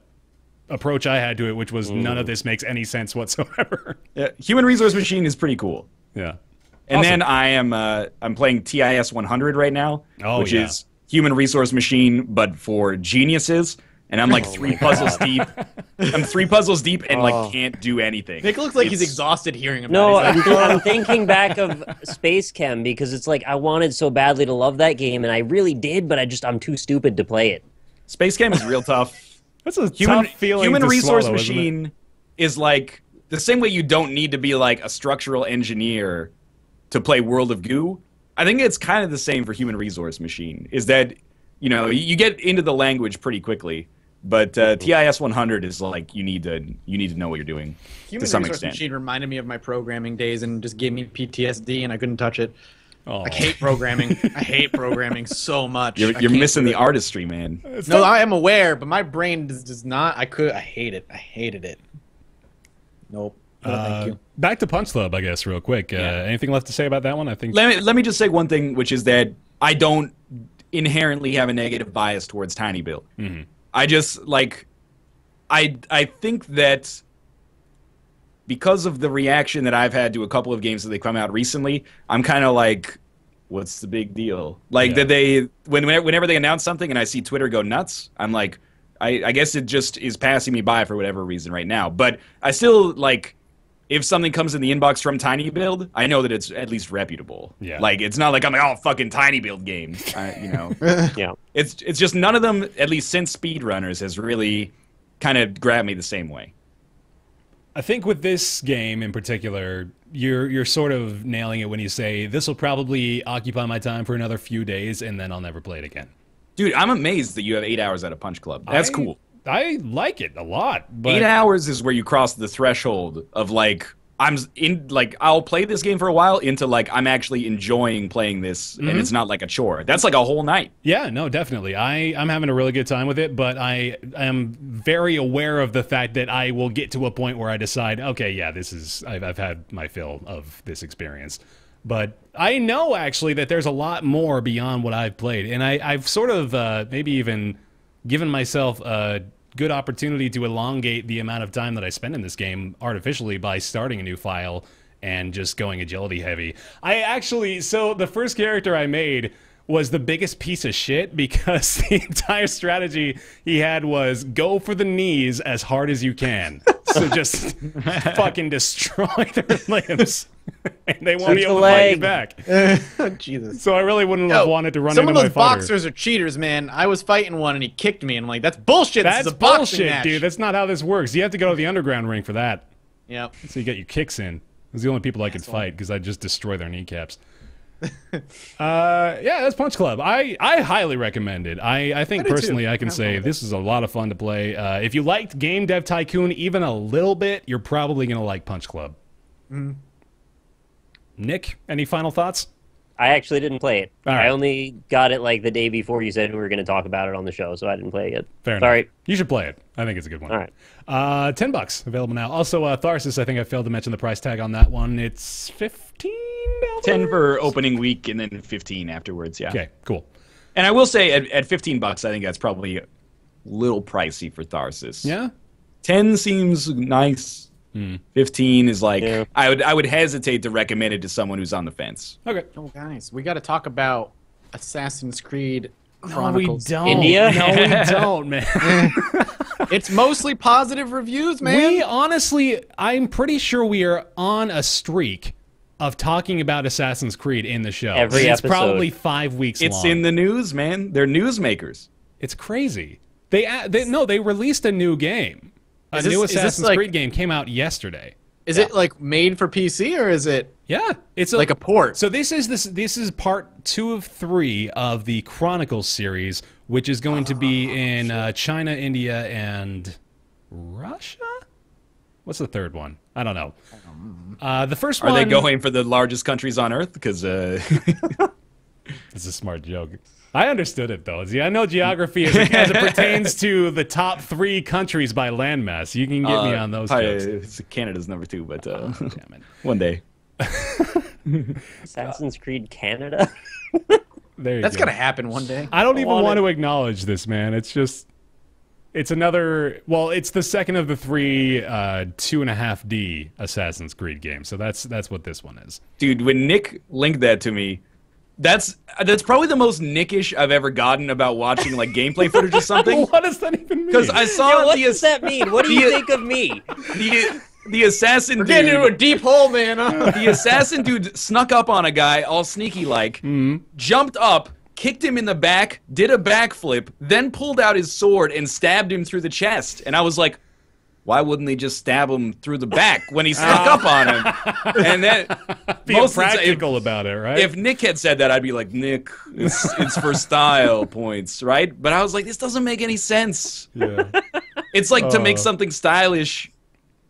approach I had to it, which was none of this makes any sense whatsoever. Yeah, Human Resource Machine is pretty cool. Yeah. And then I'm playing TIS 100 right now, which is Human Resource Machine, but for geniuses. And I'm like 3 puzzles deep. I'm 3 puzzles deep and like can't do anything. Nick looks like he's exhausted hearing about it. No, like, I'm thinking back of Space Chem because it's like I wanted so badly to love that game, and I really did, but I'm too stupid to play it. Space Chem is real tough. That's a tough feeling. Human to Resource swallow, Machine is like the same way you don't need to be like a structural engineer to play World of Goo. I think it's kind of the same for Human Resource Machine. Is that you get into the language pretty quickly. But TIS 100 is like you need to know what you're doing to some extent. Machine reminded me of my programming days and just gave me PTSD, and I couldn't touch it. Oh. I hate programming. I hate programming so much. You're missing the artistry, man. No, I am aware, but my brain does not. I hated it. Nope. No, thank you. Back to Punch Club, I guess, real quick. Anything left to say about that one? I think. Let me just say one thing, which is that I don't inherently have a negative bias towards Tiny Build. Mm-hmm. I just like, I think that because of the reaction that I've had to a couple of games that they come out recently, I'm kind of like, what's the big deal? Like that they whenever they announce something and I see Twitter go nuts, I'm like, I guess it just is passing me by for whatever reason right now. But I still like, if something comes in the inbox from Tiny Build, I know that it's at least reputable. Yeah. Like, it's not like I'm like, oh, fucking Tiny Build game. You know. Yeah. It's just none of them, at least since Speedrunners, has really kind of grabbed me the same way. I think with this game in particular, you're sort of nailing it when you say this will probably occupy my time for another few days, and then I'll never play it again. Dude, I'm amazed that you have 8 hours at a Punch Club. That's cool. I like it a lot. But 8 hours is where you cross the threshold of like, I'll play this game for a while into like I'm actually enjoying playing this, and it's not like a chore. That's like a whole night. Yeah, no, definitely. I'm having a really good time with it, but I am very aware of the fact that I will get to a point where I decide, okay, yeah, I've had my fill of this experience. But I know actually that there's a lot more beyond what I've played, and I've sort of maybe even given myself a good opportunity to elongate the amount of time that I spend in this game artificially by starting a new file and just going agility heavy. So the first character I made was the biggest piece of shit because the entire strategy he had was go for the knees as hard as you can. So just fucking destroy their limbs. And they won't be able to fight you back. Jesus. So I really wouldn't have wanted to run into my fighter. Some of those boxers are cheaters, man. I was fighting one and he kicked me, and I'm like, that's bullshit. That's this is a boxing bullshit, match. dude. That's not how this works. You have to go to the underground ring for that. Yep. So you get your kicks in. Those are the only people I could fight because I'd just destroy their kneecaps. Yeah, that's Punch Club. I highly recommend it. I think personally I can say this is a lot of fun to play. If you liked Game Dev Tycoon even a little bit, you're probably going to like Punch Club. Nick, any final thoughts? I actually didn't play it. All right. I only got it like the day before you said we were going to talk about it on the show, so I didn't play it yet. Fair Sorry. enough. You should play it. I think it's a good one. All right. $10 available now. Also, Tharsis, I think I failed to mention the price tag on that one. It's $15. 10 for opening week and then 15 afterwards, yeah. Okay, cool. And I will say at $15, I think that's probably a little pricey for Tharsis. Yeah? 10 seems nice. 15 is like, I would hesitate to recommend it to someone who's on the fence. Okay. Oh, guys, we got to talk about Assassin's Creed Chronicles. No, we don't. India? No, we don't, man. It's mostly positive reviews, man. We honestly, I'm pretty sure we are on a streak of talking about Assassin's Creed in the show. Every it's episode. probably 5 weeks long. It's in the news, man. They're newsmakers. It's crazy. They released a new game. A new Assassin's Creed game came out yesterday. Is it like made for PC or is it? Yeah, it's like a port. So this is part 2 of 3 of the Chronicles series, which is going to be in China, India, and Russia. What's the third one? I don't know. The first one. Are they going for the largest countries on Earth? Because it's a smart joke. I understood it though. See, I know geography as it pertains to the top 3 countries by landmass. You can get me on those jokes. Canada's number 2, but Damn it. one day. Assassin's Creed Canada? There you That's go. gonna happen one day. I don't even want to acknowledge this, man. It's just, it's another. Well, it's the second of the 3 2.5D Assassin's Creed games. So that's what this one is. Dude, when Nick linked that to me, that's probably the most Nickish I've ever gotten about watching like gameplay footage or something. What does that even mean? Because I saw What does that mean? What do you think of me? the assassin We're getting into a deep hole, man. the assassin dude snuck up on a guy all sneaky like, jumped up, kicked him in the back, did a backflip, then pulled out his sword and stabbed him through the chest. And I was like, why wouldn't they just stab him through the back when he snuck up on him? And then Be practical about it, right? If Nick had said that, I'd be like, Nick, it's for style points, right? But I was like, this doesn't make any sense. Yeah. It's like to make something stylish,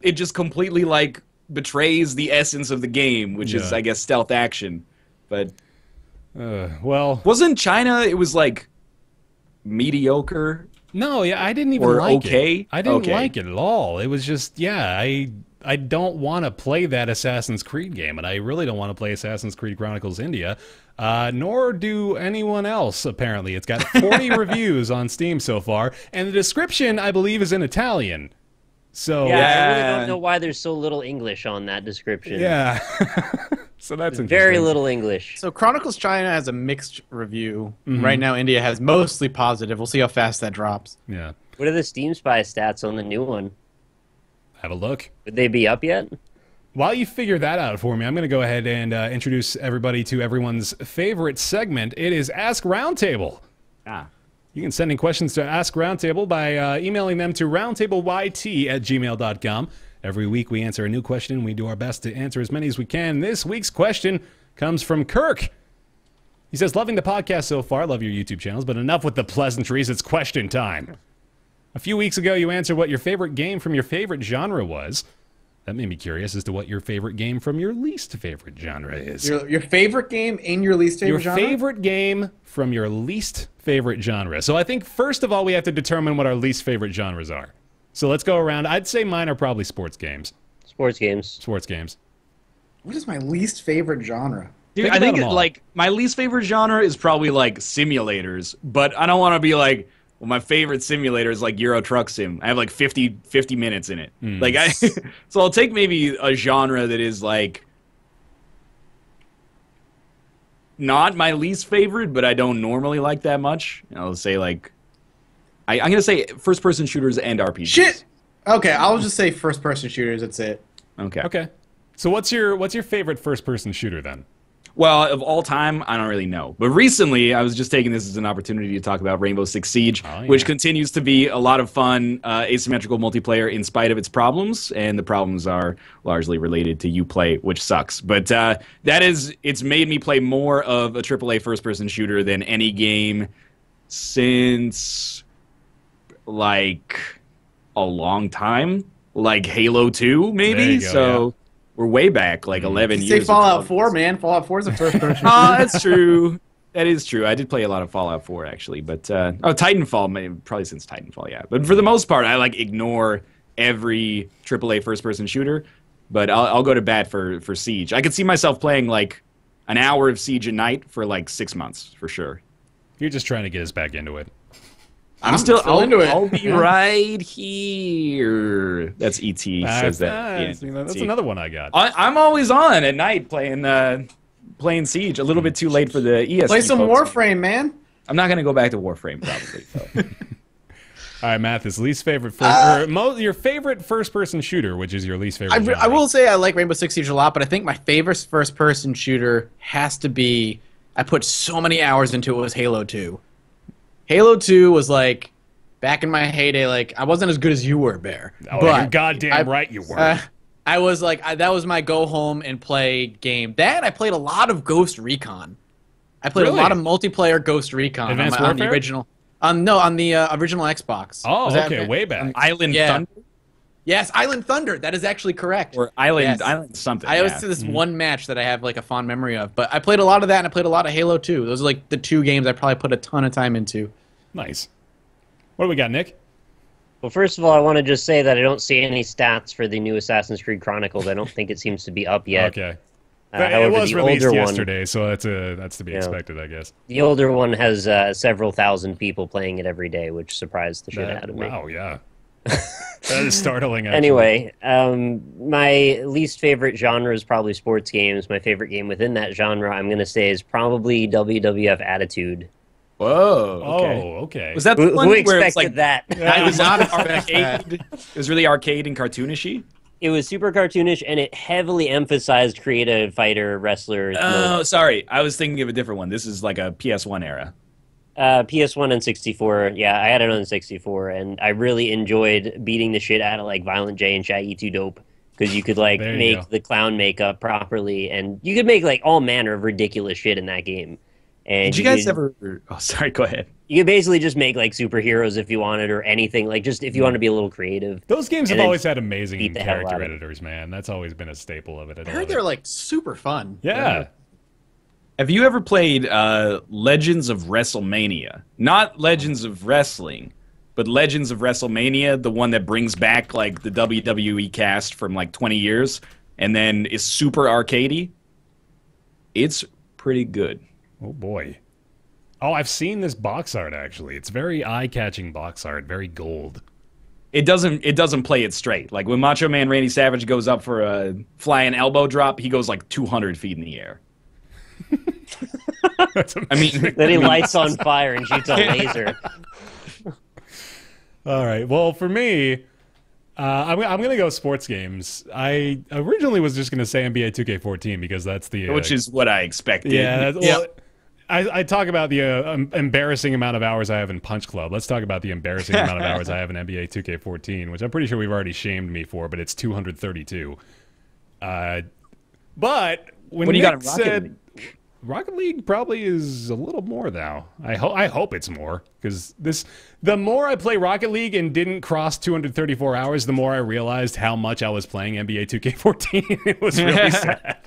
it just completely like betrays the essence of the game, which is, I guess, stealth action. But well, wasn't China? It was like mediocre. no, yeah, I didn't even Or like okay? it. I didn't Okay. like it at all. It was just, I I don't want to play that Assassin's Creed game, and I really don't want to play Assassin's Creed Chronicles India, nor do anyone else, apparently. It's got 40 reviews on Steam so far, and the description, I believe, is in Italian. So Yeah, I really don't know why there's so little English on that description. Yeah. So that's interesting. Very little English. So Chronicles China has a mixed review. Right now, India has mostly positive. We'll see how fast that drops. Yeah. What are the Steam Spy stats on the new one? Have a look. Would they be up yet? While you figure that out for me, I'm going to go ahead and introduce everybody to everyone's favorite segment. It is Ask Roundtable. You can send in questions to Ask Roundtable by emailing them to roundtableyt@gmail.com. Every week we answer a new question. We do our best to answer as many as we can. This week's question comes from Kirk. He says, loving the podcast so far. Love your YouTube channels, but enough with the pleasantries. It's question time. A few weeks ago, you answered what your favorite game from your favorite genre was. That made me curious as to what your favorite game from your least favorite genre is. Your favorite game in your least favorite genre? Your favorite game from your least favorite genre. So I think, first of all, we have to determine what our least favorite genres are. So let's go around. I'd say mine are probably sports games. Sports games. Sports games. What is my least favorite genre? Dude, Think I think about 'em all. like my least favorite genre is probably like simulators, but I don't want to be like, well, my favorite simulator is like Euro Truck Sim. I have like 50 minutes in it. Like so I'll take maybe a genre that is like not my least favorite, but I don't normally like that much. I'll say like I'm gonna say first-person shooters and RPGs. Shit! Okay, I'll just say first-person shooters, that's it. Okay. Okay. So what's your favorite first-person shooter then? Well, of all time, I don't really know. But recently, I was just taking this as an opportunity to talk about Rainbow Six Siege, which continues to be a lot of fun, asymmetrical multiplayer in spite of its problems. And the problems are largely related to Uplay, which sucks. But it's made me play more of a AAA first-person shooter than any game since, like, a long time. Like Halo 2, maybe? There you go, so... We're way back, like 11 You years. say Fallout 4, man. Fallout 4 is a first-person shooter. Oh, that's true. That is true. I did play a lot of Fallout 4, actually. But, Titanfall, probably since Titanfall, yeah. But for the most part, I, like, ignore every AAA first-person shooter. But I'll go to bat for Siege. I could see myself playing, like, an hour of Siege a night for, like, 6 months, for sure. You're just trying to get us back into it. I'm still into it. I'll be right here. That's ET says that. Yeah, That's another one I got. I'm always on at night playing Siege. A little bit too late for the ESG. Play some folks. Warframe, man. I'm not gonna go back to Warframe probably. So. All right, Mathis, least favorite your favorite first-person shooter, which is your least favorite genre. I will say I like Rainbow Six Siege a lot, but I think my favorite first-person shooter has to be, I put so many hours into it, was Halo 2. Halo 2 was like, back in my heyday, like, I wasn't as good as you were, Bear. Oh, but you're goddamn right you were. I was like, that was my go home and play game. That, I played a lot of Ghost Recon. I played Really? a lot of multiplayer Ghost Recon Advanced on the Warfare? original. No, on the original Xbox. Oh, Was that- okay, way back. Island Yeah. Thunder Yes, Island Thunder. That is actually correct. or Island Yes. Island something. I always yeah. see this one match that I have like a fond memory of. But I played a lot of that, and I played a lot of Halo 2. Those are like the two games I probably put a ton of time into. Nice. What do we got, Nick? Well, first of all, I want to just say that I don't see any stats for the new Assassin's Creed Chronicles. I don't think it seems to be up yet. Okay. However, it was the released older yesterday, so that's to be expected, I guess. The older one has several thousand people playing it every day, which surprised the shit out of me. Wow, yeah. That is startling, actually. Anyway, my least favorite genre is probably sports games. My favorite game within that genre, I'm going to say, is probably WWF Attitude. Whoa. Okay. Oh, okay. Was that the Who one where expected it's like that? it was not arcade? It was really arcade and cartoonishy. It was super cartoonish, and it heavily emphasized creative fighter wrestlers. Oh, sorry. I was thinking of a different one. This is like a PS1 era. PS1 and 64. Yeah, I had it on 64, and I really enjoyed beating the shit out of like Violent J and Shaggy 2 Dope, because you could like There you make go. the clown makeup properly, and you could make like all manner of ridiculous shit in that game. And Did you guys ever? Oh, sorry. Go ahead. You could basically just make like superheroes if you wanted, or anything, like just if you want to be a little creative. Those games have and then always had amazing beat the hell out character of it. editors, man. That's always been a staple of it. I heard they're like super fun. Yeah. Have you ever played Legends of WrestleMania? Not Legends of Wrestling, but Legends of WrestleMania, the one that brings back like the WWE cast from like 20 years and then is super arcadey, it's pretty good. Oh boy. Oh, I've seen this box art actually. It's very eye-catching box art, very gold. It doesn't play it straight. Like when Macho Man Randy Savage goes up for a flying elbow drop, he goes like 200 feet in the air. I mean, Then he lights on fire and shoots a laser. All right. Well, for me, I'm going to go sports games. I originally was just going to say NBA 2K14 because that's the... which is what I expected. Yeah. Well, I talk about the embarrassing amount of hours I have in Punch Club. Let's talk about the embarrassing amount of hours I have in NBA 2K14, which I'm pretty sure we've already shamed me for, but it's 232. But when What do Nick you got in Rocket said... League? Rocket League probably is a little more now. I hope it's more because the more I play Rocket League and didn't cross 234 hours, the more I realized how much I was playing NBA 2K14. It was really sad.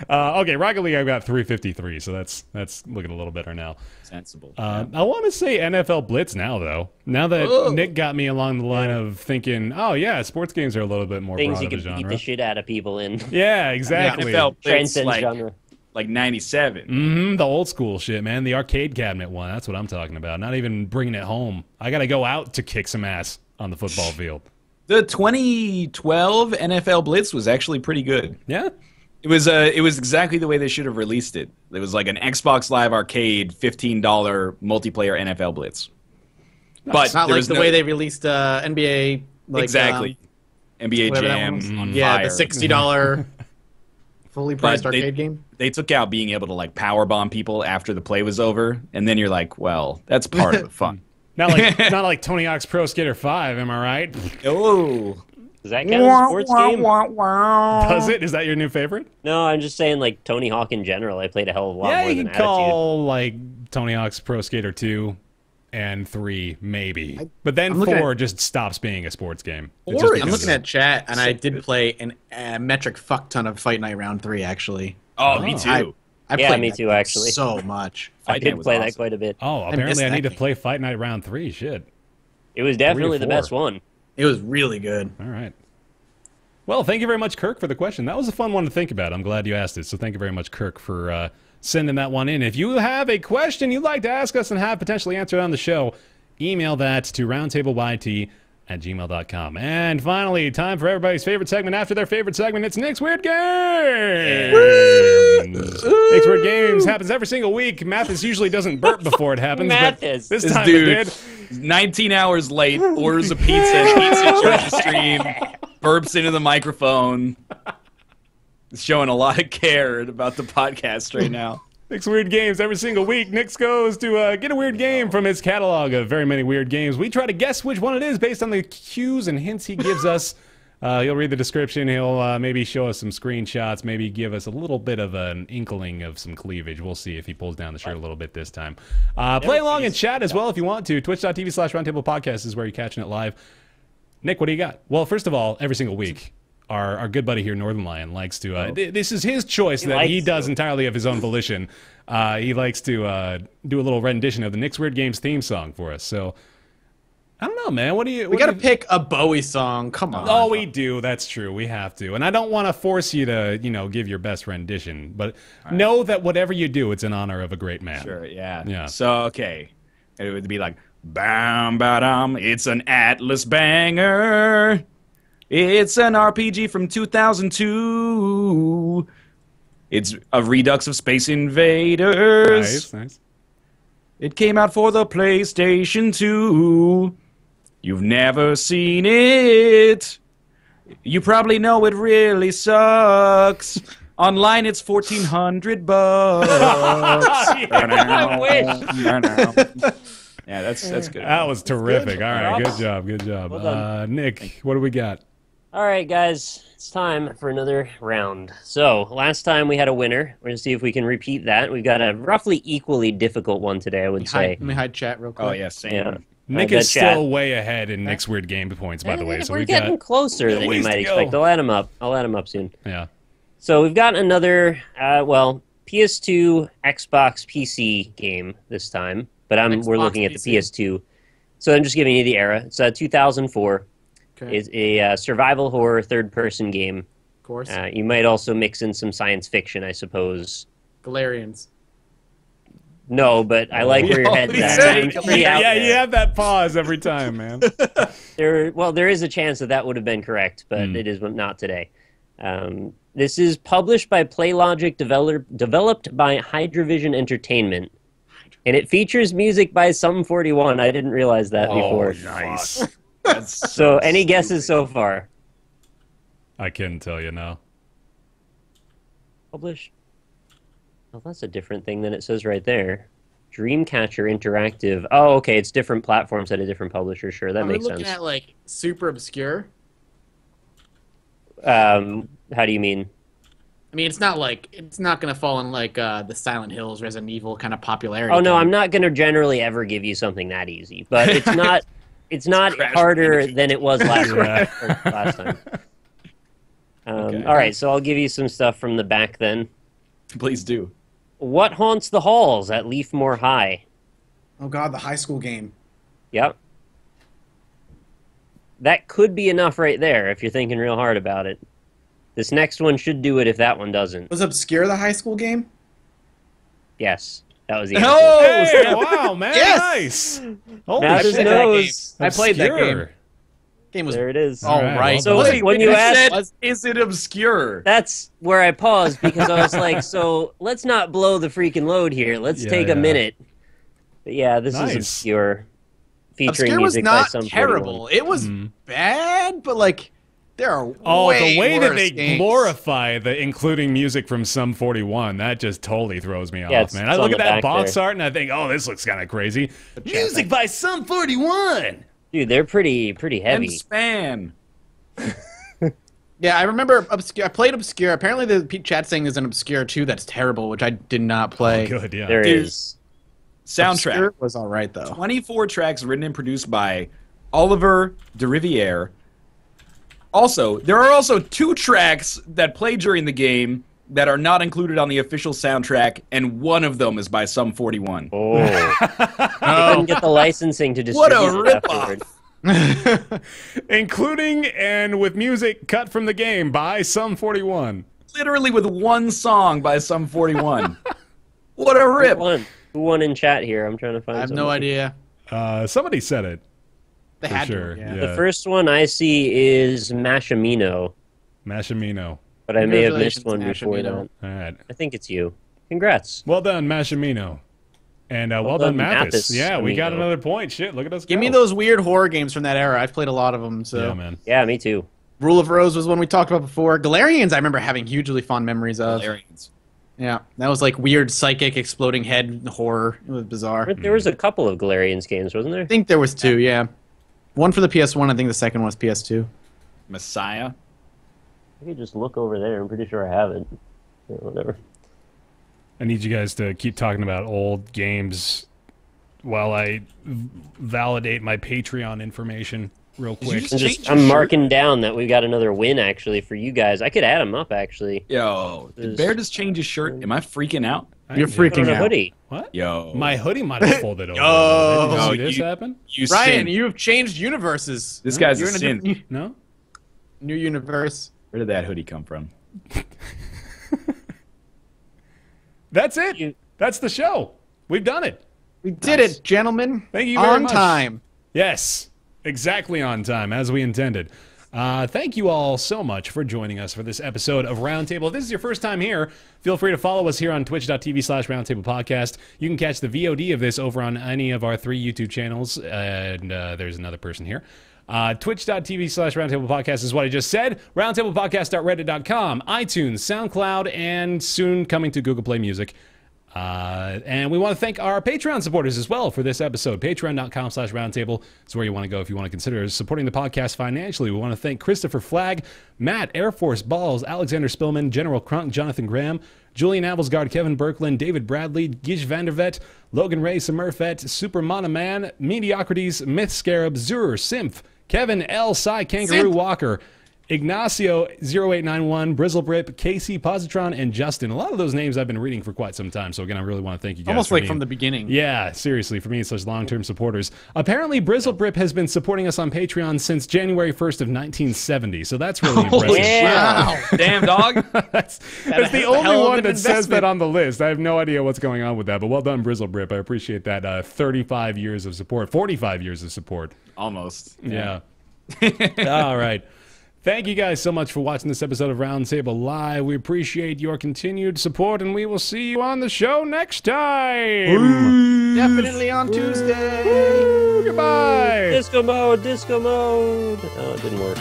Okay, Rocket League I've got 353, so that's looking a little better now. Sensible. I want to say NFL Blitz now though. Now that Nick got me along the line of thinking, oh yeah, sports games are a little bit more Things broad you of a can beat genre. the shit out of people in. Yeah, exactly. NFL Blitz, Transcends genre. like 97. The old school shit, man. The arcade cabinet one. That's what I'm talking about. Not even bringing it home. I got to go out to kick some ass on the football field. The 2012 NFL Blitz was actually pretty good. Yeah? It was exactly the way they should have released it. It was like an Xbox Live Arcade $15 multiplayer NFL Blitz. But It's not there like was the way they released NBA. Like, exactly NBA whatever that Jam one was. on Yeah, fire. the $60 fully priced But arcade game. They took out being able to like power bomb people after the play was over, and then you're like, well, that's part of the fun. Not like Tony Hawk's Pro Skater 5, am I right? Oh, Does that count as a sports game? Does it? Is that your new favorite? No, I'm just saying, like, Tony Hawk in general. I played a hell of a lot Yeah, more you than can Attitude. call like Tony Hawk's Pro Skater 2 and 3 maybe. But then I'm looking 4 just stops being a sports game. It Or just I'm becomes looking at chat, and I did play a metric fuck ton of Fight Night Round 3, actually. oh, me too. I Yeah, played me that too, game actually. so much. I Fight Night did was play that awesome. quite a bit. Oh, missed apparently I that need to game. play Fight Night Round 3. Shit. It was definitely the 4. best one. It was really good. All right. Well, thank you very much, Kirk, for the question. That was a fun one to think about. I'm glad you asked it. So thank you very much, Kirk, for sending that one in. If you have a question you'd like to ask us and have potentially answered on the show, email that to roundtableyt@gmail.com. And finally, time for everybody's favorite segment after their favorite segment. It's Nick's Weird Games. Nick's Weird Games happens every single week. Mathis usually doesn't burp before it happens. Mathis. But this This time dude, it did. 19 hours late, orders a pizza and eats it during the stream, burps into the microphone. It's showing a lot of care about the podcast right now. Nick's Weird Games every single week. Nick goes to get a weird game from his catalog of very many weird games. We try to guess which one it is based on the cues and hints he gives us. He'll read the description. He'll maybe show us some screenshots, maybe give us a little bit of an inkling of some cleavage. We'll see if he pulls down the shirt a little bit this time. Play along and chat as well if you want to. Twitch.tv/roundtablepodcast is where you're catching it live. Nick, what do you got? Well, first of all, every single week, our good buddy here, Northern Lion, likes to... this is his choice that he does entirely of his own volition. He likes to do a little rendition of the Nick's Weird Games theme song for us. So, I don't know, man. What do you... We got to pick a Bowie song. Come on. Oh, we do. That's true. We have to. And I don't want to force you to, give your best rendition. But know that whatever you do, it's in honor of a great man. Sure, yeah. Yeah. So, okay. It would be like, bam, ba-dum, it's an Atlas banger. It's an RPG from 2002. It's a redux of Space Invaders. Nice. It came out for the PlayStation 2. You've never seen it. You probably know it really sucks. Online, it's $1,400. I wish. Yeah, that's good. That was terrific. All right. Good job. Good job. Nick, what do we got? All right, guys, it's time for another round. So, last time we had a winner. We're going to see if we can repeat that. We've got a roughly equally difficult one today, I would say. Let me hide chat real quick. Oh, yeah, same. Yeah. Nick bet is still way ahead in Nick's Weird Game points, by the way. So we're we've getting got... closer than you ways might to expect. go. I'll add him up. I'll add him up soon. Yeah. So we've got another, PS2, Xbox, PC game this time, but we're looking at the PC. PS2. So I'm just giving you the era. It's 2004. Okay. It's a survival horror third-person game. Of course. You might also mix in some science fiction, I suppose. Galarians. No, but I like where your head's at. I'm pretty out Yeah, there. you have that pause every time, man. There is a chance that would have been correct, but it is not today. This is published by PlayLogic, developed by Hydrovision Entertainment, and it features music by Sum 41. I didn't realize that before. Nice. That's So, any guesses so far? I couldn't tell you, no. Published? Oh, that's a different thing than it says right there. Dreamcatcher Interactive. Oh, okay, it's different platforms at a different publisher. Sure, that makes looking sense. at like super obscure. How do you mean? I mean, it's not gonna fall in like the Silent Hills, Resident Evil kind of popularity. Oh no, thing. I'm not going to generally ever give you something that easy, but it's not. It's not harder than it was last time. Okay. All right, so I'll give you some stuff from the back then. Please do. What haunts the halls at Leafmore High? Oh God, the high school game. Yep. That could be enough right there if you're thinking real hard about it. This next one should do it if that one doesn't. Was Obscure the high school game? Yes, that was the answer. Oh, Hey, wow, man. Yes! Nice. Holy Matt shit. knows. I played that Obscure. game. Game was There it is. all Alright, right. well So done. when you asked, said, is it obscure? that's where I paused because I was like, so let's not blow the freaking load here. Let's Yeah, take yeah. a minute. But yeah, this Nice. is Obscure. Featuring Obscure was music by not Sum 41. terrible. It was bad, but like there are Oh, way the way that worse they games. glorify the including music from Sum 41, that just totally throws me Yeah, off, it's- man. it's I look on at the that back box there. art and I think, oh, this looks kind of crazy. Music by Sum 41. Dude, they're pretty And heavy. span. Yeah, I remember Obscure. I played Obscure. Apparently, the chat saying there's an Obscure 2 that's terrible, which I did not play. Good, yeah. There Dude. is. Soundtrack. Obscure was all right though. 24 tracks written and produced by Oliver de Riviere. Also, there are also 2 tracks that play during the game that are not included on the official soundtrack, and one of them is by Sum 41. Oh. They couldn't get the licensing to What distribute a it ripoff. afterward. Including and with music cut from the game by Sum 41. Literally with one song by Sum 41. What a rip. Who won in chat here? I'm trying to find I have no somebody. idea. Somebody said it. They For had sure. to. Yeah. The first one I see is Mashamino, Mashamino. but I may have missed one Congratulations, before that. All right. I think it's you. Congrats. Well done, Mashamino. And well done, done, Mathis. Mathis. Yeah, we got Amino. another point. Shit, look at us Give me go. those weird horror games from that era. I've played a lot of them. So Yeah, man. Yeah, me too. Rule of Rose was one we talked about before. Galarians, I remember having hugely fond memories of. Hilarious. Yeah, that was like weird psychic exploding head horror. It was bizarre. There was a couple of Galarians games, wasn't there? I think there was 2. Yeah, one for the PS1. I think the second one was PS2. Messiah. I could just look over there. I'm pretty sure I have it. Yeah, whatever. I need you guys to keep talking about old games while I validate my Patreon information real you quick. just- Change your I'm shirt. marking down that we got another win actually for you guys. I could add them up actually. Yo, did Bear just change his shirt? Am I freaking out? You're did. freaking On a out. hoodie. What? Yo. My hoodie might have folded over. Yo. Did you see No, this you- happen? You Ryan, synth. you have changed universes. This guy's a You're in synth. different- No? new universe. Where did that hoodie come from? That's it. You- That's the show. We've done it. We did it, gentlemen. Thank you very On much. time. Yes, exactly on time, as we intended. Thank you all so much for joining us for this episode of Roundtable. If this is your first time here, feel free to follow us here on twitch.tv/Roundtable Podcast. You can catch the VOD of this over on any of our 3 YouTube channels, and there's another person here. Twitch.tv/Roundtable Podcast is what I just said. Roundtablepodcast.reddit.com, iTunes, SoundCloud, and soon coming to Google Play Music. And we want to thank our Patreon supporters as well for this episode. Patreon.com/roundtable is where you want to go if you want to consider supporting the podcast financially. We want to thank Christopher Flagg, Matt, Air Force Balls, Alexander Spillman, General Crunk, Jonathan Graham, Julian Avelsgaard, Kevin Berkland, David Bradley, Gish Vandervet, Logan Ray Smurfett, Super Man, Mediocrities, Myth Scarab, Zur, Symph, Kevin L. Cy Kangaroo Walker, Ignacio0891, Brizzlebrip, Casey, Positron, and Justin. A lot of those names I've been reading for quite some time, so again, I really want to thank you guys. Almost for like being, from the beginning. Yeah, seriously, for me, it's such long-term supporters. Apparently, Brizzlebrip has been supporting us on Patreon since January 1st of 1970, so that's really impressive. Yeah. Damn, dog. That's the only one that says that on the list. I have no idea what's going on with that, but well done, Brizzlebrip. I appreciate that. 35 years of support, 45 years of support. Almost. Yeah. All right. Thank you guys so much for watching this episode of Roundtable Live. We appreciate your continued support, and we will see you on the show next time. Definitely on Tuesday. Goodbye. Disco mode, disco mode. Oh, it didn't work.